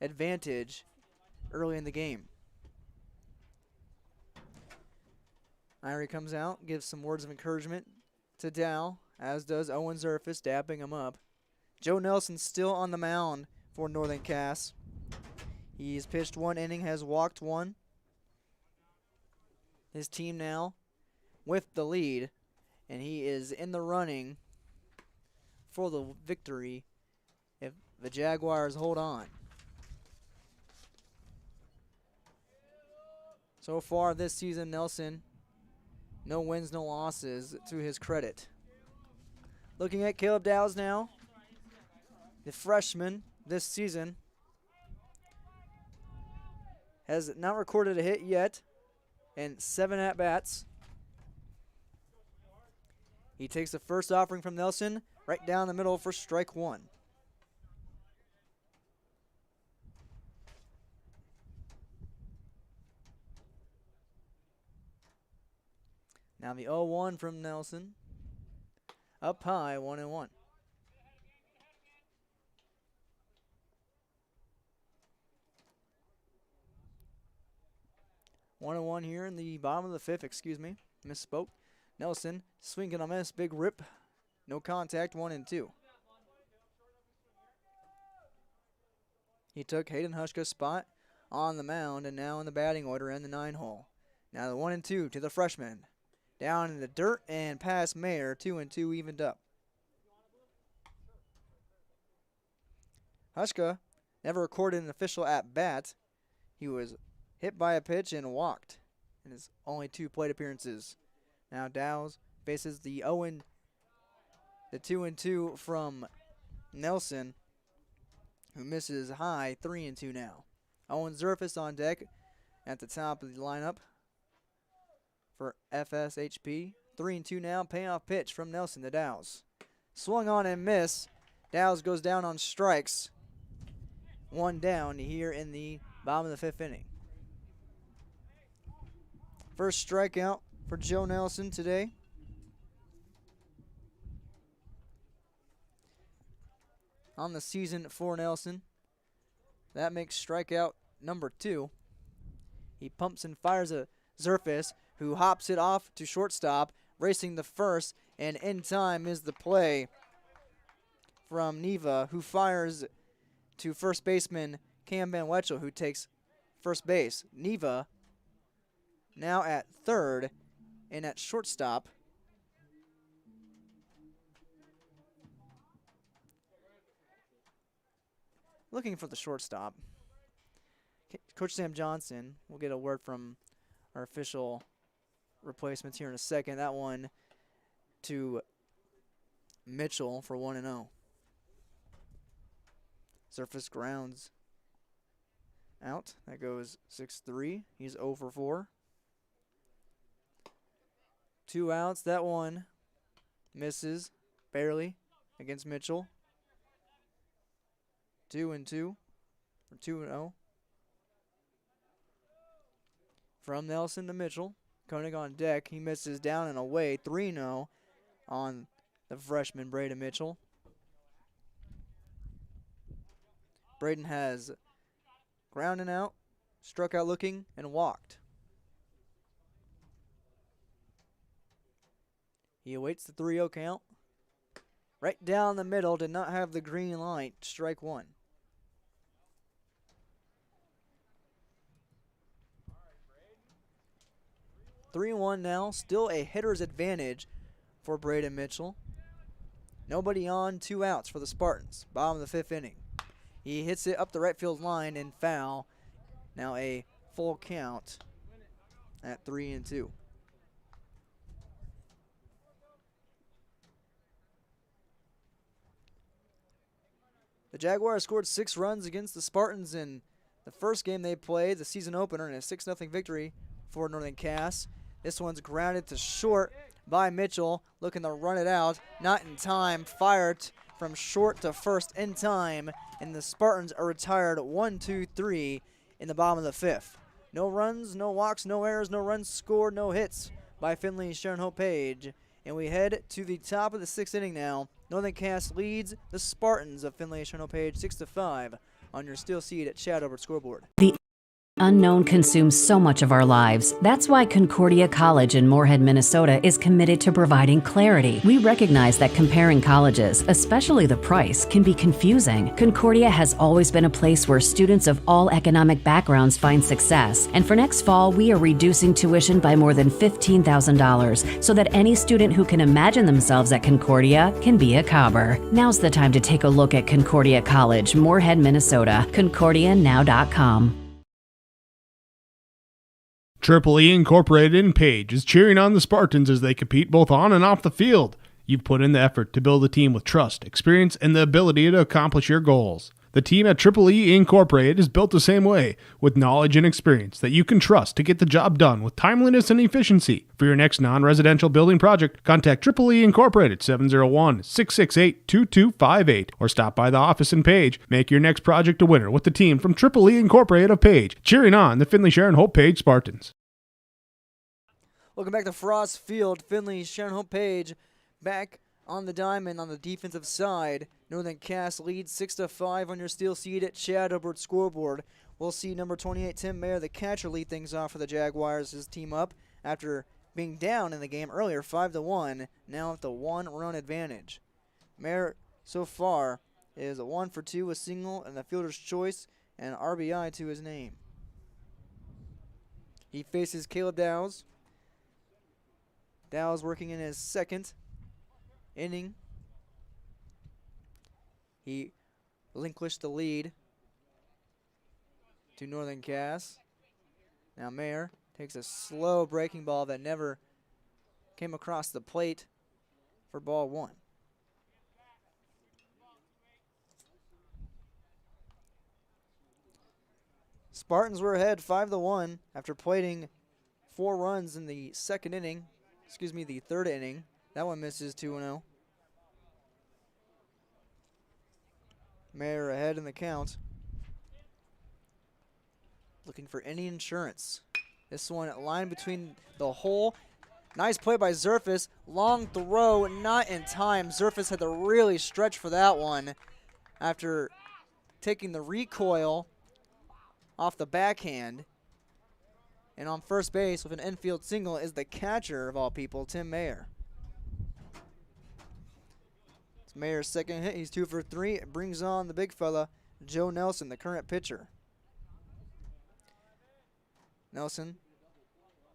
advantage early in the game. Irie comes out, gives some words of encouragement to Dow, as does Owen Zerfus, dapping him up. Joe Nelson still on the mound for Northern Cass. He's pitched 1 inning, has walked 1. His team now with the lead, and he is in the running for the victory if the Jaguars hold on. So far this season, Nelson, no wins, no losses to his credit. Looking at Caleb Dowes now, the freshman this season, has not recorded a hit yet, and 7 at-bats. He takes the first offering from Nelson, right down the middle for strike 1. Now the 0-1 from Nelson, up high, 1-1. One and one here in the bottom of the 5th, misspoke. Nelson, swing and a miss, big rip. No contact, 1-2. He took Hayden Hushka's spot on the mound and now in the batting order in the 9 hole. Now the 1-2 to the freshman. Down in the dirt and past Mayer, 2-2 evened up. Hushka never recorded an official at-bat. He was hit by a pitch and walked in his only 2 plate appearances. Now Dowes faces the 2-2 from Nelson, who misses high, 3-2 now. Owen Zerfus on deck at the top of the lineup for FSHP. 3-2 now, payoff pitch from Nelson to Dowes. Swung on and miss. Dowes goes down on strikes. 1 down here in the bottom of the 5th inning. First strikeout for Joe Nelson today. On the season for Nelson. That makes strikeout number 2. He pumps and fires a Zerfus, who hops it off to shortstop, racing the first, and in time is the play from Neva, who fires to first baseman Cam Van Wetchel, who takes first base. Neva now at third, and at shortstop, looking for the shortstop, Coach Sam Johnson. We'll get a word from our official replacements here in a second. That one to Mitchell for 1-0. Surface grounds out. That goes 6-3. He's 0 for 4. 2 outs. That one misses barely against Mitchell. 2-2 or 2-0. From Nelson to Mitchell. Koenig on deck. He misses down and away. 3-0 on the freshman Braden Mitchell. Braden has grounded out, struck out looking, and walked. He awaits the 3-0 count. Right down the middle, did not have the green light, strike one. (3-1) now, still a hitter's advantage for Braden Mitchell. Nobody on, 2 outs for the Spartans. Bottom of the 5th inning. He hits it up the right field line and foul. Now a full count at 3-2. The Jaguars scored 6 runs against the Spartans in the first game they played, the season opener, in a 6-0 victory for Northern Cass. This one's grounded to short by Mitchell, looking to run it out. Not in time, fired from short to first in time, and the Spartans are retired 1-2-3 in the bottom of the 5th. No runs, no walks, no errors, no runs scored, no hits by Finley Sharon Hope Page. And we head to the top of the 6th inning now. Northern Cass leads the Spartans of Finley Sharon Hope Page 6-5 on your Steel Seed at Chad Albert scoreboard. The unknown consumes so much of our lives. That's why Concordia College in Moorhead, Minnesota is committed to providing clarity. We recognize that comparing colleges, especially the price, can be confusing. Concordia has always been a place where students of all economic backgrounds find success. And for next fall, we are reducing tuition by more than $15,000 so that any student who can imagine themselves at Concordia can be a Cobber. Now's the time to take a look at Concordia College, Moorhead, Minnesota. ConcordiaNow.com. Triple E Incorporated in Page is cheering on the Spartans as they compete both on and off the field. You've put in the effort to build a team with trust, experience, and the ability to accomplish your goals. The team at Triple E Incorporated is built the same way, with knowledge and experience that you can trust to get the job done with timeliness and efficiency. For your next non-residential building project, contact Triple E Incorporated 701-668-2258 or stop by the office in Page. Make your next project a winner with the team from Triple E Incorporated of Page, cheering on the Finley Sharon Hope Page Spartans. Welcome back to Frost Field. Finley Sharon Hope Page back on the diamond on the defensive side. Northern Cass leads 6-5 on your Steel Seed at Chad Albert scoreboard. We'll see number 28, Tim Mayer, the catcher, lead things off for the Jaguars. His team up after being down in the game earlier, 5-1, now with the 1-run advantage. Mayer so far is a 1 for 2, a single, and the fielder's choice, and an RBI to his name. He faces Caleb Dowes. Dowes working in his second inning. He relinquished the lead to Northern Cass. Now Mayer takes a slow breaking ball that never came across the plate for ball 1. Spartans were ahead 5-1 after plating 4 runs in the third inning. That one misses 2-0. Mayer ahead in the count. Looking for any insurance. This one line between the hole. Nice play by Zerfus. Long throw, not in time. Zerfus had to really stretch for that one after taking the recoil off the backhand. And on first base with an infield single is the catcher of all people, Tim Mayer. It's Mayer's second hit. He's 2 for 3. It brings on the big fella, Joe Nelson, the current pitcher. Nelson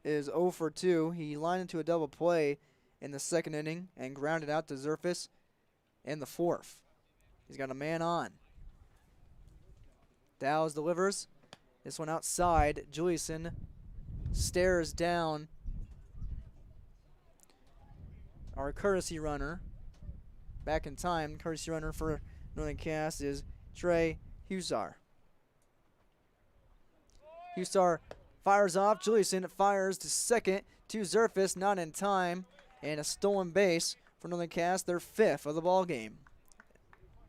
is 0 for 2. He lined into a double play in the second inning and grounded out to Zerfus in the 4th. He's got a man on. Dowes delivers. This one outside. Juliuson stares down our courtesy runner. Back in time, courtesy runner for Northern Cass is Trey Husar. Husar fires off. Juliuson fires to second to Zerfus, not in time, and a stolen base for Northern Cass, their 5th of the ball game.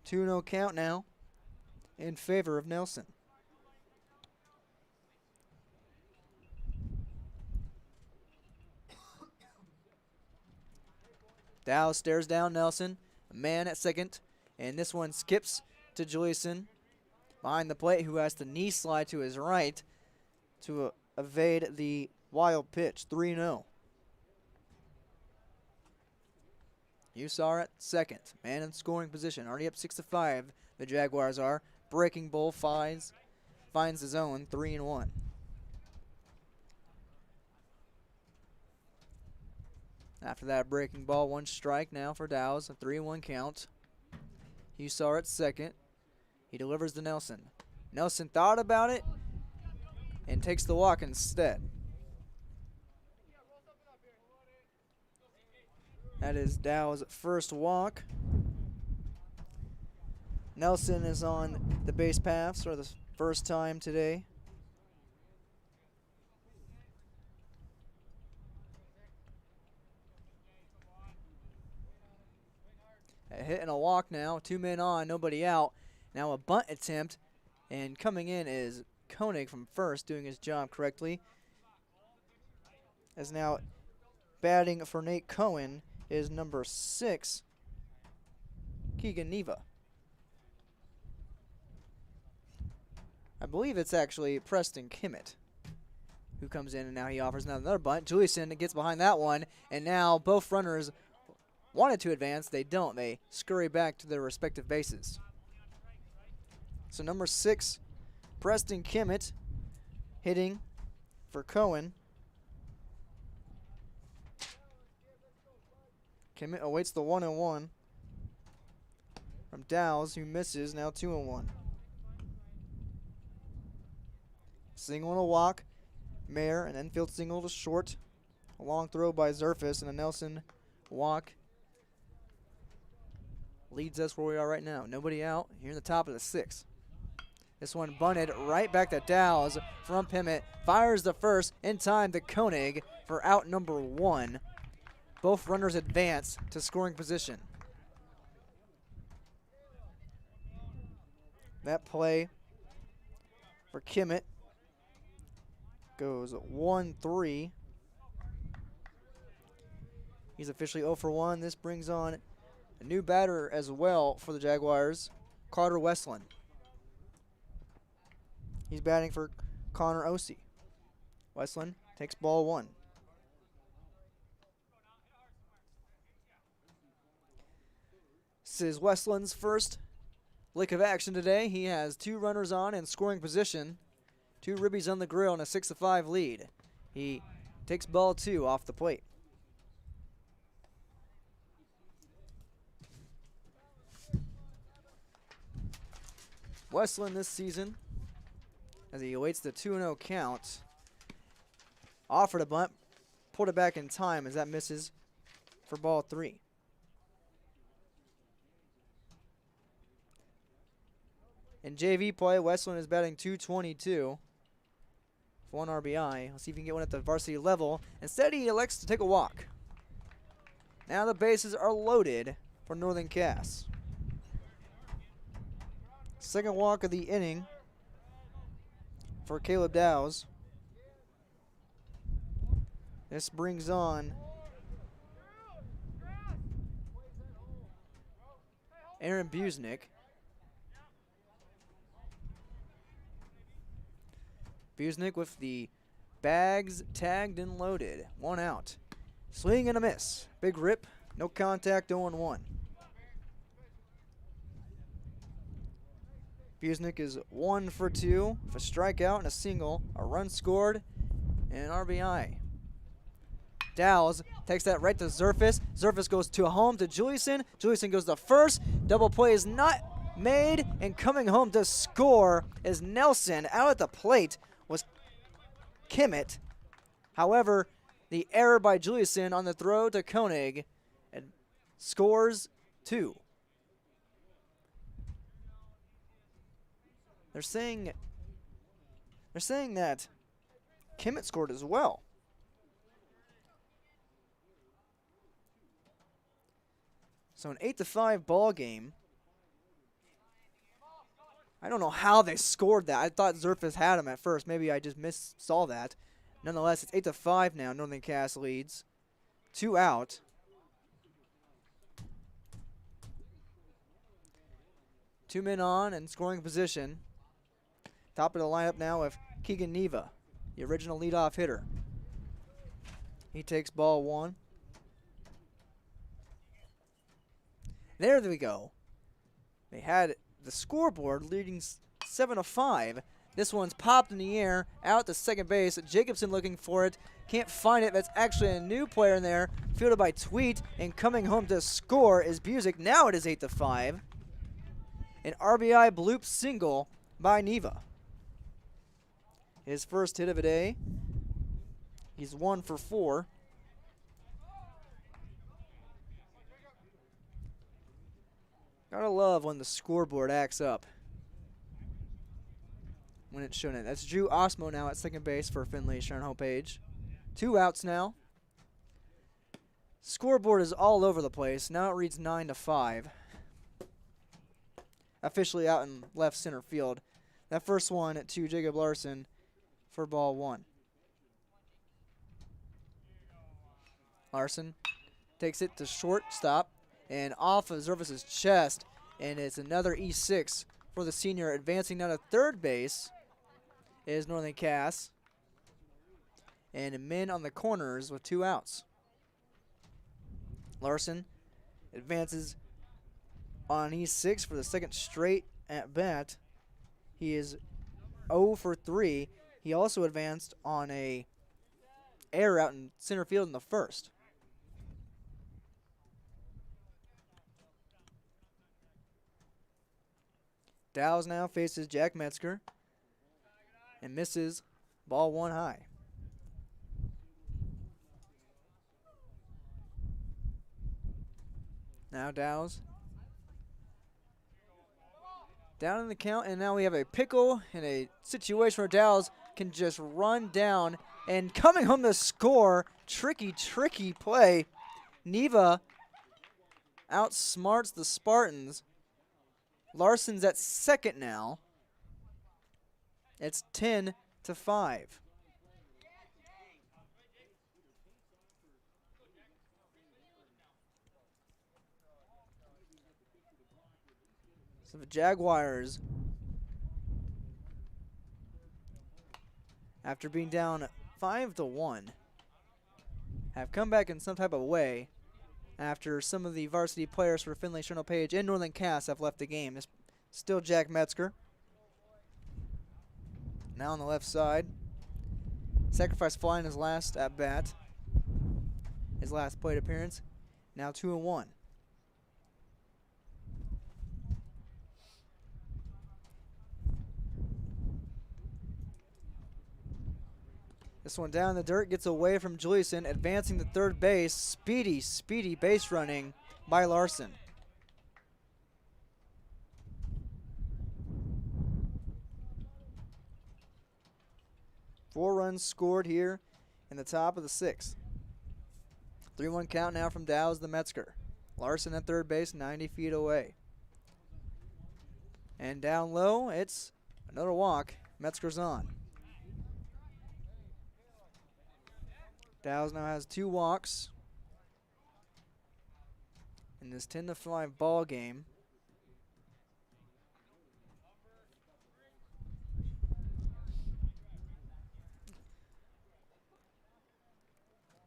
2-0 count now in favor of Nelson. Dow stares down Nelson, a man at second, and this one skips to Juliuson behind the plate, who has to knee slide to his right to evade the wild pitch. 3-0. Usar at second, man in scoring position, already up 6-5. The Jaguars are. Breaking ball finds the zone, 3-1. After that breaking ball, 1 strike now for Dow's, a 3-1 count. Usar at second. He delivers to Nelson. Nelson thought about it and takes the walk instead. That is Dow's first walk. Nelson is on the base paths for the first time today. A hit and a walk now. 2 men on, nobody out. Now a bunt attempt, and coming in is Koenig from first, doing his job correctly. As now batting for Nate Cohen is number 6, Keegan Neva. I believe it's actually Preston Kimmett who comes in, and now he offers another bunt. Juliuson gets behind that one, and now both runners wanted to advance. They don't. They scurry back to their respective bases. So number 6, Preston Kimmett, hitting for Cohen. Kimmett awaits the 1-1 from Dow's, who misses, now 2-1. Single and a walk. Mayer, an infield single to short. A long throw by Zerfus, and a Nelson walk leads us where we are right now. Nobody out here in the top of the 6th. This one bunted right back to Dow's from Pimmett. Fires the first in time to Koenig for out number 1. Both runners advance to scoring position. That play for Kimmett goes 1-3. He's officially 0 for 1. This brings on a new batter as well for the Jaguars, Carter Westland. He's batting for Connor Ossie. Westland takes ball 1. This is Westland's first lick of action today. He has 2 runners on in scoring position, 2 ribbies on the grill, and a 6-5 lead. He takes ball 2 off the plate. Westland this season, as he awaits the 2-0 count, offered a bunt, pulled it back in time as that misses for ball 3. In JV play, Westland is batting .222 for 1 RBI. Let's see if he can get one at the varsity level. Instead, he elects to take a walk. Now the bases are loaded for Northern Cass. Second walk of the inning for Caleb Dow's. This brings on Aaron Busnick. Busnick with the bags tagged and loaded. 1 out. Swing and a miss. Big rip. No contact, 0-1. Busnick is 1 for 2 with a strikeout and a single, a run scored, and an RBI. Dow's takes that right to Zerfus. Zerfus goes to home to Juliuson. Juliuson goes to first. Double play is not made, and coming home to score is Nelson. Out at the plate was Kimmett. However, the error by Juliuson on the throw to Koenig and scores 2. They're saying that Kimmett scored as well. So an 8-5 ball game. I don't know how they scored that. I thought Zerfus had him at first. Maybe I just saw that. Nonetheless, it's 8-5 now. Northern Cass leads. 2 out. 2 men on and scoring position. Top of the lineup now with Keegan Neva, the original leadoff hitter. He takes ball 1. There we go. They had the scoreboard leading 7-5. This one's popped in the air, out to second base. Jacobson looking for it, can't find it. That's actually a new player in there, fielded by Tweet, and coming home to score is Busick. Now it is 8-5. An RBI bloop single by Neva. His first hit of the day. He's 1 for 4. Gotta love when the scoreboard acts up when it's shown in. That's Drew Osmo now at second base for Finley, Sharon home page. 2 outs now. Scoreboard is all over the place. Now it reads 9-5. Officially out in left center field. That first one to Jacob Larson for ball 1. Larson takes it to shortstop and off of Zervas' chest, and it's another E6 for the senior. Advancing down to third base is Northern Cass, and men on the corners with 2 outs. Larson advances on E6 for the second straight at bat. He is 0 for 3. He also advanced on a error out in center field in the first. Dow's now faces Jack Metzger and misses ball 1 high. Now Dow's down in the count, and now we have a pickle in a situation where Dow's can just run down, and coming home to score, tricky play. Neva outsmarts the Spartans. Larson's at second now. It's 10-5. So the Jaguars, after being down 5-1, have come back in some type of way after some of the varsity players for Finley, Sharon Page, and Northern Cass have left the game. It's still Jack Metzger. Now on the left side. Sacrifice fly in his last at bat. His last plate appearance. Now 2-1. This one down in the dirt, gets away from Juliuson, advancing to third base. Speedy base running by Larson. Four runs scored here in the top of the 6th. 3-1 count now from Dow's the Metzger. Larson at third base, 90 feet away. And down low, it's another walk. Metzger's on. Dow's now has 2 walks in this 10-5 ball game.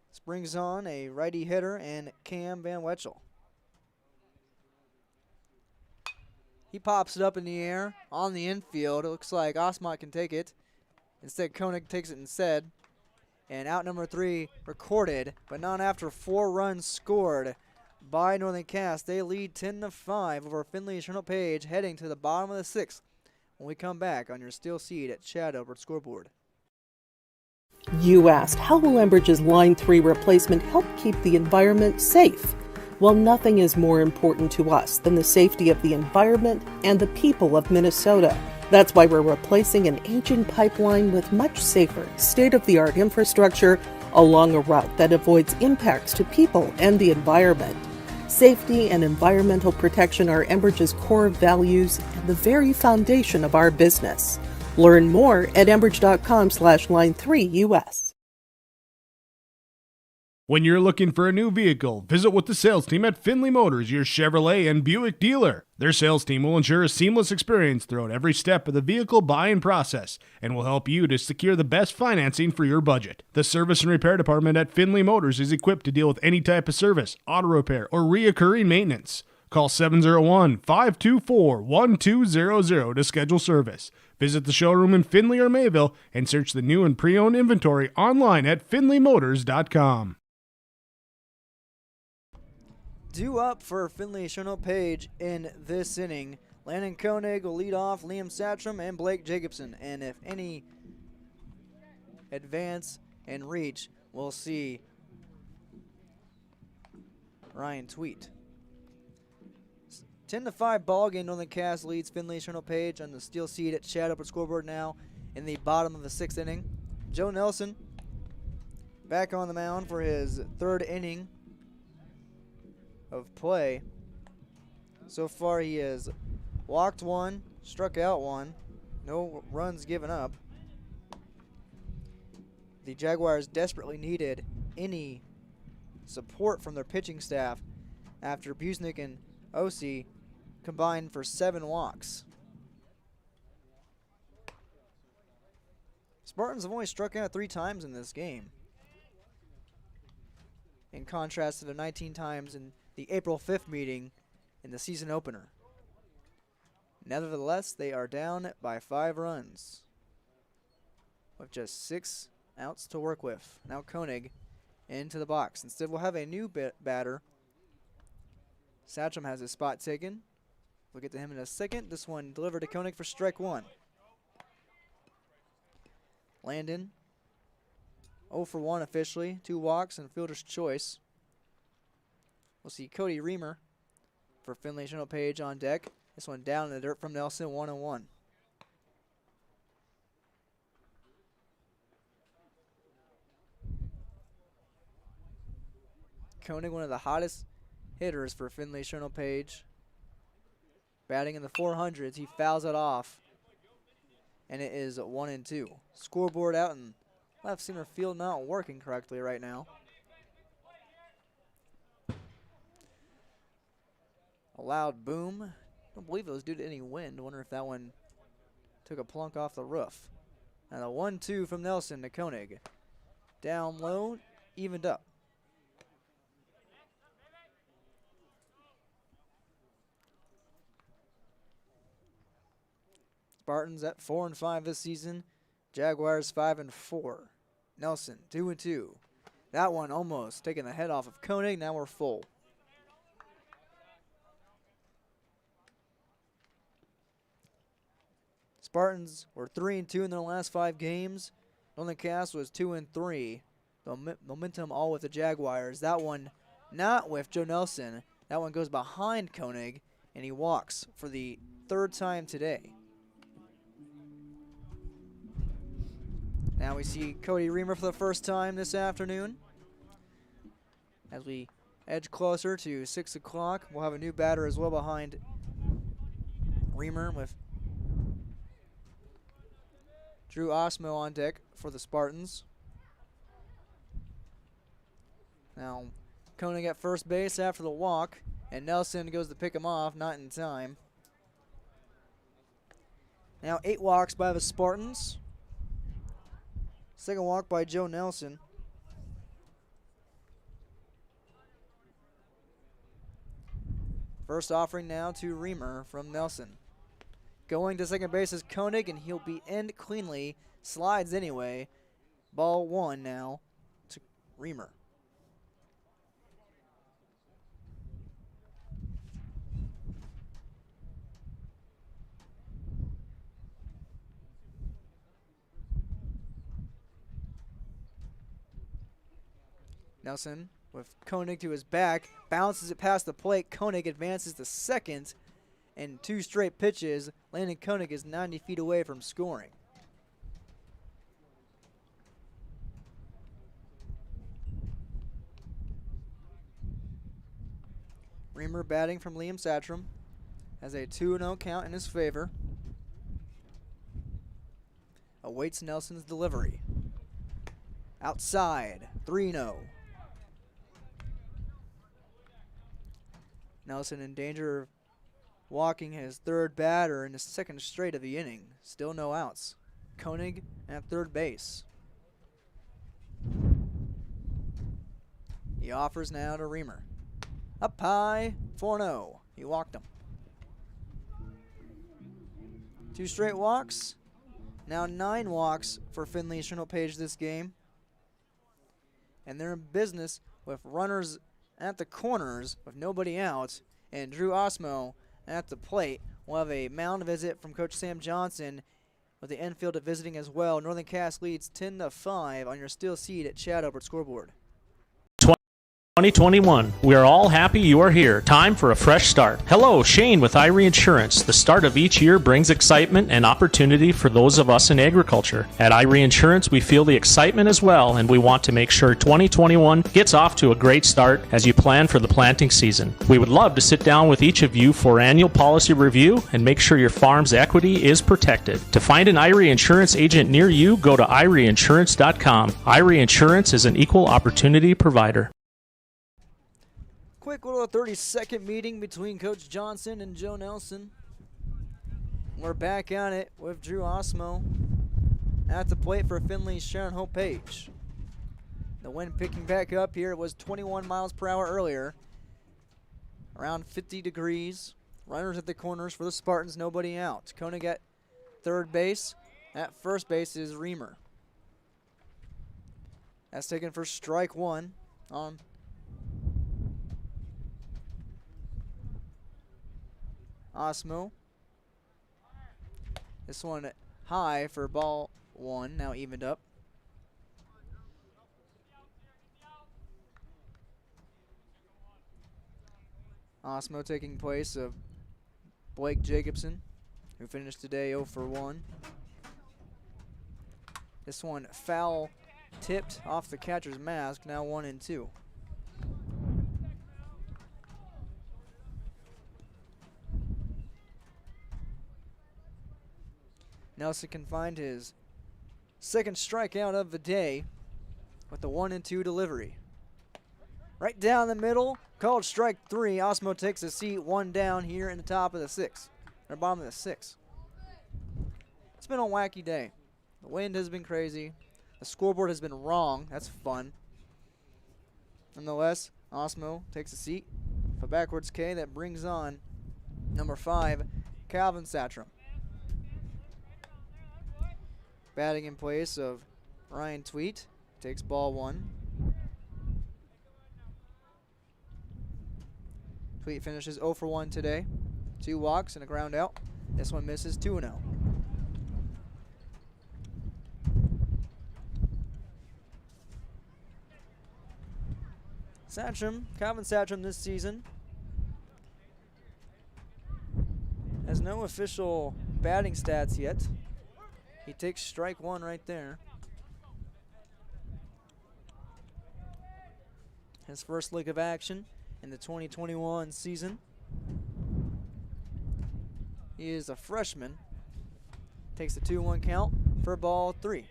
This brings on a righty hitter and Cam Van Wetchel. He pops it up in the air on the infield. It looks like Osmont can take it. Instead, Koenig takes it instead. And out number 3 recorded, but not after 4 runs scored by Northern Cass. They lead 10-5 over Finley Sharon Page, heading to the bottom of the 6th when we come back on your Steel Seed at Chad Albert Scoreboard. You asked, how will Enbridge's Line 3 replacement help keep the environment safe? Well, nothing is more important to us than the safety of the environment and the people of Minnesota. That's why we're replacing an aging pipeline with much safer, state-of-the-art infrastructure along a route that avoids impacts to people and the environment. Safety and environmental protection are Enbridge's core values and the very foundation of our business. Learn more at enbridge.com/line3us. When you're looking for a new vehicle, visit with the sales team at Finley Motors, your Chevrolet and Buick dealer. Their sales team will ensure a seamless experience throughout every step of the vehicle buying process and will help you to secure the best financing for your budget. The service and repair department at Finley Motors is equipped to deal with any type of service, auto repair, or reoccurring maintenance. Call 701-524-1200 to schedule service. Visit the showroom in Finley or Mayville and search the new and pre-owned inventory online at finleymotors.com. Due up for Finley Sharon Page in this inning. Landon Koenig will lead off Liam Satcham and Blake Jacobson. And if any advance and reach, we'll see Ryan Tweet. 10-5 ball game. Northern Cass leads Finley Sharon Page on the steel seed at Chad Upper scoreboard now in the bottom of the 6th inning. Joe Nelson back on the mound for his 3rd inning of play. So far he has walked 1, struck out 1, no runs given up. The Jaguars desperately needed any support from their pitching staff after Busnick and Osi combined for 7 walks. Spartans have only struck out 3 times in this game, in contrast to the 19 times in the April 5th meeting in the season opener. Nevertheless, they are down by 5 runs with just 6 outs to work with. Now Koenig into the box. Instead, we'll have a new batter. Satcham has his spot taken. We'll get to him in a second. This one delivered to Koenig for strike 1. Landon 0 for 1 officially. 2 walks and fielder's choice. We'll see Cody Reamer for Finley Sharon Page on deck. This one down in the dirt from Nelson, 1-1. Koenig, one of the hottest hitters for Finley Sharon Page. Batting in the 400s, he fouls it off. And it is 1-2. Scoreboard out in left center field, not working correctly right now. A loud boom. Don't believe it was due to any wind. I wonder if that one took a plunk off the roof. And a 1-2 from Nelson to Koenig. Down low, evened up. Spartans at 4-5 this season. Jaguars 5-4. Nelson 2-2. That one almost taking the head off of Koenig. Now we're full. Spartans were 3-2 in their last 5 games. Northern Cass was 2-3. The momentum all with the Jaguars. That one not with Joe Nelson. That one goes behind Koenig, and he walks for the 3rd time today. Now we see Cody Reamer for the first time this afternoon. As we edge closer to 6 o'clock, we'll have a new batter as well behind Reamer with Drew Osmo on deck for the Spartans. Now, Koenig at first base after the walk, and Nelson goes to pick him off, not in time. Now 8 walks by the Spartans. Second walk by Joe Nelson. First offering now to Reamer from Nelson. Going to second base is Koenig, and he'll be in cleanly. Slides anyway. Ball 1 now to Reamer. Nelson with Koenig to his back, bounces it past the plate. Koenig advances to second, and 2 straight pitches. Landon Koenig is 90 feet away from scoring. Reamer batting from Liam Satcham has a 2-0 count in his favor. Awaits Nelson's delivery. Outside, 3-0. Nelson in danger of walking his third batter in the second straight of the inning. Still no outs. Koenig at third base. He offers now to Reamer. Up high, 4-0. He walked him. 2 straight walks. Now 9 walks for Finley Sharon Page this game. And they're in business with runners at the corners with nobody out. And Drew Osmo at the plate. We'll have a mound visit from Coach Sam Johnson with the infield visiting as well. Northern Cass leads 10-5 on your Steel Seed at Chad Albert scoreboard. 2021. We are all happy you are here. Time for a fresh start. Hello, Shane with Irie Insurance. The start of each year brings excitement and opportunity for those of us in agriculture. At Irie Insurance, we feel the excitement as well, and we want to make sure 2021 gets off to a great start as you plan for the planting season. We would love to sit down with each of you for annual policy review and make sure your farm's equity is protected. To find an Irie Insurance agent near you, go to IrieInsurance.com. Irie Insurance is an equal opportunity provider. Quick little 30-second meeting between Coach Johnson and Joe Nelson. We're back on it with Drew Osmo at the plate for Finley's Sharon Hope Page. The wind picking back up here. It was 21 miles per hour earlier. Around 50 degrees. Runners at the corners for the Spartans, nobody out. Koenig at third base. At first base is Reamer. That's taken for strike 1 on Osmo. This one high for ball 1, now evened up. Osmo taking place of Blake Jacobson, who finished today 0 for 1. This one foul tipped off the catcher's mask, now 1-2. Nelson can find his second strikeout of the day with the 1-2 delivery. Right down the middle, called strike 3. Osmo takes a seat, 1 down here in the top of the 6th, or bottom of the 6th. It's been a wacky day. The wind has been crazy. The scoreboard has been wrong. That's fun. Nonetheless, Osmo takes a seat. A backwards K that brings on number 5, Calvin Satcham. Batting in place of Ryan Tweet. Takes ball 1. Tweet finishes 0 for 1 today. 2 walks and a ground out. This one misses 2-0. Satcham, Calvin Satcham this season has no official batting stats yet. He takes strike 1 right there. His first lick of action in the 2021 season. He is a freshman. Takes the 2-1 count for ball 3.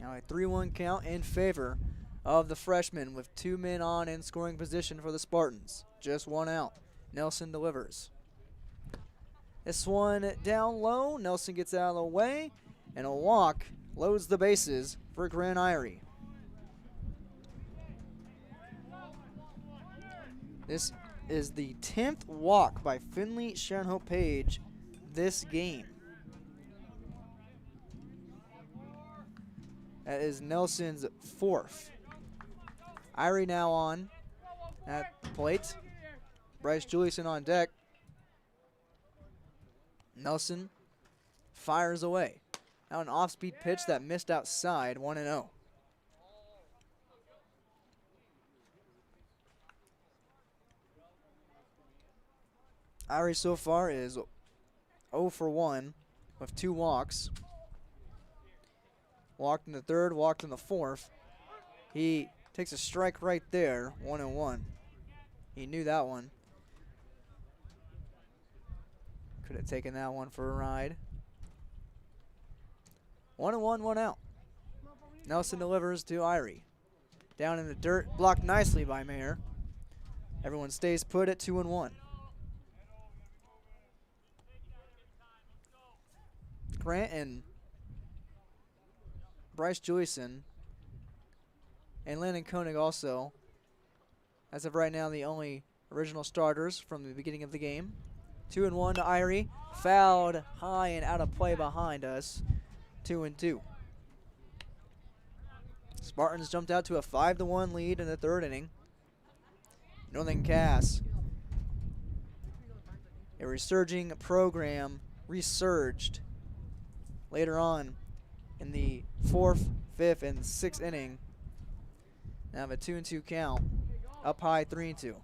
Now a 3-1 count in favor of the freshman with 2 men on in scoring position for the Spartans. Just 1 out. Nelson delivers. This one down low. Nelson gets out of the way. And a walk loads the bases for Grand Irie. This is the 10th walk by Finley Sharon Hope Page this game. That is Nelson's 4th. Irie now on at the plate. Bryce Juliuson on deck. Nelson fires away. Now an off-speed pitch that missed outside, 1-0. Irie so far is 0 for 1 with 2 walks. Walked in the 3rd, walked in the 4th. He takes a strike right there, 1-1. He knew that one. Could have taken that one for a ride. 1-1, 1 out. Nelson delivers to Irie. Down in the dirt, blocked nicely by Mayer. Everyone stays put at 2-1. Grant and Bryce Joyson and Landon Koenig also, as of right now, the only original starters from the beginning of the game. 2-1 to Irie. Fouled high and out of play behind us. 2-2. Spartans jumped out to a 5-1 lead in the third inning. Northern Cass, a resurging program, resurged later on in the 4th, 5th, and 6th inning. Now have a 2-2 count, up high 3-2.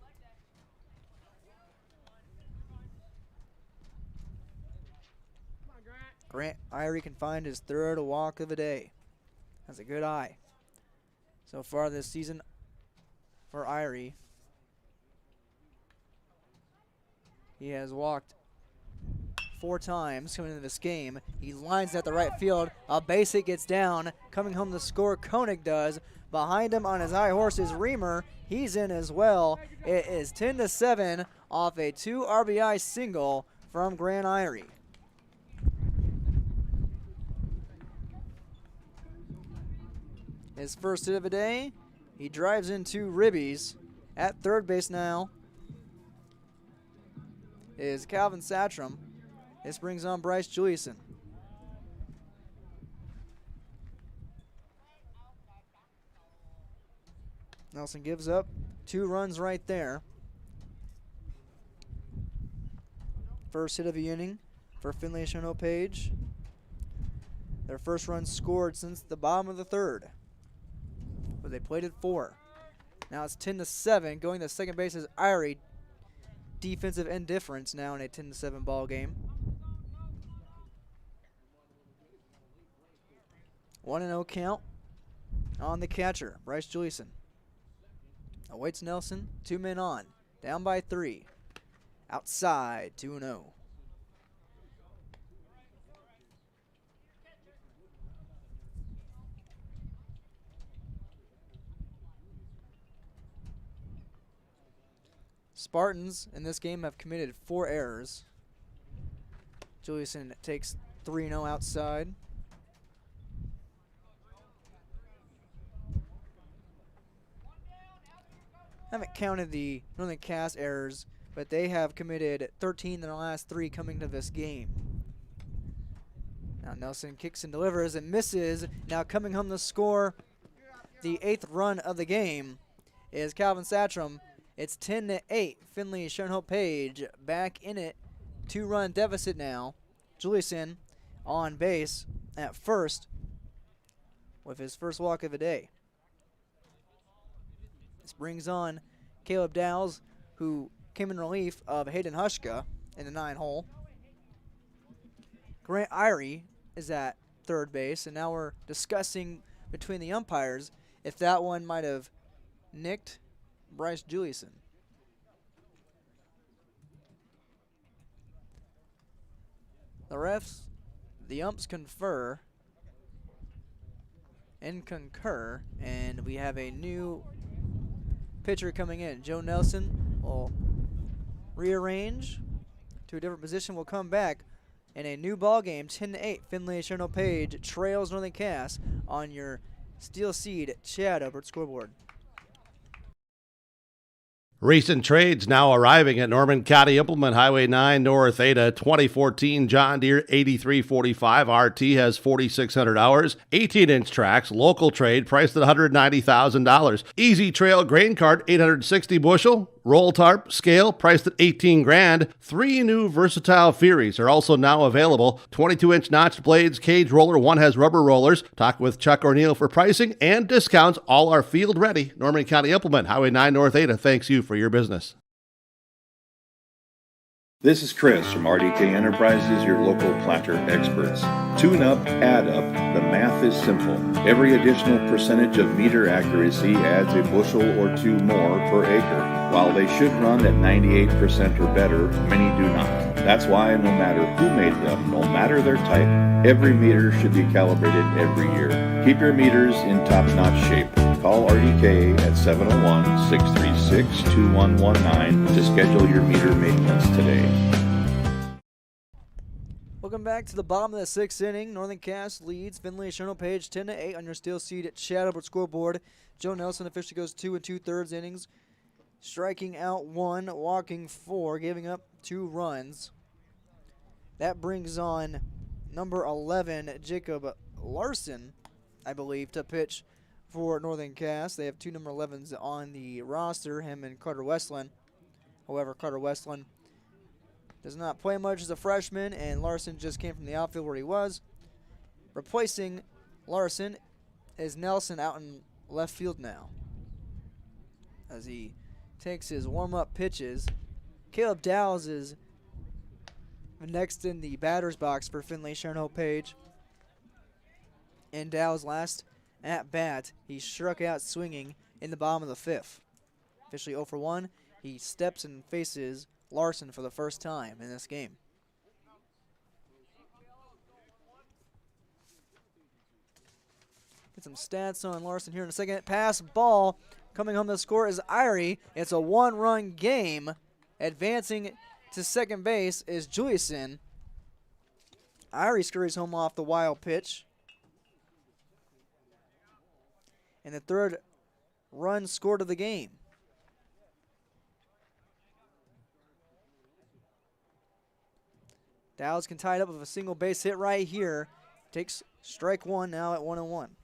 Grant Irie can find his third walk of the day. Has a good eye so far this season for Irie. He has walked 4 times coming into this game. He lines at the right field. A base hit gets down. Coming home to score, Koenig does. Behind him on his high horse is Reamer. He's in as well. It is 10-7 off a 2 RBI single from Grant Irie. His first hit of the day, he drives into ribbies. At third base now is Calvin Satcham. This brings on Bryce Juliuson. Nelson gives up 2 runs right there. First hit of the inning for Finley and Page. Their first run scored since the bottom of the third, but they played at 4. Now it's 10-7. Going to second base is Irie. Defensive indifference now in a 10-7 ball game. 1-0 count on the catcher, Bryce Juliuson. Awaits Nelson, 2 men on, down by 3. Outside, 2-0. Spartans in this game have committed 4 errors. Juliuson takes 3-0 outside. Haven't counted the Northern Cass errors, but they have committed 13 in the last 3 coming to this game. Now Nelson kicks and delivers and misses. Now coming home to score the 8th run of the game is Calvin Satcham. It's 10-8. Finley Sharon Page back in it. 2-run deficit now. Juliuson on base at first with his first walk of the day. This brings on Caleb Dowles, who came in relief of Hayden Hushka in the 9-hole. Grant Irie is at third base, and now we're discussing between the umpires if that one might have nicked Bryce Juliuson. The refs, the umps confer and concur, and we have a new pitcher coming in. Joe Nelson will rearrange to a different position. Will come back in a new ball game. 10-8. Finley Sharon Page trails Northern Cass on your Steel Seed Chad Albert scoreboard. Recent trades now arriving at Norman County Implement, Highway 9 North, Ada. 2014 John Deere 8345 RT has 4,600 hours. 18-inch tracks, local trade, priced at $190,000. Easy Trail grain cart, 860 bushel. Roll tarp, scale, priced at $18,000. 3 new versatile Furies are also now available. 22-inch notched blades, cage roller, 1 has rubber rollers. Talk with Chuck O'Neill for pricing and discounts. All are field ready. Norman County Implement, Highway 9 North, Ada. Thanks you for your business. This is Chris from RDK Enterprises, your local planter experts. Tune up, add up. The math is simple. Every additional percentage of meter accuracy adds a bushel or 2 more per acre. While they should run at 98% or better, many do not. That's why no matter who made them, no matter their type, every meter should be calibrated every year. Keep your meters in top-notch shape. Call RDK at 701-636-2119 to schedule your meter maintenance today. Welcome back to the bottom of the sixth inning. Northern Cass leads Finley Sharon Page 10-8 on your steel seed at Chad Albert scoreboard. Joe Nelson officially goes 2 2/3 innings, striking out 1, walking 4, giving up 2 runs. That brings on number 11, Jacob Larson, I believe, to pitch for Northern Cass. They have 2 number 11s on the roster, him and Carter Westland. However, Carter Westland does not play much as a freshman, and Larson just came from the outfield where he was. Replacing Larson is Nelson out in left field now, as he takes his warm-up pitches. Caleb Dowles is next in the batter's box for Finley Sharon Hope Page. And Dow's last at bat, he struck out swinging in the bottom of the 5th. Officially 0 for 1. He steps and faces Larson for the first time in this game. Get some stats on Larson here in a second. Pass ball coming home. The score is Irie. It's a 1-run game. Advancing to second base is Juliuson. Irie scurries home off the wild pitch. And the 3rd run scored of the game. Dowds can tie it up with a single base hit right here. Takes strike 1 now at 1-1.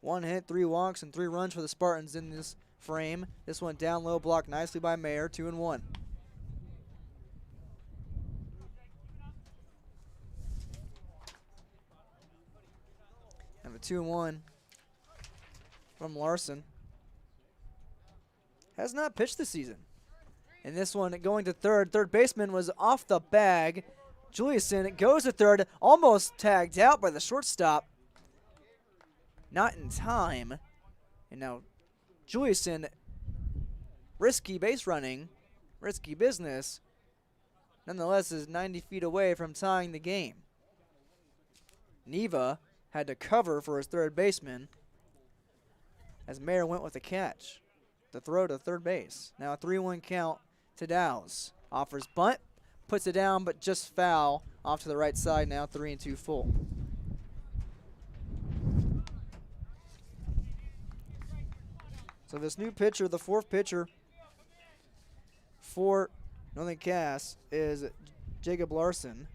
One hit, 3 walks, and 3 runs for the Spartans in this frame. This one down low, blocked nicely by Mayer, 2-1. And a 2-1 from Larson. Has not pitched this season. And this one going to third. Third baseman was off the bag. Juliuson goes to third, almost tagged out by the shortstop. Not in time. And now Juliuson, risky base running, risky business, nonetheless is 90 feet away from tying the game. Neva had to cover for his third baseman as Mayer went with the catch. The throw to third base. Now a 3-1 count to Dow's. Offers bunt, puts it down, but just foul off to the right side now, 3-2 full. So this new pitcher, the 4th pitcher for Northern Cass, is Jacob Larson.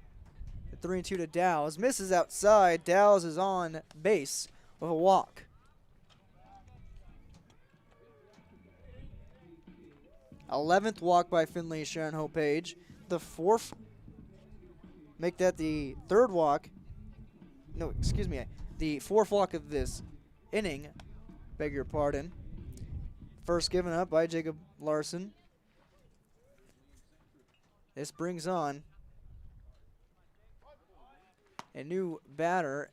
The 3-2 to Dow's. Misses outside. Dow's is on base with a walk. th walk by Finley Sharon Hope Page. The 4th, make that the 3rd walk. No, excuse me. The 4th walk of this inning. Beg your pardon. First given up by Jacob Larson. This brings on a new batter.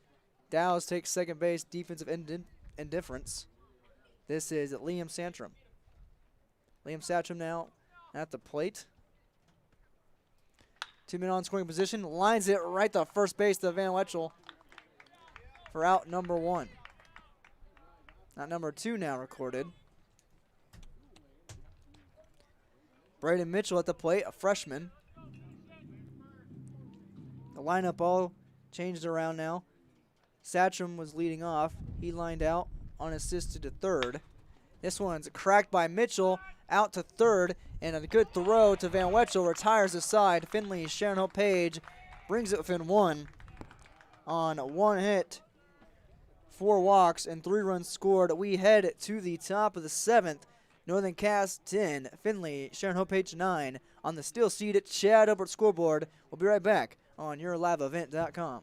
Dow's takes second base, defensive indifference. This is Liam Santrum. Liam Santrum now at the plate. 2 men on scoring position. Lines it right to first base to Van Wetchel for out number 1. Not number 2 now recorded. Braden Mitchell at the plate, a freshman. The lineup all changed around now. Satcham was leading off. He lined out unassisted to third. This one's cracked by Mitchell, out to third, and a good throw to Van Wetchel, retires the side. Finley Sharon Hope Page brings it within 1 on 1 hit, 4 walks, and 3 runs scored. We head to the top of the 7th. Northern Cass 10, Finley Sharon Hope Page 9 on the steel seated Chad Albert scoreboard. We'll be right back on YourLiveEvent.com.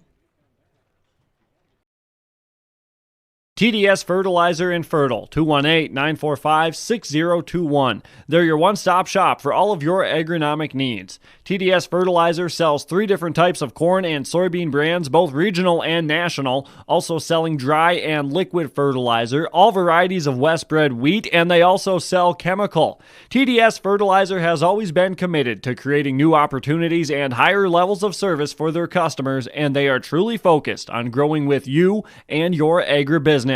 TDS Fertilizer and Fertile, 218-945-6021. They're your one-stop shop for all of your agronomic needs. TDS Fertilizer sells 3 different types of corn and soybean brands, both regional and national, also selling dry and liquid fertilizer, all varieties of West-bred wheat, and they also sell chemical. TDS Fertilizer has always been committed to creating new opportunities and higher levels of service for their customers, and they are truly focused on growing with you and your agribusiness.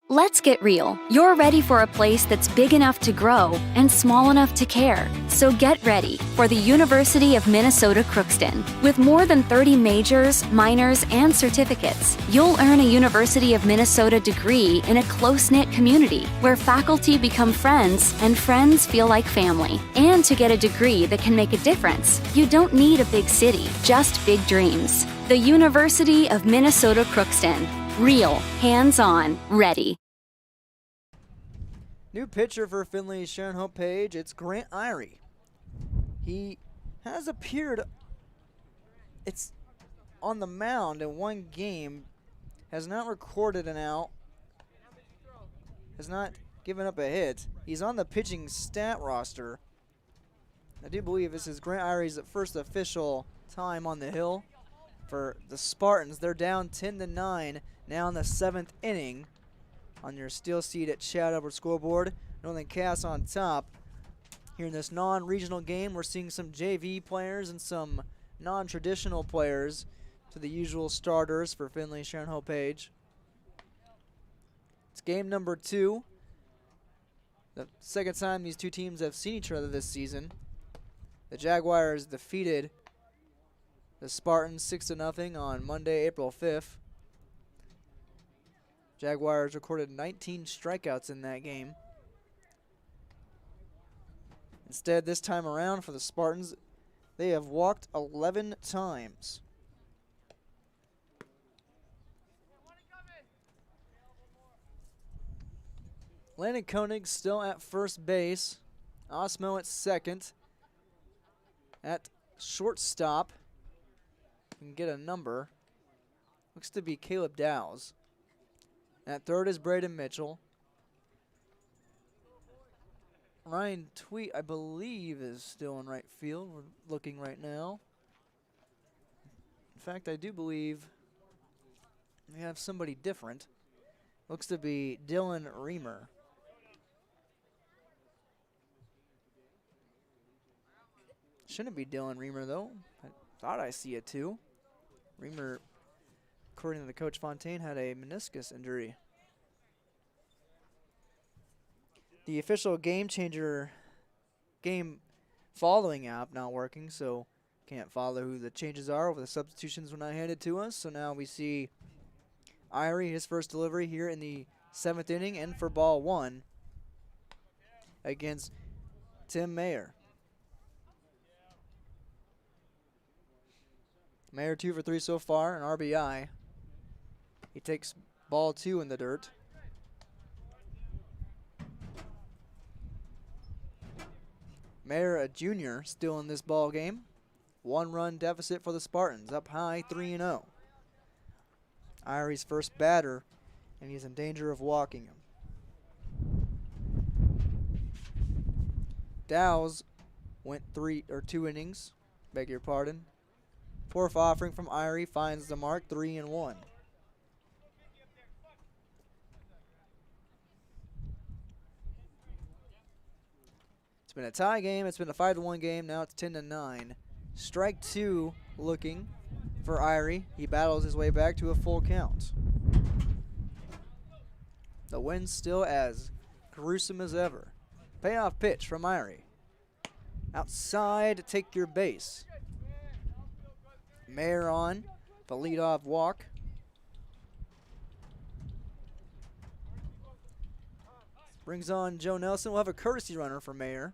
Let's get real. You're ready for a place that's big enough to grow and small enough to care. So get ready for the University of Minnesota Crookston. With more than 30 majors, minors, and certificates, you'll earn a University of Minnesota degree in a close-knit community where faculty become friends and friends feel like family. And to get a degree that can make a difference, you don't need a big city, just big dreams. The University of Minnesota Crookston. Real, hands-on, ready. New pitcher for Finley's Sharon Hope Page, it's Grant Irie. He has appeared on the mound in one game, has not recorded an out, has not given up a hit. He's on the pitching stat roster. I do believe this is Grant Irie's first official time on the hill for the Spartans. They're down 10-9 now in the 7th inning. On your steel seat at Chad Albert scoreboard, Northern Cass on top. Here in this non-regional game, we're seeing some JV players and some non-traditional players to the usual starters for Finley Sharon Hope Page. It's game number 2. The second time these two teams have seen each other this season. The Jaguars defeated the Spartans 6-0 on Monday, April 5th. Jaguars recorded 19 strikeouts in that game. Instead, this time around for the Spartans, they have walked 11 times. Landon Koenig still at first base. Osmo at second. At shortstop, you can get a number. Looks to be Caleb Dowes. At third is Braden Mitchell. Ryan Tweet, I believe, is still in right field. We're looking right now. In fact, I do believe we have somebody different. Looks to be Dylan Reamer. Shouldn't be Dylan Reamer, though. I thought I see it, too. Reamer, according to the coach Fontaine, had a meniscus injury. The official game changer game following app not working, so can't follow who the changes are. The substitutions were not handed to us, so now we see Irie, his first delivery here in the 7th inning, and for ball 1 against Tim Mayer. Mayer 2 for 3 so far, an RBI. He takes ball 2 in the dirt. Mayer, a junior, still in this ball game. 1-run deficit for the Spartans, up high 3-0. Irie's first batter, and he's in danger of walking him. Dowes went 2 innings, beg your pardon. 4th offering from Irie finds the mark, 3-1. It's been a tie game. It's been a 5-1 game. Now it's 10-9. Strike 2 looking for Irie. He battles his way back to a full count. The wind's still as gruesome as ever. Payoff pitch from Irie. Outside, take your base. Mayer on the leadoff walk. Brings on Joe Nelson. We'll have a courtesy runner for Mayer.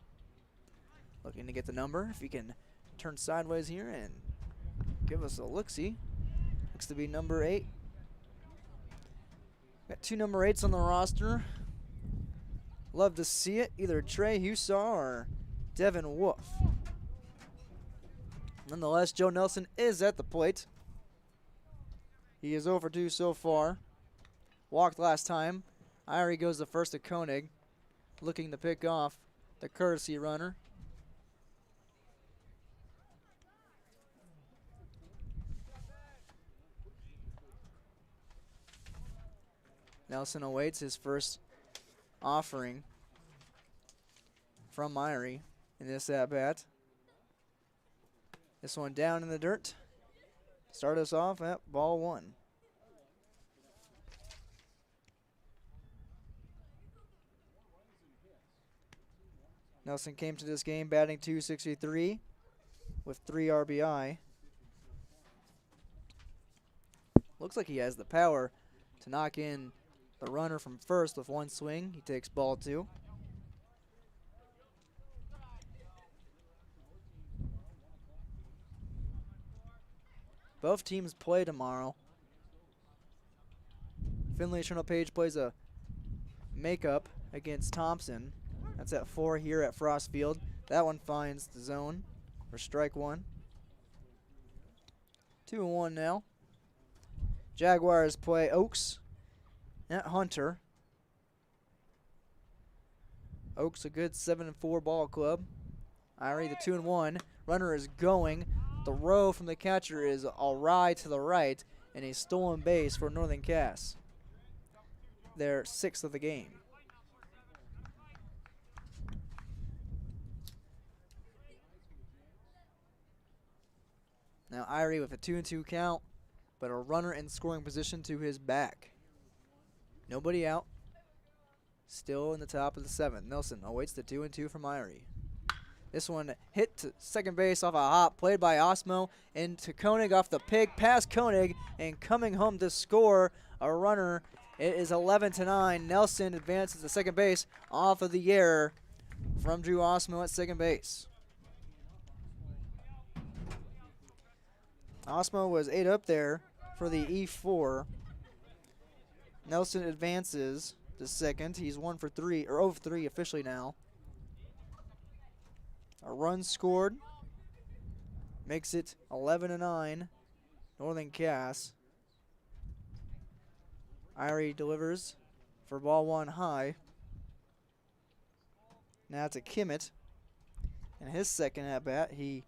Looking to get the number. If he can turn sideways here and give us a look-see. Looks to be number 8. Got 2 number 8s on the roster. Love to see it. Either Trey Husaw or Devin Wolf. Nonetheless, Joe Nelson is at the plate. He is over 2 so far. Walked last time. Irie goes the first to Koenig, looking to pick off the courtesy runner. Nelson awaits his first offering from Irie in this at-bat. This one down in the dirt. Start us off at ball 1. Nelson came to this game batting .263 with 3 RBI. Looks like he has the power to knock in the runner from first with 1 swing. He takes ball 2. Both teams play tomorrow. Finley Sharon Page plays a makeup against Thompson. That's at 4 here at Frost Field. That one finds the zone for strike 1. 2-1 now. Jaguars play Oaks at Hunter. Oaks a good 7-4 ball club. Irie the 2-1. Runner is going. The row from the catcher is awry to the right, and a stolen base for Northern Cass. Their 6th of the game. Now Irie with a 2-2 count, but a runner in scoring position to his back. Nobody out. Still in the top of the 7th. Nelson awaits the 2-2 from Irie. This one hit to second base off a hop, played by Osmo, into Koenig off the pick, past Koenig, and coming home to score a runner. It is 11-9. Nelson advances to second base off of the error from Drew Osmo at second base. Osmo was 8 up there for the E4. Nelson advances to second. He's 1 for 3, or 0 for 3 officially now. A run scored. Makes it 11-9. Northern Cass. Irie delivers for ball 1 high. Now to Kimmett. In his second at-bat, he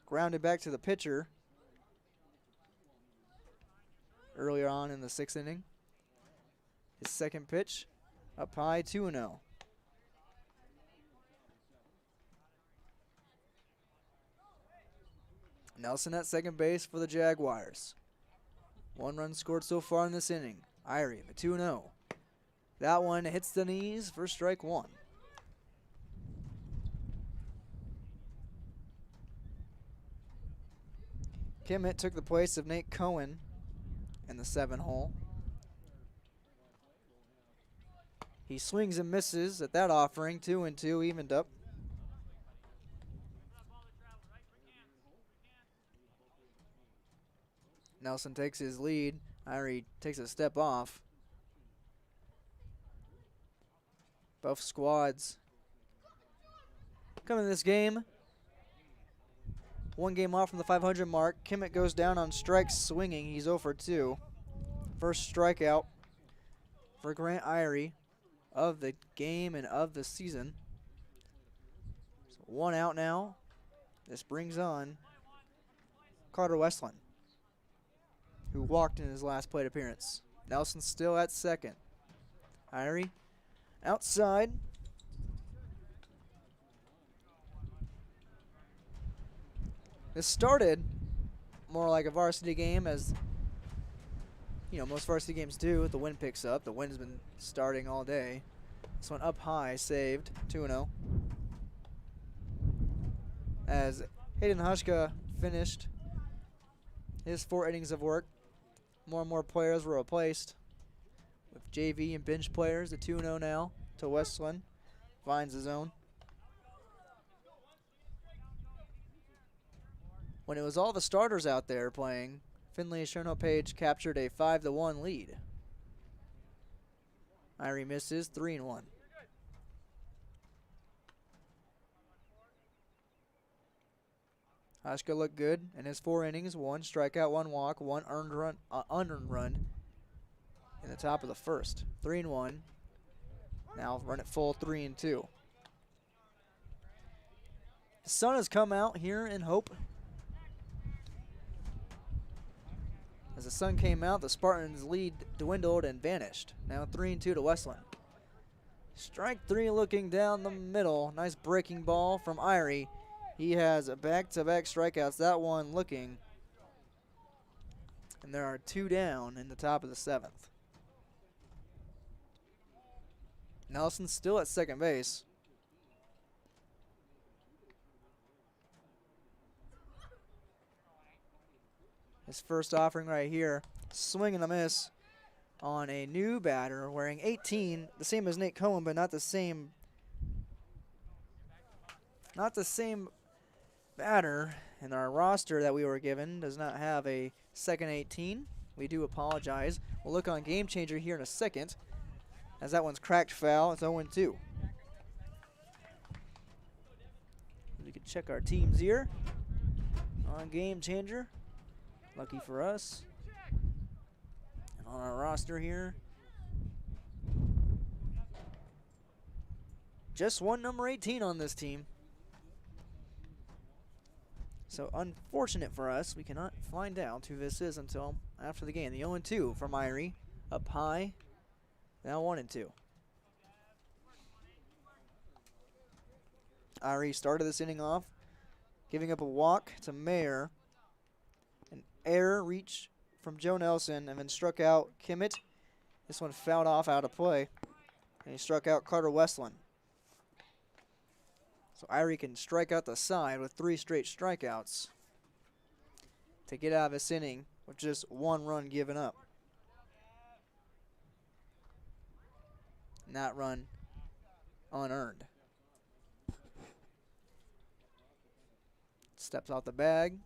grounded back to the pitcher earlier on in the 6th inning. His second pitch, up high, 2-0. Nelson at second base for the Jaguars. 1 run scored so far in this inning. Irie, the 2-0. That one hits the knees for strike 1. Kimmett took the place of Nate Cohen in the 7 hole. He swings and misses at that offering. 2-2, evened up. Nelson takes his lead. Irie takes a step off. Both squads coming to this game. 1 game off from the 500 mark. Kimmett goes down on strikes swinging. He's 0 for 2. First strikeout for Grant Irie of the game and of the season. So 1 out now. This brings on Carter Westland, who walked in his last plate appearance. Nelson still at second. Irie outside. This started more like a varsity game, as you know most varsity games do. The wind picks up. The wind's been starting all day. This one up high, saved, 2-0. As Hayden Hushka finished his 4 innings of work, more and more players were replaced with JV and bench players. The 2-0 now to Westland. Finds the zone. When it was all the starters out there playing, Finley Sharon Page captured a 5-1 lead. Irie misses, 3-1. Hushka looked good in his 4 innings. 1 strikeout, 1 walk, 1 unearned run in the top of the first. 3-1. Now run it full 3-2. The sun has come out here in Hope. As the sun came out, the Spartans' lead dwindled and vanished. Now 3-2 to Westland. Strike 3 looking down the middle. Nice breaking ball from Irie. He has back-to-back strikeouts. That one looking. And there are 2 down in the top of the 7th. Nelson's still at second base. His first offering right here. Swing and a miss on a new batter wearing 18, the same as Nate Cohen, but not the same batter. And our roster that we were given does not have a second 18. We do apologize. We'll look on Game Changer here in a second, as that one's cracked foul. It's 0-2. We can check our teams here on Game Changer. Lucky for us. And on our roster here, just one number 18 on this team. So unfortunate for us, we cannot find out who this is until after the game. The 0-2 from Irie, up high, now 1-2. Irie started this inning off, giving up a walk to Mayer. An error reach from Joe Nelson, and then struck out Kimmett. This one fouled off out of play, and he struck out Carter Westland. So Irie can strike out the side with 3 straight strikeouts to get out of this inning with just 1 run given up. And that run unearned. Steps out the bag.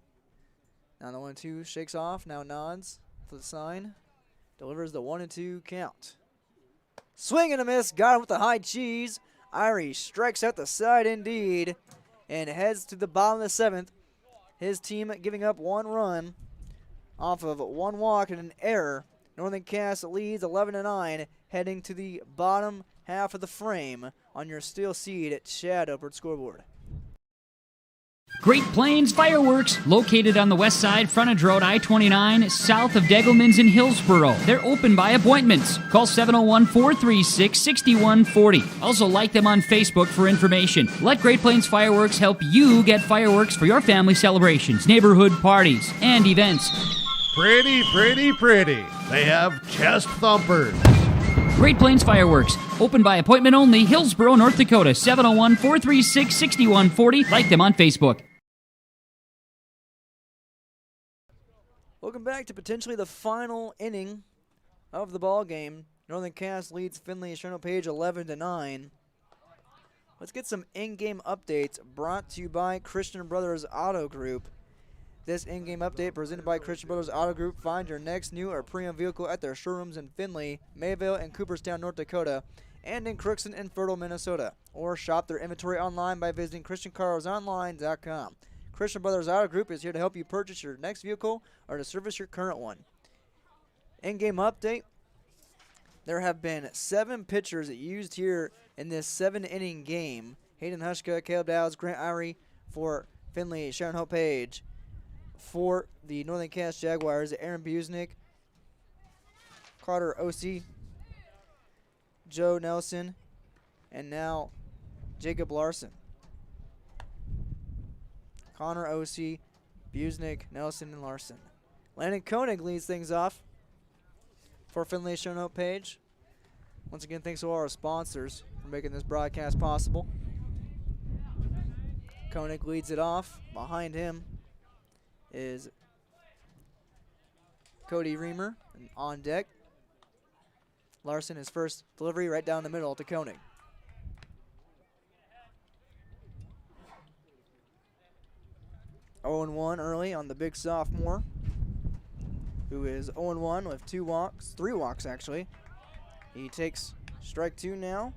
Now the 1-2 shakes off, now nods for the sign. Delivers the 1-2 count. Swing and a miss, got him with the high cheese. Irie strikes out the side indeed and heads to the bottom of the 7th. His team giving up 1 run off of 1 walk and an error. Northern Cass leads 11-9, heading to the bottom half of the frame on your Steel Seed at Chad Upward scoreboard. Great Plains Fireworks, located on the west side, frontage road I-29, south of Degelman's in Hillsboro. They're open by appointments. Call 701-436-6140. Also like them on Facebook for information. Let Great Plains Fireworks help you get fireworks for your family celebrations, neighborhood parties, and events. Pretty, pretty, pretty. They have chest thumpers. Great Plains Fireworks, open by appointment only, Hillsboro, North Dakota, 701-436-6140. Like them on Facebook. Welcome back to potentially the final inning of the ball game. Northern Cass leads Finley and Sharon Page 11-9. Let's get some in-game updates brought to you by Christian Brothers Auto Group. This in-game update presented by Christian Brothers Auto Group. Find your next new or pre-owned vehicle at their showrooms in Finley, Mayville, and Cooperstown, North Dakota, and in Crookston and Fertile, Minnesota. Or shop their inventory online by visiting ChristianCarsOnline.com. Christian Brothers Auto Group is here to help you purchase your next vehicle or to service your current one. In-game update. There have been 7 pitchers used here in this 7-inning game. Hayden Hushka, Caleb Dowds, Grant Irie for Finley, Sharon Hope Page. For the Northern Cass Jaguars, Aaron Busnick, Carter Ossie, Joe Nelson, and now Jacob Larson. Connor Ossie, Busnick, Nelson, and Larson. Landon Koenig leads things off for Finley Sharon Hope Page. Once again, thanks to all our sponsors for making this broadcast possible. Koenig leads it off. Behind him is Cody Reamer on deck. Larson, his first delivery right down the middle to Koenig. (0-1) early on the big sophomore, who is 0-1 with 3 walks actually. He takes strike 2 now.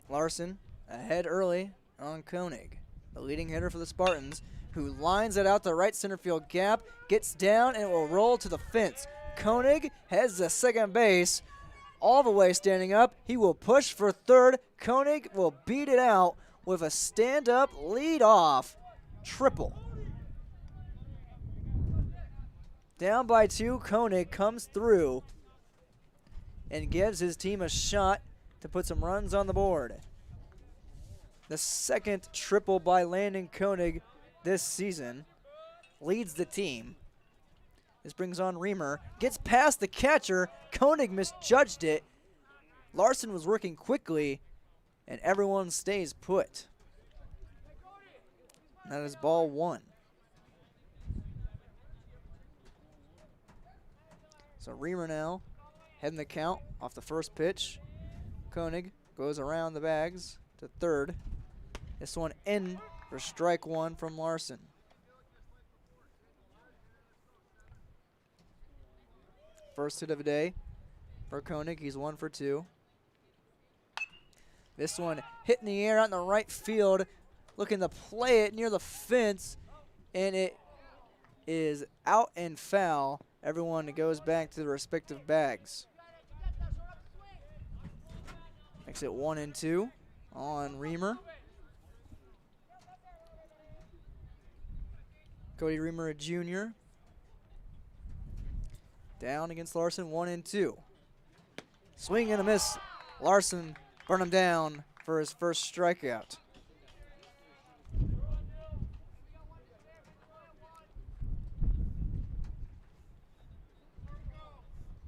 Larson ahead early on Koenig, the leading hitter for the Spartans, who lines it out the right center field gap, gets down, and it will roll to the fence. Koenig heads to second base, all the way standing up. He will push for third. Koenig will beat it out with a stand-up lead-off triple. Down by 2, Koenig comes through and gives his team a shot to put some runs on the board. The second triple by Landon Koenig this season leads the team. This brings on Reamer. Gets past the catcher. Koenig misjudged it. Larson was working quickly, and everyone stays put. And that is ball 1. So Reamer now heading the count off the first pitch. Koenig goes around the bags to third. This one in for strike 1 from Larson. First hit of the day for Koenig. He's 1 for 2. This one hit in the air out in the right field, looking to play it near the fence, and it is out and foul. Everyone goes back to their respective bags. Makes it 1-2 on Reamer. Cody Reamer, a junior. Down against Larson, 1-2. Swing and a miss. Larson burned him down for his first strikeout.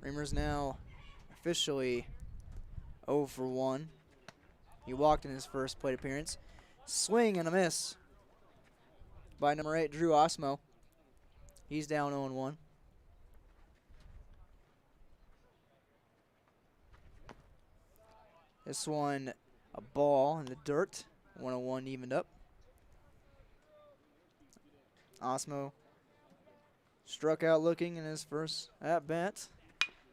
Reamer's now officially 0 for 1. He walked in his first plate appearance. Swing and a miss by number 8, Drew Osmo. He's down 0-1. This one, a ball in the dirt. 1-1 evened up. Osmo struck out looking in his first at-bat.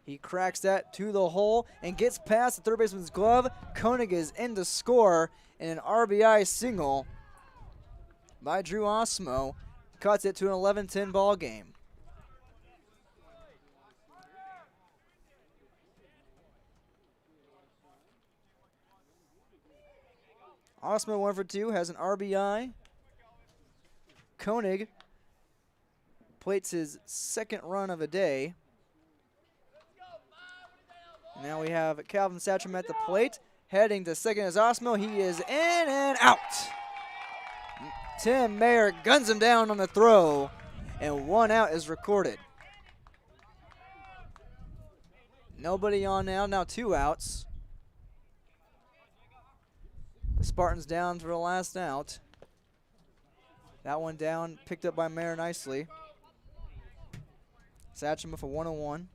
He cracks that to the hole and gets past the third baseman's glove. Koenig is in to score, and an RBI single by Drew Osmo cuts it to an 11-10 ball game. Osmo 1 for 2 has an RBI. Koenig plates his second run of a day. Now we have Calvin Satcham at the plate. Heading to second is Osmo. He is in and out. Tim Mayer guns him down on the throw, and 1 out is recorded. Nobody on now 2 outs. The Spartans down for the last out. That one down, picked up by Mayer nicely. Satcham with a 1-1.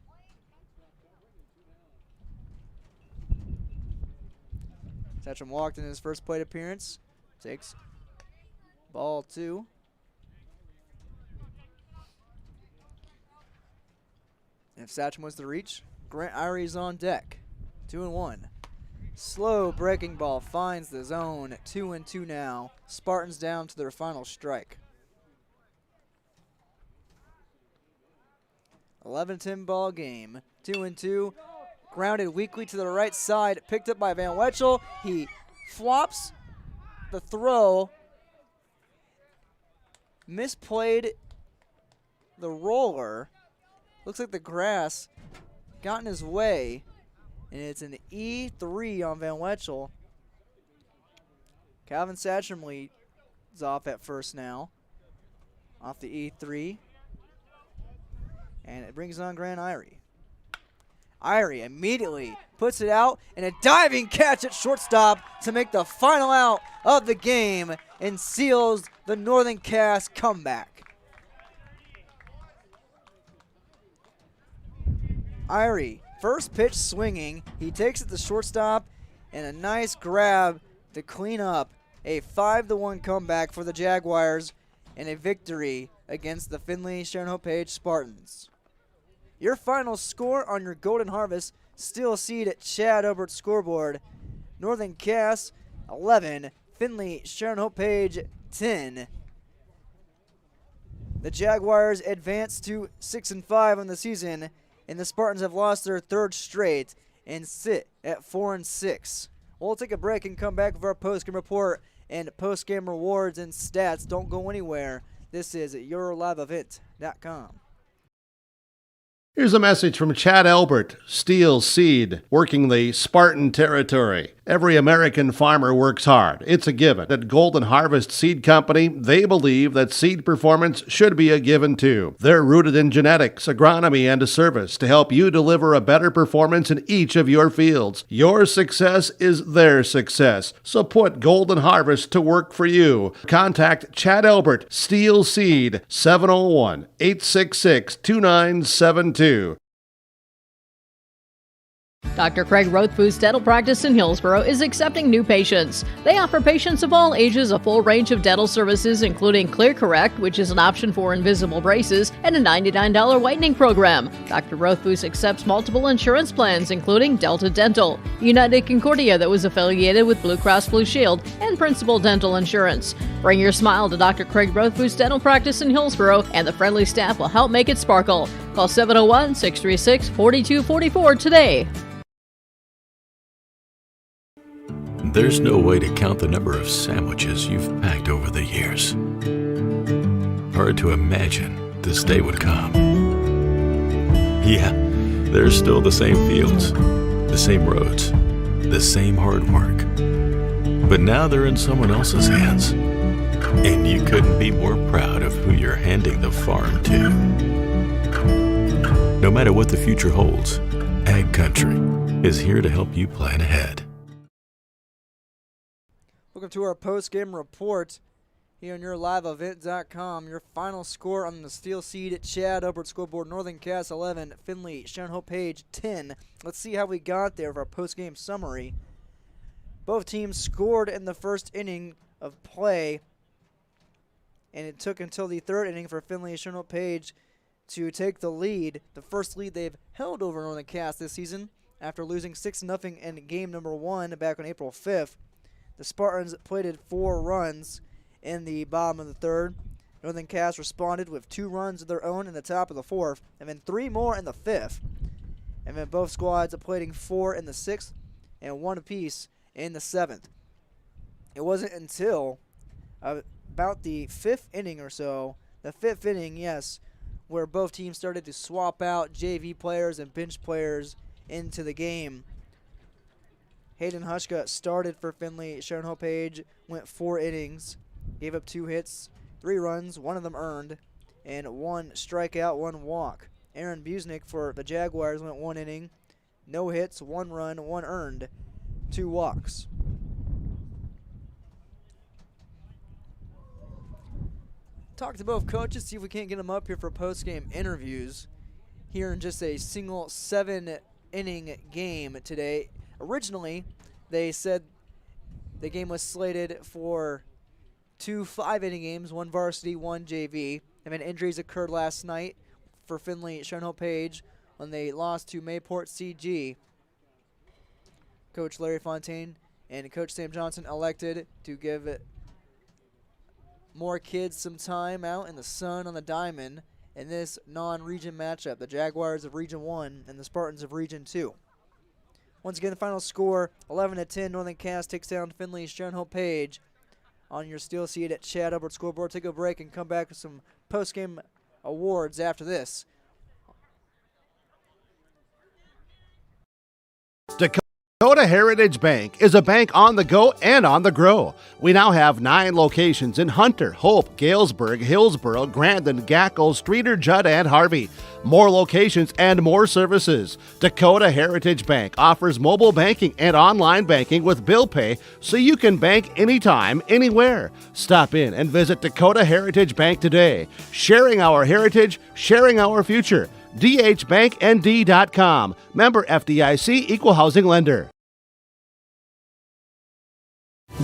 Satcham walked in his first plate appearance. Takes ball 2. If Satcham was to reach, Grant Irie's on deck. 2-1. Slow breaking ball finds the zone. 2-2 now. Spartans down to their final strike. 11-10 ball game. 2-2. Grounded weakly to the right side. Picked up by Van Wetchel. He flops the throw. Misplayed the roller. Looks like the grass got in his way. And it's an E3 on Van Wetchel. Calvin Satcham leads off at first now. Off the E3. And it brings on Grant Irie. Irie immediately puts it out, and a diving catch at shortstop to make the final out of the game and seals the Northern Cass comeback. Irie, first pitch swinging. He takes it to shortstop, and a nice grab to clean up a 5-1 comeback for the Jaguars and a victory against the Finley Sharon Hope Page Spartans. Your final score on your Golden Harvest Steel Seed at Chad Obert's scoreboard. Northern Cass 11, Finley, Sharon, Hope Page 10. The Jaguars advance to 6-5 on the season, and the Spartans have lost their third straight and sit at 4-6. We'll take a break and come back with our postgame report and postgame rewards and stats. Don't go anywhere. This is YourLiveEvent.com. Here's a message from Chad Albert, Steel Seed, working the Spartan territory. Every American farmer works hard. It's a given. At Golden Harvest Seed Company, they believe that seed performance should be a given too. They're rooted in genetics, agronomy, and a service to help you deliver a better performance in each of your fields. Your success is their success. So put Golden Harvest to work for you. Contact Chad Albert, Steel Seed, 701-866-2972. Dr. Craig Rothfuss Dental Practice in Hillsborough is accepting new patients. They offer patients of all ages a full range of dental services, including Clear Correct, which is an option for invisible braces, and a $99 whitening program. Dr. Rothfuss accepts multiple insurance plans, including Delta Dental, United Concordia that was affiliated with Blue Cross Blue Shield, and Principal Dental Insurance. Bring your smile to Dr. Craig Rothfuss Dental Practice in Hillsborough, and the friendly staff will help make it sparkle. Call 701-636-4244 today. There's no way to count the number of sandwiches you've packed over the years. Hard to imagine this day would come. Yeah, there's still the same fields, the same roads, the same hard work. But now they're in someone else's hands. And you couldn't be more proud of who you're handing the farm to. No matter what the future holds, Ag Country is here to help you plan ahead. Welcome to our post-game report here on YourLiveEvent.com. Your final score on the Steel Seed at Chad Albert scoreboard: Northern Cass 11, Finley, Sharon, Hope Page 10. Let's see how we got there with our post-game summary. Both teams scored in the first inning of play, and it took until the third inning for Finley and Sharon, Hope Page to take the lead, the first lead they've held over Northern Cass this season after losing 6-0 in game number 1 back on April 5th. The Spartans plated 4 runs in the bottom of the third. Northern Cass responded with 2 runs of their own in the top of the 4th, and then 3 more in the 5th. And then both squads plating 4 in the 6th and 1 apiece in the 7th. It wasn't until about the 5th inning or so, the 5th inning, yes, where both teams started to swap out JV players and bench players into the game. Hayden Hushka started for Finley. Sharon Hope Page went 4 innings, gave up 2 hits, 3 runs, 1 of them earned, and 1 strikeout, 1 walk. Aaron Busnick for the Jaguars went 1 inning, no hits, 1 run, 1 earned, 2 walks. Talk to both coaches, see if we can't get them up here for post-game interviews here in just a single 7-inning game today. Originally, they said the game was slated for 2 5-inning games, 1 varsity, 1 JV. And then injuries occurred last night for Finley, Sharon Hope Page when they lost to Mayport CG. Coach Larry Fontaine and Coach Sam Johnson elected to give more kids some time out in the sun on the diamond in this non-region matchup. The Jaguars of Region 1 and the Spartans of Region 2. Once again, the final score, 11-10. Northern Cass takes down Finley, Sharon Hope Page on your Steel Seed at Chad Albert scoreboard. Take a break and come back with some post-game awards after this. Dakota Heritage Bank is a bank on the go and on the grow. We now have 9 locations in Hunter, Hope, Galesburg, Hillsborough, Grandin, Gackle, Streeter, Judd, and Harvey. More locations and more services. Dakota Heritage Bank offers mobile banking and online banking with bill pay so you can bank anytime, anywhere. Stop in and visit Dakota Heritage Bank today. Sharing our heritage, sharing our future. dhbanknd.com. Member FDIC, Equal Housing Lender.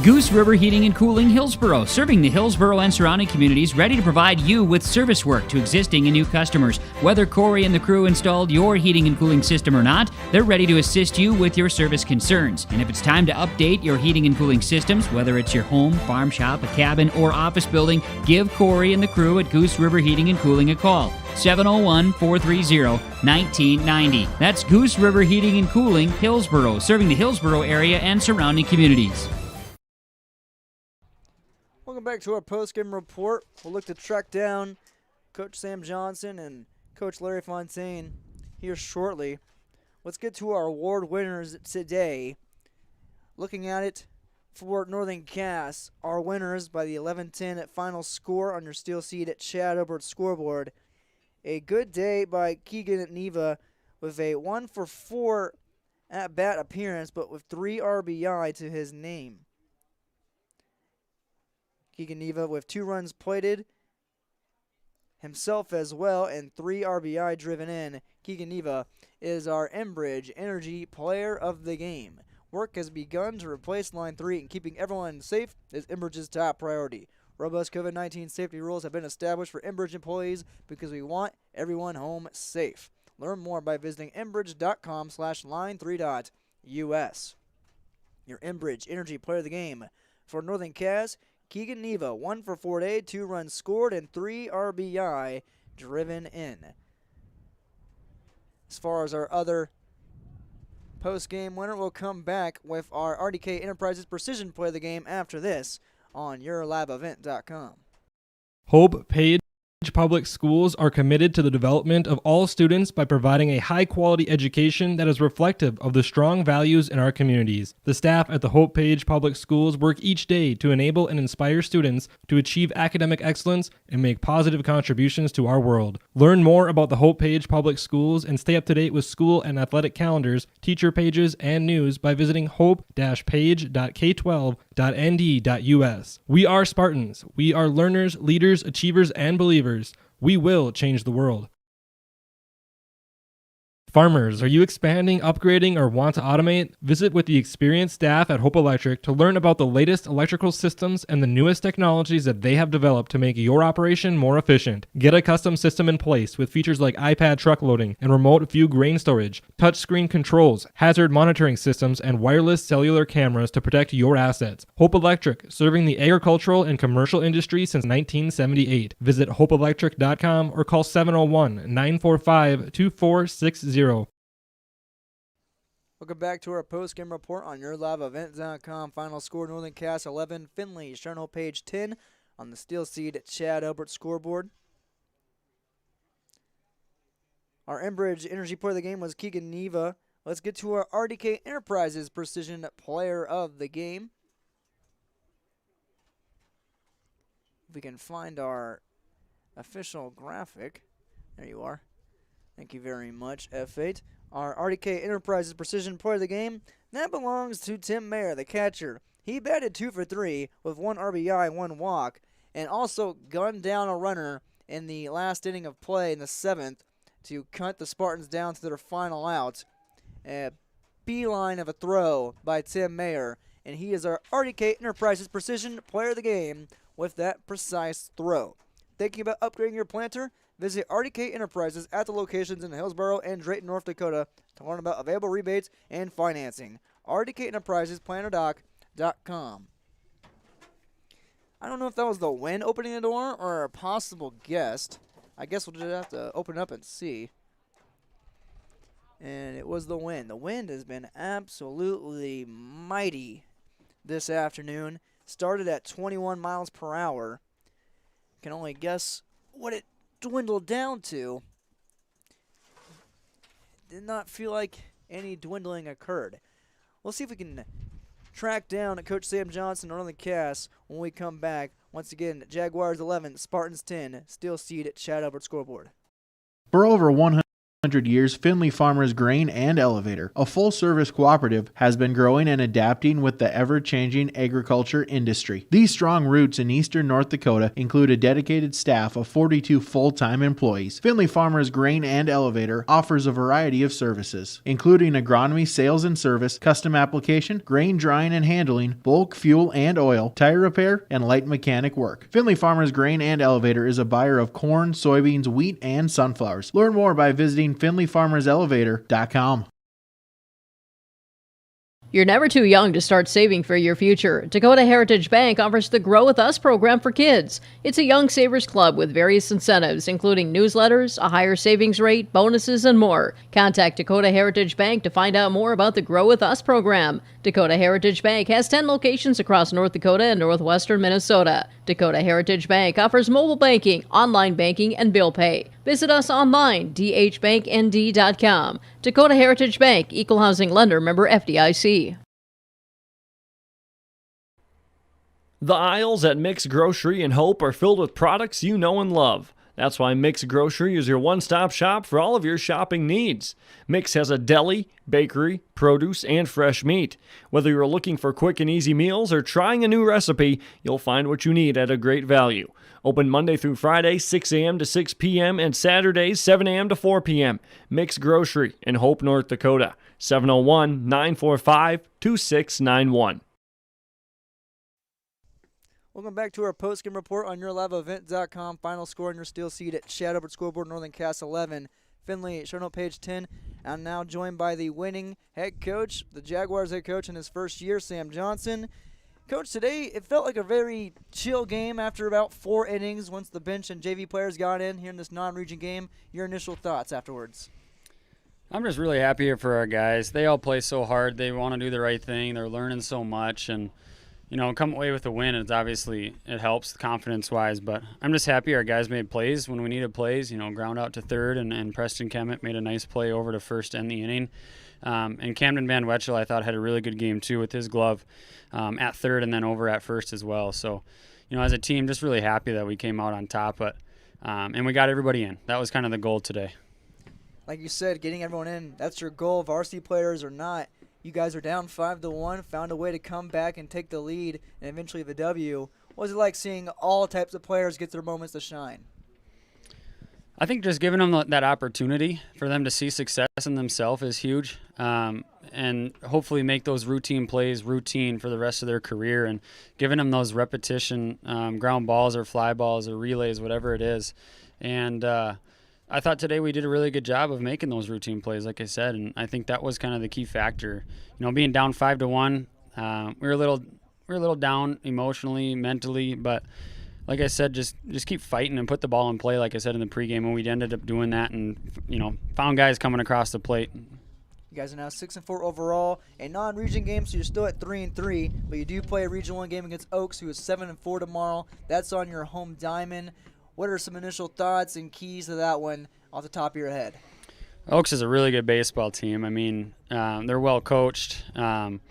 Goose River Heating and Cooling, Hillsboro, serving the Hillsboro and surrounding communities, ready to provide you with service work to existing and new customers. Whether Corey and the crew installed your heating and cooling system or not, they're ready to assist you with your service concerns. And if it's time to update your heating and cooling systems, whether it's your home, farm shop, a cabin, or office building, give Corey and the crew at Goose River Heating and Cooling a call. 701-430-1990. That's Goose River Heating and Cooling, Hillsboro, serving the Hillsboro area and surrounding communities. Welcome back to our post-game report. We'll look to track down Coach Sam Johnson and Coach Larry Fontaine here shortly. Let's get to our award winners today. Looking at it for Northern Cass, our winners by the 11-10 final score on your Steel Seed at Chad Obert's scoreboard. A good day by Keegan Neva with a 1-for-4 at-bat appearance, but with 3 RBI to his name. Keegan Neva with 2 runs plated himself as well and 3 RBI driven in. Keegan Neva is our Enbridge Energy Player of the Game. Work has begun to replace Line 3, and keeping everyone safe is Enbridge's top priority. Robust COVID-19 safety rules have been established for Enbridge employees because we want everyone home safe. Learn more by visiting enbridge.com/line3.us. Your Enbridge Energy Player of the Game for Northern Cass, Keegan Neva, 1-for-4 today, 2 runs scored, and 3 RBI driven in. As far as our other post-game winner, we'll come back with our RDK Enterprises Precision Play of the Game after this on YourLiveEvent.com. Hope Page Public Schools are committed to the development of all students by providing a high-quality education that is reflective of the strong values in our communities. The staff at the Hope Page Public Schools work each day to enable and inspire students to achieve academic excellence and make positive contributions to our world. Learn more about the Hope Page Public Schools and stay up to date with school and athletic calendars, teacher pages, and news by visiting hope-page.k12.nd.us. We are Spartans. We are learners, leaders, achievers, and believers. We will change the world. Farmers, are you expanding, upgrading, or want to automate? Visit with the experienced staff at Hope Electric to learn about the latest electrical systems and the newest technologies that they have developed to make your operation more efficient. Get a custom system in place with features like iPad truck loading and remote view grain storage, touchscreen controls, hazard monitoring systems, and wireless cellular cameras to protect your assets. Hope Electric, serving the agricultural and commercial industry since 1978. Visit hopeelectric.com or call 701-945-2460. Welcome back to our post-game report on YourLiveEvent.com. Final score, Northern Cass 11, Finley, Sharon Page 10 on the Steel Seed Chad Albert scoreboard. Our Enbridge Energy Player of the Game was Keegan Neva. Let's get to our RDK Enterprises Precision Player of the Game. If we can find our official graphic. There you are. Thank you very much, F8. Our RDK Enterprises Precision Player of the Game, that belongs to Tim Mayer, the catcher. He batted 2 for 3 with 1 RBI, 1 walk, and also gunned down a runner in the last inning of play in the 7th to cut the Spartans down to their final out. A beeline of a throw by Tim Mayer, and he is our RDK Enterprises Precision Player of the Game with that precise throw. Thinking about upgrading your planter? Visit RDK Enterprises at the locations in Hillsboro and Drayton, North Dakota to learn about available rebates and financing. RDK Enterprises, planterdoc.com. I don't know if that was the wind opening the door or a possible guest. I guess we'll just have to open it up and see. And it was the wind. The wind has been absolutely mighty this afternoon. Started at 21 miles per hour. Can only guess what it dwindled down to. Did not feel like any dwindling occurred. We'll see if we can track down Coach Sam Johnson on the cast when we come back. Once again, Jaguars 11, Spartans 10, Steel Seed at Chad Albert scoreboard. For over 100 100 years, Finley Farmers Grain and Elevator, a full-service cooperative, has been growing and adapting with the ever-changing agriculture industry. These strong roots in eastern North Dakota include a dedicated staff of 42 full-time employees. Finley Farmers Grain and Elevator offers a variety of services, including agronomy, sales and service, custom application, grain drying and handling, bulk fuel and oil, tire repair, and light mechanic work. Finley Farmers Grain and Elevator is a buyer of corn, soybeans, wheat, and sunflowers. Learn more by visiting FinleyFarmersElevator.com. You're never too young to start saving for your future. Dakota Heritage Bank offers the Grow With Us program for kids. It's a young savers club with various incentives, including newsletters, a higher savings rate, bonuses, and more. Contact Dakota Heritage Bank to find out more about the Grow With Us program. Dakota Heritage Bank has 10 locations across North Dakota and northwestern Minnesota. Dakota Heritage Bank offers mobile banking, online banking, and bill pay. Visit us online, dhbanknd.com. Dakota Heritage Bank, Equal Housing Lender, member FDIC. The aisles at Mix Grocery and Hope are filled with products you know and love. That's why Mix Grocery is your one-stop shop for all of your shopping needs. Mix has a deli, bakery, produce, and fresh meat. Whether you're looking for quick and easy meals or trying a new recipe, you'll find what you need at a great value. Open Monday through Friday, 6 a.m. to 6 p.m. and Saturdays, 7 a.m. to 4 p.m. Mix Grocery in Hope, North Dakota. 701-945-2691. Welcome back to our postgame report on YourLiveEvent.com. Final score on your steel seat at Chad Albert Scoreboard, Northern Cass 11, Finley, Sharon page 10. I'm now joined by the winning head coach, the Jaguars head coach in his first year, Sam Johnson. Coach, today it felt like a very chill game after about 4 innings once the bench and JV players got in here in this non-region game. Your initial thoughts afterwards? I'm just really happy here for our guys. They all play so hard. They want to do the right thing. They're learning so much, and come away with a win. It's obviously it helps confidence-wise, but I'm just happy our guys made plays when we needed plays. Ground out to third, and Preston Kemet made a nice play over to first to end the inning. And Camden Van Wetchel, I thought, had a really good game too with his glove at third and then over at first as well. So, as a team, just really happy that we came out on top, but and we got everybody in. That was kind of the goal today. Like you said, getting everyone in, that's your goal, varsity players or not. You guys are down 5-1, found a way to come back and take the lead and eventually the W. What was it like seeing all types of players get their moments to shine? I think just giving them that opportunity for them to see success in themselves is huge, and hopefully make those routine plays routine for the rest of their career, and giving them those repetition ground balls or fly balls or relays, whatever it is. And I thought today we did a really good job of making those routine plays, like I said, and I think that was kind of the key factor. Being down 5-1, we were a little down emotionally, mentally, but like I said, just keep fighting and put the ball in play, like I said in the pregame, and we ended up doing that and, found guys coming across the plate. You guys are now 6-4 overall. A non-region game, so you're still at 3-3, but you do play a Region 1 game against Oaks, who is 7-4 tomorrow. That's on your home diamond. What are some initial thoughts and keys to that one off the top of your head? Oaks is a really good baseball team. I mean, they're well coached. And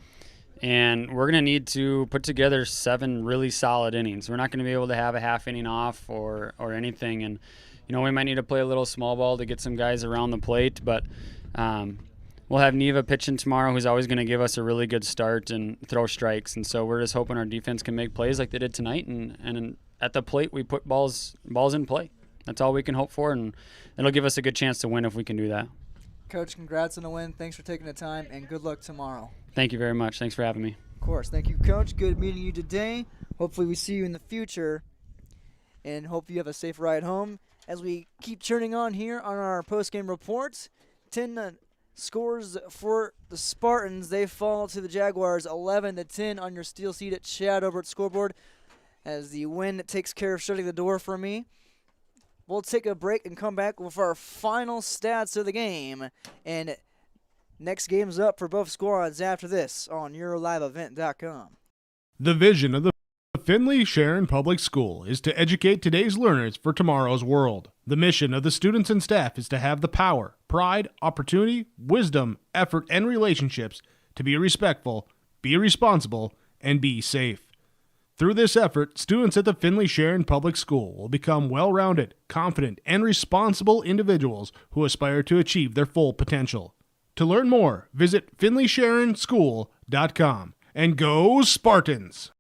we're going to need to put together 7 really solid innings. We're not going to be able to have a half inning off or anything. And, we might need to play a little small ball to get some guys around the plate. But we'll have Neva pitching tomorrow, who's always going to give us a really good start and throw strikes. And so we're just hoping our defense can make plays like they did tonight. And at the plate, we put balls in play. That's all we can hope for. And it'll give us a good chance to win if we can do that. Coach, congrats on the win. Thanks for taking the time, and good luck tomorrow. Thank you very much. Thanks for having me. Of course. Thank you, Coach. Good meeting you today. Hopefully we see you in the future, and hope you have a safe ride home. As we keep churning on here on our post-game reports, 10 scores for the Spartans. They fall to the Jaguars 11-10 on your steel seat at Chad Albert Scoreboard, as the win takes care of shutting the door for me. We'll take a break and come back with our final stats of the game. And next game's up for both squads after this on YourLiveEvent.com. The vision of the Finley Sharon Public School is to educate today's learners for tomorrow's world. The mission of the students and staff is to have the power, pride, opportunity, wisdom, effort, and relationships to be respectful, be responsible, and be safe. Through this effort, students at the Finley Sharon Public School will become well-rounded, confident, and responsible individuals who aspire to achieve their full potential. To learn more, visit finleysharonschool.com. And go Spartans!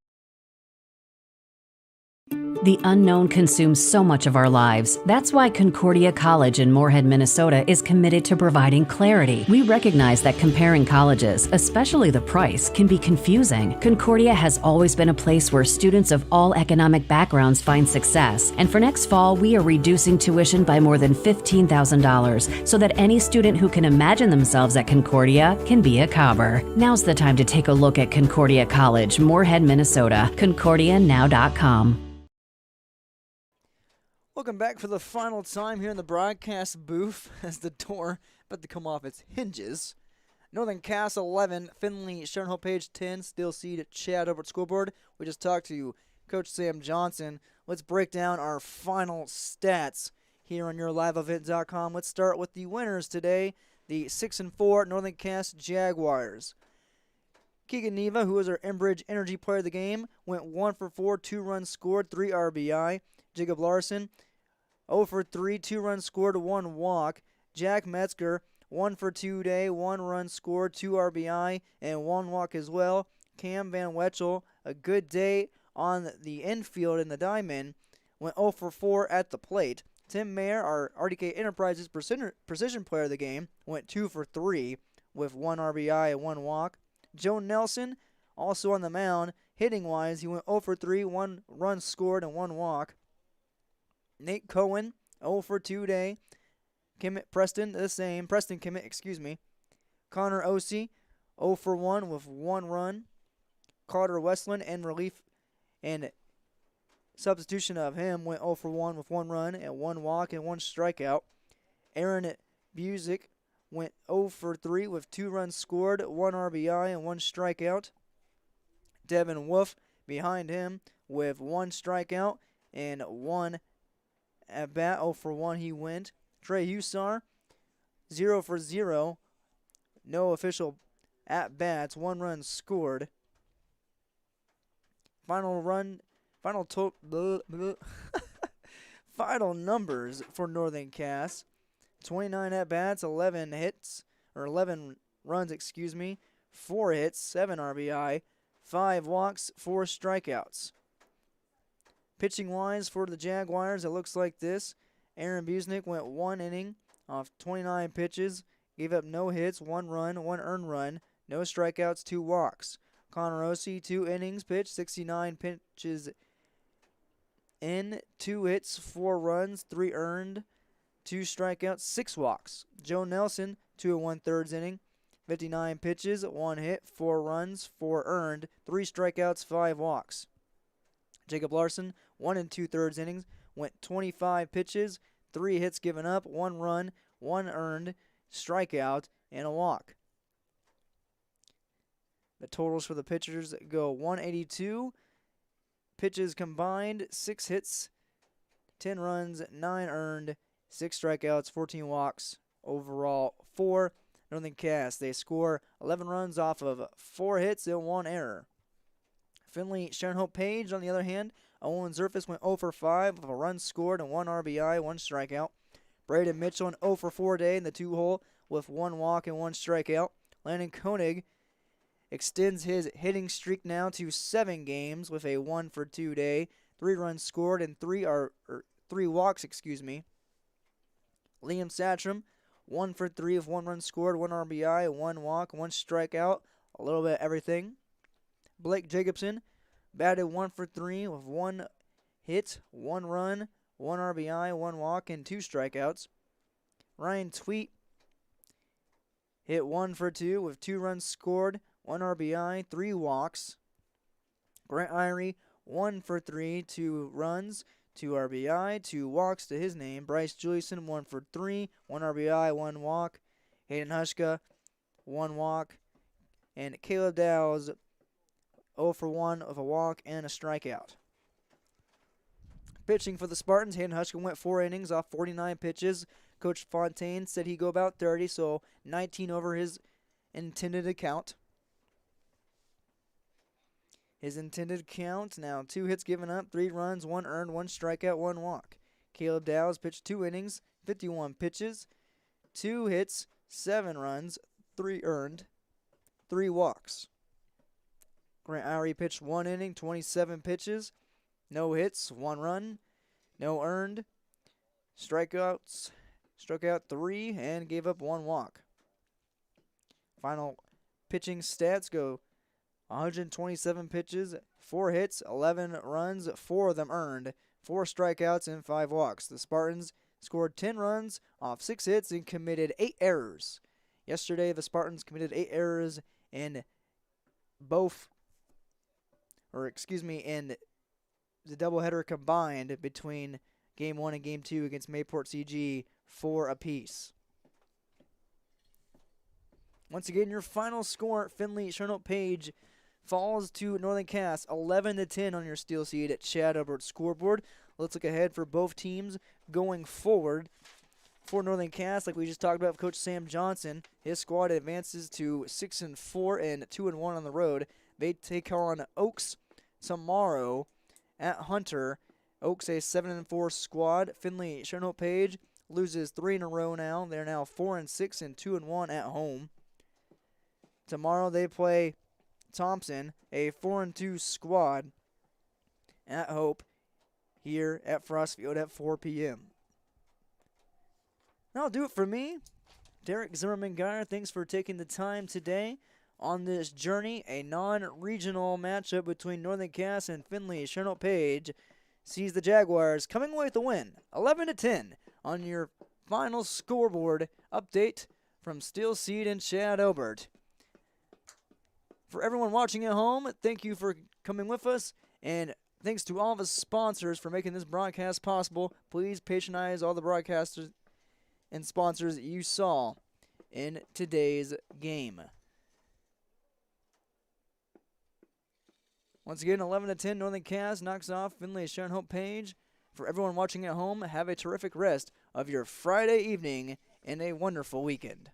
The unknown consumes so much of our lives. That's why Concordia College in Moorhead, Minnesota is committed to providing clarity. We recognize that comparing colleges, especially the price, can be confusing. Concordia has always been a place where students of all economic backgrounds find success. And for next fall, we are reducing tuition by more than $15,000 so that any student who can imagine themselves at Concordia can be a Cobber. Now's the time to take a look at Concordia College, Moorhead, Minnesota. ConcordiaNow.com. Welcome back for the final time here in the broadcast booth as the door about to come off its hinges. Northern Cass 11, Finley, Sharon Hope Page 10, Steel Seed Chad over at scoreboard. We just talked to Coach Sam Johnson. Let's break down our final stats here on YourLiveEvent.com. Let's start with the winners today, the 6-4 Northern Cass Jaguars. Keegan Neva, who was our Enbridge Energy Player of the Game, went 1 for 4, 2 runs scored, 3 RBI. Jacob Larson, 0 for 3, 2 runs scored, 1 walk. Jack Metzger, 1 for 2 day, 1 run scored, 2 RBI, and 1 walk as well. Cam Van Wetchel, a good day on the infield in the diamond, went 0 for 4 at the plate. Tim Mayer, our RDK Enterprises Precision Player of the Game, went 2 for 3 with 1 RBI and 1 walk. Joe Nelson, also on the mound, hitting-wise, he went 0 for 3, 1 run scored, and 1 walk. Nate Cohen, 0 for 2 day. Preston Kimmett, excuse me. Connor Ossie, 0 for 1 with 1 run. Carter Westland, in relief and substitution of him, went 0 for 1 with 1 run and 1 walk and 1 strikeout. Aaron Busick went 0 for 3 with 2 runs scored, 1 RBI and 1 strikeout. Devin Wolf behind him with 1 strikeout and 1 at bat. 0 for 1 he went. Trey Hussar, 0 for 0. No official at bats. 1 run scored. Final numbers for Northern Cass: 29 at bats, 11 runs, 4 hits, 7 RBI, 5 walks, 4 strikeouts. Pitching wise for the Jaguars, it looks like this. Aaron Busnick went 1 inning off 29 pitches, gave up no hits, 1 run, 1 earned run, no strikeouts, 2 walks. Connor Ossie, 2 innings pitched, 69 pitches in, 2 hits, 4 runs, 3 earned, 2 strikeouts, 6 walks. Joe Nelson, 2 1/3 inning, 59 pitches, 1 hit, 4 runs, 4 earned, 3 strikeouts, 5 walks. Jacob Larson, 1 2/3 innings, went 25 pitches, 3 hits given up, 1 run, 1 earned, strikeout, and a walk. The totals for the pitchers go 182 pitches combined, 6 hits, 10 runs, 9 earned, 6 strikeouts, 14 walks overall for Northern Cass. They score 11 runs off of 4 hits and 1 error. Finley Sharon Hope Page, on the other hand, Owen Zerfus went 0 for 5 with a run scored and 1 RBI, 1 strikeout. Braden Mitchell, an 0 for 4 day in the 2-hole with 1 walk and 1 strikeout. Landon Koenig extends his hitting streak now to 7 games with a 1 for 2 day, 3 runs scored and 3 walks. Liam Satcham, 1 for 3 with 1 run scored, 1 RBI, 1 walk, 1 strikeout, a little bit of everything. Blake Jacobson batted 1 for 3 with 1 hit, 1 run, 1 RBI, 1 walk, and 2 strikeouts. Ryan Tweet hit 1 for 2 with 2 runs scored, 1 RBI, 3 walks. Grant Irie, 1 for 3, 2 runs, 2 RBI, 2 walks to his name. Bryce Juliuson, 1 for 3, 1 RBI, 1 walk. Hayden Hushka, 1 walk. And Caleb Dow's 0 for 1 with a walk and a strikeout. Pitching for the Spartans, Hayden Hushka went 4 innings off 49 pitches. Coach Fontaine said he'd go about 30, so 19 over his intended account. His intended count now 2 hits given up, 3 runs, 1 earned, 1 strikeout, 1 walk. Caleb Dow's pitched 2 innings, 51 pitches, 2 hits, 7 runs, 3 earned, 3 walks. Grant Irie pitched 1 inning, 27 pitches, no hits, 1 run, no earned, struck out 3, and gave up 1 walk. Final pitching stats go 127 pitches, 4 hits, 11 runs, 4 of them earned, 4 strikeouts, and 5 walks. The Spartans scored 10 runs off 6 hits and committed 8 errors. Yesterday, the Spartans committed 8 errors in in the doubleheader combined between Game 1 and Game 2 against Mayport CG, 4 apiece. Once again, your final score, Finley Sharon Page falls to Northern Cass 11-10 on your Steel Seed at Chad Albert scoreboard. Let's look ahead for both teams going forward. For Northern Cass, like we just talked about with Coach Sam Johnson, his squad advances to 6-4 and 2-1 on the road. They take on Oaks tomorrow at Hunter. Oaks a 7-4 squad. Finley Sharon Page loses 3 in a row now. They're now 4-6 and 2-1 at home. Tomorrow they play Thompson, a 4-2 squad at Hope here at Frostfield at 4 p.m. That'll do it for me. Derek Zimmerman-Geyer, thanks for taking the time today on this journey. A non-regional matchup between Northern Cass and Finley Sharon Page sees the Jaguars coming away with the win, 11-10 on your final scoreboard update from Steel Seed and Chad Albert. For everyone watching at home, thank you for coming with us, and thanks to all of the sponsors for making this broadcast possible. Please patronize all the broadcasters and sponsors that you saw in today's game. Once again, 11-10, Northern Cass knocks off Finley Sharon Page. For everyone watching at home, have a terrific rest of your Friday evening and a wonderful weekend.